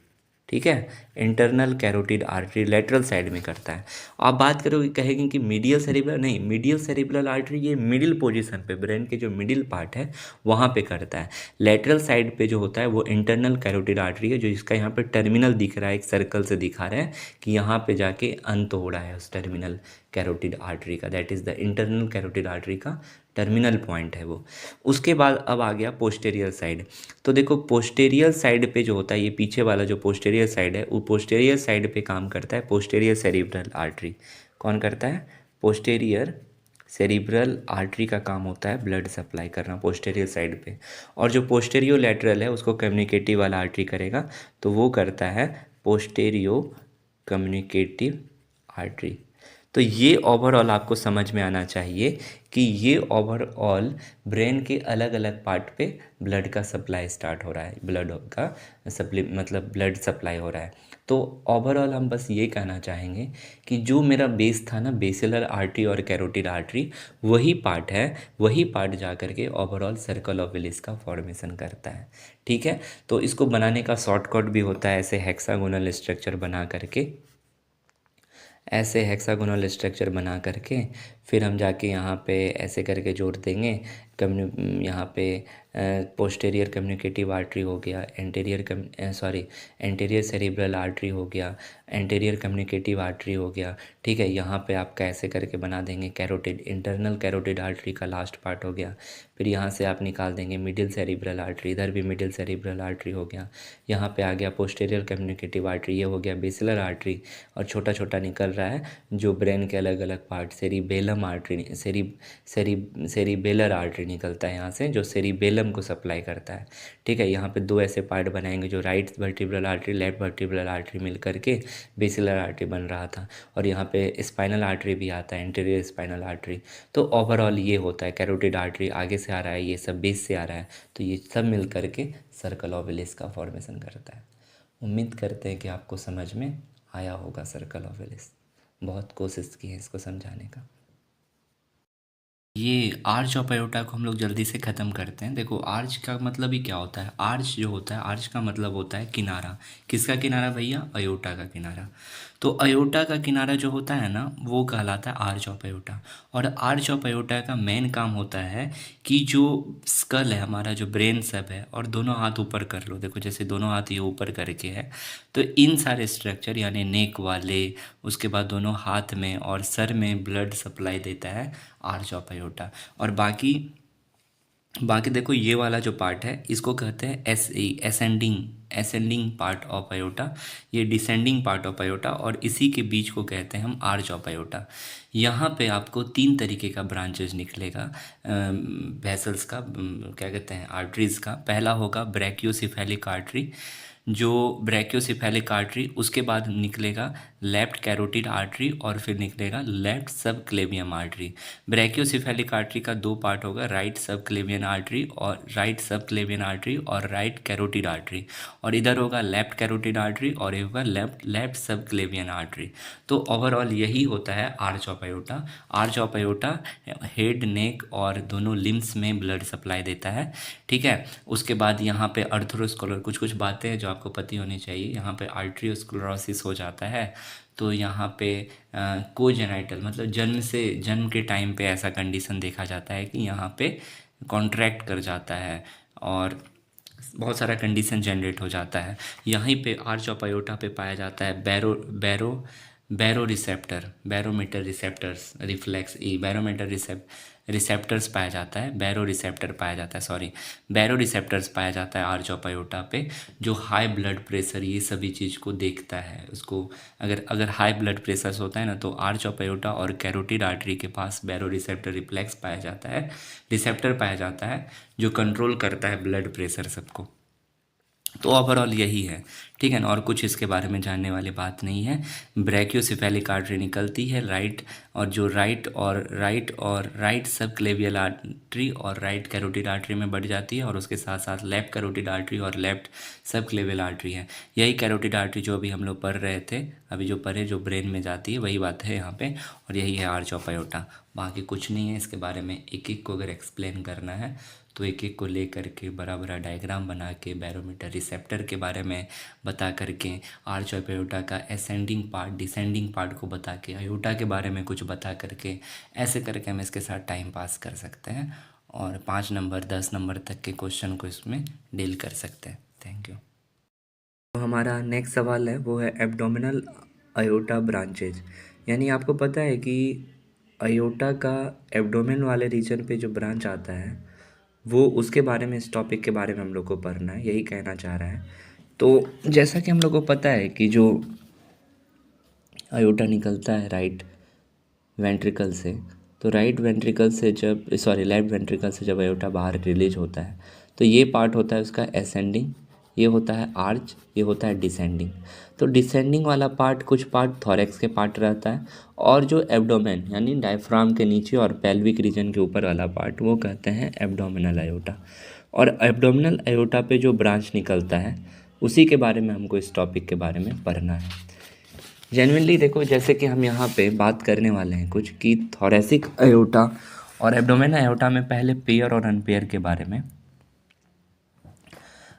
ठीक है, internal carotid artery lateral side में करता है। आप बात करोगे, कहेंगे कि मीडियल सेरिब्रल, नहीं, मीडियल सेरिब्रल आर्टरी ये मिडिल पोजीशन पे, ब्रेन के जो मिडिल पार्ट है वहाँ पे करता है। लेटरल साइड पे जो होता है वो इंटरनल कैरोटिड आर्टरी है, जो इसका यहाँ पे टर्मिनल दिख रहा है, एक सर्कल से दिखा रहे हैं कि यहाँ पे जाके अंत हो रहा है उस टर्मिनल कैरोटिड आर्टरी का, that is the internal carotid artery का टर्मिनल पॉइंट है वो। उसके बाद अब आ गया पोस्टेरियर साइड। तो देखो पोस्टेरियर साइड पे जो होता है, ये पीछे वाला जो पोस्टेरियर साइड है, वो पोस्टेरियर साइड पे काम करता है पोस्टेरियर सेरिब्रल आर्टरी। कौन करता है, पोस्टेरियर सेरिब्रल आर्टरी का काम होता है ब्लड सप्लाई करना पोस्टेरियर साइड पे। और जो पोस्टेरियो लेटरल है उसको कम्युनिकेटिव वाला आर्टरी करेगा, तो वो करता है पोस्टेरियो कम्युनिकेटिव आर्टरी। तो ये ओवरऑल आपको समझ में आना चाहिए कि ये ओवरऑल ब्रेन के अलग अलग पार्ट पे ब्लड का सप्लाई स्टार्ट हो रहा है, ब्लड का मतलब ब्लड सप्लाई हो रहा है। तो ओवरऑल हम बस ये कहना चाहेंगे कि जो मेरा बेस था ना, बेसिलर आर्टरी और कैरोटिड आर्टरी, वही पार्ट है, वही पार्ट जा कर के ओवरऑल सर्कल ऑफ विलिस का फॉर्मेशन करता है, ठीक है। तो इसको बनाने का शॉर्टकट भी होता है, ऐसे हेक्सागोनल स्ट्रक्चर बना करके, ऐसे हेक्सागोनल स्ट्रक्चर बना करके फिर हम जाके यहाँ पे ऐसे करके जोड़ देंगे। यहाँ पे पोस्टेरियर कम्युनिकेटिव आर्टरी हो गया, एंटीरियर सेरिब्रल आर्टरी हो गया, एंटीरियर कम्युनिकेटिव आर्टरी हो गया, ठीक है। यहाँ पे आपका ऐसे करके बना देंगे कैरोटिड, इंटरनल कैरोटिड आर्टरी का लास्ट पार्ट हो गया। फिर यहाँ से आप निकाल देंगे मिडिल सेरिब्रल आर्टरी, इधर भी मिडिल सेरिब्रल आर्टरी हो गया। यहाँ पे आ गया पोस्टेरियर कम्युनिकेटिव आर्टरी, ये हो गया बेसिलर आर्टरी। और छोटा छोटा निकल रहा है जो ब्रेन के अलग अलग part, cerebellum artery, cerebellar artery निकलता है यहाँ से, जो सेरिबेलम को सप्लाई करता है, ठीक है। यहाँ पे दो ऐसे पार्ट बनाएंगे, जो right vertebral artery, left vertebral artery मिल करके बेसिलर आर्टरी बन रहा था। और यहाँ पे स्पाइनल आर्टरी भी आता है, एंटीरियर स्पाइनल आर्टरी। तो ओवरऑल ये होता है, कैरोटिड आर्टरी आगे से आ रहा है, ये सब बेस से आ रहा है, तो ये सब मिल करके सर्कल ऑफ विलिस का फॉर्मेशन करता है। उम्मीद करते हैं कि आपको समझ में आया होगा सर्कल ऑफ विलिस। बहुत कोशिश की है इसको समझाने का। ये आर्च ऑफ अयोटा को हम लोग जल्दी से ख़त्म करते हैं। देखो आर्च का मतलब ही क्या होता है, आर्च जो होता है, आर्च का मतलब होता है किनारा। किसका किनारा भैया, अयोटा का किनारा। तो अयोटा का किनारा जो होता है ना, वो कहलाता है आर्च ऑफ अयोटा। और आर्च ऑफ अयोटा का मेन काम होता है कि जो स्कल है हमारा, जो ब्रेन सब है, और दोनों हाथ ऊपर कर लो, देखो जैसे दोनों हाथ ये ऊपर करके है, तो इन सारे स्ट्रक्चर यानी नेक वाले, उसके बाद दोनों हाथ में और सर में ब्लड सप्लाई देता है आर्च ऑफ अयोटा। और बाकी बाकी देखो ये वाला जो पार्ट है इसको कहते हैं एसेंडिंग पार्ट ऑफ अयोटा, ये डिसेंडिंग पार्ट ऑफ अयोटा, और इसी के बीच को कहते हैं हम आर्च ऑफ अयोटा। यहाँ पे आपको 3 तरीके का ब्रांचेज निकलेगा वेसल्स का, क्या कहते हैं, आर्टरीज़ का। पहला होगा ब्रैकियोसेफेलिक आर्टरी, जो ब्रैकियोसेफेलिक आर्टरी, उसके बाद निकलेगा लेफ्ट कैरोटिड आर्टरी और फिर निकलेगा लेफ्ट सब क्लेवियम आर्टरी। ब्रैकियोसेफेलिक आर्टरी का दो पार्ट होगा, राइट सब क्लेवियन आर्टरी और राइट सब क्लेवियन आर्टरी और राइट कैरोटिड आर्टरी, और इधर होगा लेफ्ट कैरोटिड आर्टरी और ये होगा लेफ्ट लेफ्ट सब क्लेवियन आर्टरी। तो ओवरऑल यही होता है arch of aorta. Arch of aorta head, neck और दोनों लिम्स में ब्लड सप्लाई देता है, ठीक है। उसके बाद यहाँ पे अर्थरोस्क्लेरोसिस, कुछ कुछ बातें हैं जो आपको पता होनी चाहिए। यहाँ पे आर्टरियोस्क्लेरोसिस हो जाता है तो यहाँ पे कोजेनाइटल मतलब जन्म के टाइम पे ऐसा कंडीशन देखा जाता है कि यहाँ पे कॉन्ट्रैक्ट कर जाता है और बहुत सारा कंडीशन जनरेट हो जाता है। यहीं पे आर्च ऑफ अयोटा पे पाया जाता है बैरो रिसेप्टर, बैरोमीटर रिसेप्टर्स रिफ्लेक्स ई बैरोमीटर रिसेप्टर्स पाया जाता है, बैरो रिसेप्टर पाया जाता है, सॉरी बैरो रिसेप्टर्स पाया जाता है आर्च ऑफ अयोटा पे, जो हाई ब्लड प्रेशर ये सभी चीज़ को देखता है। उसको अगर हाई ब्लड प्रेशर होता है ना तो आर्च ऑफ अयोटा और कैरोटिड आर्टरी के पास बैरो रिसेप्टर रिफ्लेक्स पाया जाता है, रिसेप्टर पाया जाता है जो कंट्रोल करता है ब्लड प्रेशर सबको। तो ओवरऑल यही है, ठीक है ना, और कुछ इसके बारे में जानने वाली बात नहीं है। ब्रैकियोसेफेलिक आर्टरी निकलती है राइट, और जो राइट सब क्लेवियल आर्टरी और राइट कैरोटिड आर्टरी में बढ़ जाती है, और उसके साथ साथ लेफ्ट कैरोटिड आर्टरी और लेफ्ट सब क्लेवियल आर्टरी है। यही कैरोटिड आर्टरी जो अभी हम लोग पढ़ रहे थे, अभी जो पढ़े जो ब्रेन में जाती है वही बात है यहाँ पे, और यही है आर्च ऑफ अयोटा। बाकी कुछ नहीं है इसके बारे में। एक एक को अगर एक्सप्लेन करना है तो एक एक को ले करके बड़ा बड़ा डायग्राम बना के बैरोमीटर रिसेप्टर के बारे में बता करके, आर्च ऑफ अयोटा का असेंडिंग पार्ट डिसेंडिंग पार्ट को बता के, अयोटा के बारे में कुछ बता करके, ऐसे करके हम इसके साथ टाइम पास कर सकते हैं और 5 नंबर 10 नंबर तक के क्वेश्चन को इसमें डील कर सकते हैं। Thank you. तो हमारा नेक्स्ट सवाल है वो है एब्डोमिनल अयोटा ब्रांचेज। यानी आपको पता है कि अयोटा का एब्डोमेन वाले रीजन पे जो ब्रांच आता है वो उसके बारे में, इस टॉपिक के बारे में हम लोग को पढ़ना है, यही कहना चाह रहा है। तो जैसा कि हम लोग को पता है कि जो अयोटा निकलता है राइट वेंट्रिकल से, तो राइट वेंट्रिकल से जब लेफ्ट वेंट्रिकल से जब अयोटा बाहर रिलीज होता है तो ये पार्ट होता है उसका असेंडिंग, ये होता है आर्च, ये होता है डिसेंडिंग। तो डिसेंडिंग वाला पार्ट कुछ पार्ट थॉरेक्स के पार्ट रहता है, और जो एब्डोमेन यानी डायफ्राम के नीचे और पेल्विक रीजन के ऊपर वाला पार्ट वो कहते हैं एब्डोमिनल अयोटा। और एब्डोमिनल अयोटा पे जो ब्रांच निकलता है उसी के बारे में हमको इस टॉपिक के बारे में पढ़ना है। जेन्युइनली देखो, जैसे कि हम यहाँ पे बात करने वाले हैं कुछ कि थोरेसिक अयोटा और एब्डोमिनल अयोटा में पहले पेयर और अनपेयर के बारे में।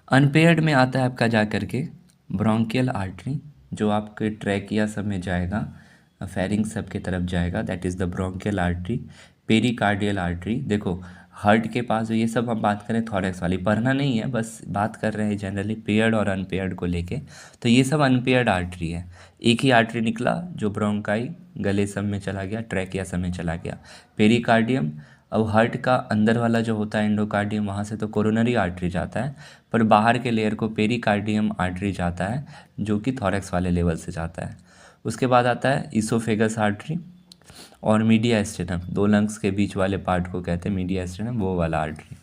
अनपेयर्ड में आता है आपका जा करके ब्रोंकियल आर्टरी, जो आपके ट्रैकिया सब में जाएगा, फेरिंग सब की तरफ जाएगा, that is the bronchial artery. Pericardial artery, देखो हार्ट के पास, ये सब हम बात करें थॉरेक्स वाली, पढ़ना नहीं है, बस बात कर रहे हैं जनरली पेयर्ड और अनपेयर्ड को लेके। तो ये सब अनपेयर्ड आर्टरी है। एक ही आर्टरी निकला जो ब्रोंकाई गले सब में चला गया, ट्रैकिया सब में चला गया, पेरिकार्डियम। अब हार्ट का अंदर वाला जो होता है एंडोकार्डियम, वहाँ से तो कोरोनरी आर्टरी जाता है, पर बाहर के लेयर को पेरिकार्डियम आर्टरी जाता है जो कि थॉरेक्स वाले लेवल से जाता है। उसके बाद आता है इसोफेगस आर्टरी और मीडिया स्टेनम, दो लंग्स के बीच वाले पार्ट को कहते हैं मीडिया स्टेनम, वो वाला आर्टरी।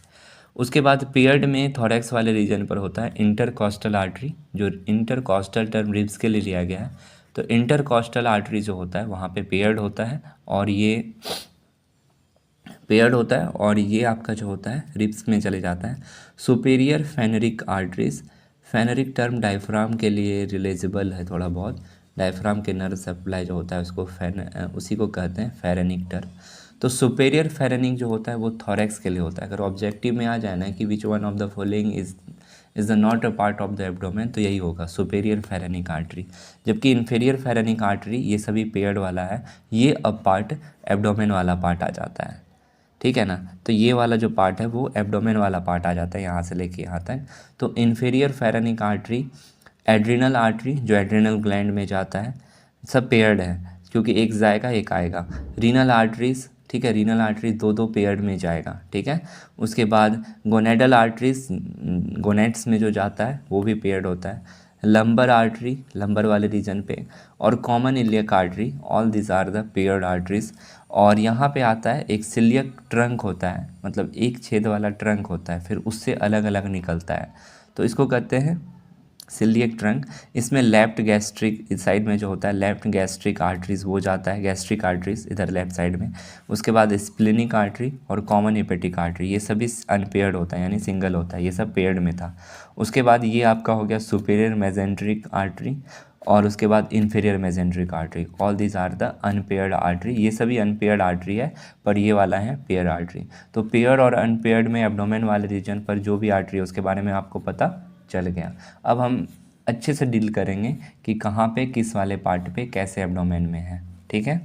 उसके बाद पेयर्ड में थॉरेक्स वाले रीजन पर होता है इंटरकॉस्टल आर्टरी, जो इंटरकॉस्टल टर्म रिब्स के लिए लिया गया है। तो इंटरकॉस्टल आर्टरी जो होता है वहाँ पे पेयर्ड होता है, और ये आपका जो होता है रिब्स में चले जाता है। सुपेरियर फेनरिक आर्टरीज, फेनरिक टर्म डायफ्राम के लिए रिलेजेबल है थोड़ा बहुत, डायफ्राम के नर्व सप्लाई जो होता है उसको उसी को कहते हैं फेरेनिक टर्म। तो सुपेरियर फेरेनिक जो होता है वो थॉरेक्स के लिए होता है। अगर ऑब्जेक्टिव में आ जाए ना कि which one of the following is the not a part of the abdomen, तो यही होगा सुपेरियर फेरेनिक आर्टरी। जबकि इन्फीरियर फेरेनिक आर्टरी ये सभी पेयर्ड वाला है, ये अब पार्ट एब्डोमेन वाला पार्ट आ जाता है, ठीक है ना। तो ये वाला जो पार्ट है वो एब्डोमेन वाला पार्ट आ जाता है यहाँ से लेके यहाँ तक। तो inferior phrenic artery, adrenal artery जो एड्रिनल ग्लैंड में जाता है, सब पेयर्ड है क्योंकि एक जाएगा एक आएगा। रीनल आर्टरीज, ठीक है, रीनल आर्टरीज दो दो पेयर्ड में जाएगा, ठीक है। उसके बाद गोनेडल आर्टरीज, गोनेट्स में जो जाता है वो भी पेयर्ड होता है। लंबर आर्टरी, लंबर वाले रीजन पे, और common iliac artery, all this are the paired arteries. और यहाँ पे आता है एक सिलियक ट्रंक होता है, मतलब एक छेद वाला ट्रंक होता है, फिर उससे अलग अलग निकलता है, तो इसको कहते हैं सिलियक ट्रंक, इसमें लेफ्ट गैस्ट्रिक इस साइड में जो होता है लेफ्ट गैस्ट्रिक आर्टरीज वो जाता है, गैस्ट्रिक आर्टरीज इधर लेफ्ट साइड में। उसके बाद स्प्लेनिक आर्टरी और कॉमन हेपेटिक आर्टरी, ये सभी अनपेयर्ड होता है यानी सिंगल होता है, ये सब पेयर्ड में था। उसके बाद ये आपका हो गया सुपीरियर मेजेंट्रिक आर्टरी और उसके बाद inferior mesenteric artery. All these are the unpaired artery, ये सभी अनपेयर्ड आर्टरी है पर ये वाला है पेयर आर्टरी। तो पेयर और अनपेयर्ड में एब्डोमेन वाले रीजन पर जो भी आर्टरी है उसके बारे में आपको पता चल गया। अब हम अच्छे से डील करेंगे कि कहाँ पे किस वाले पार्ट पे कैसे एब्डोमेन में है, ठीक है।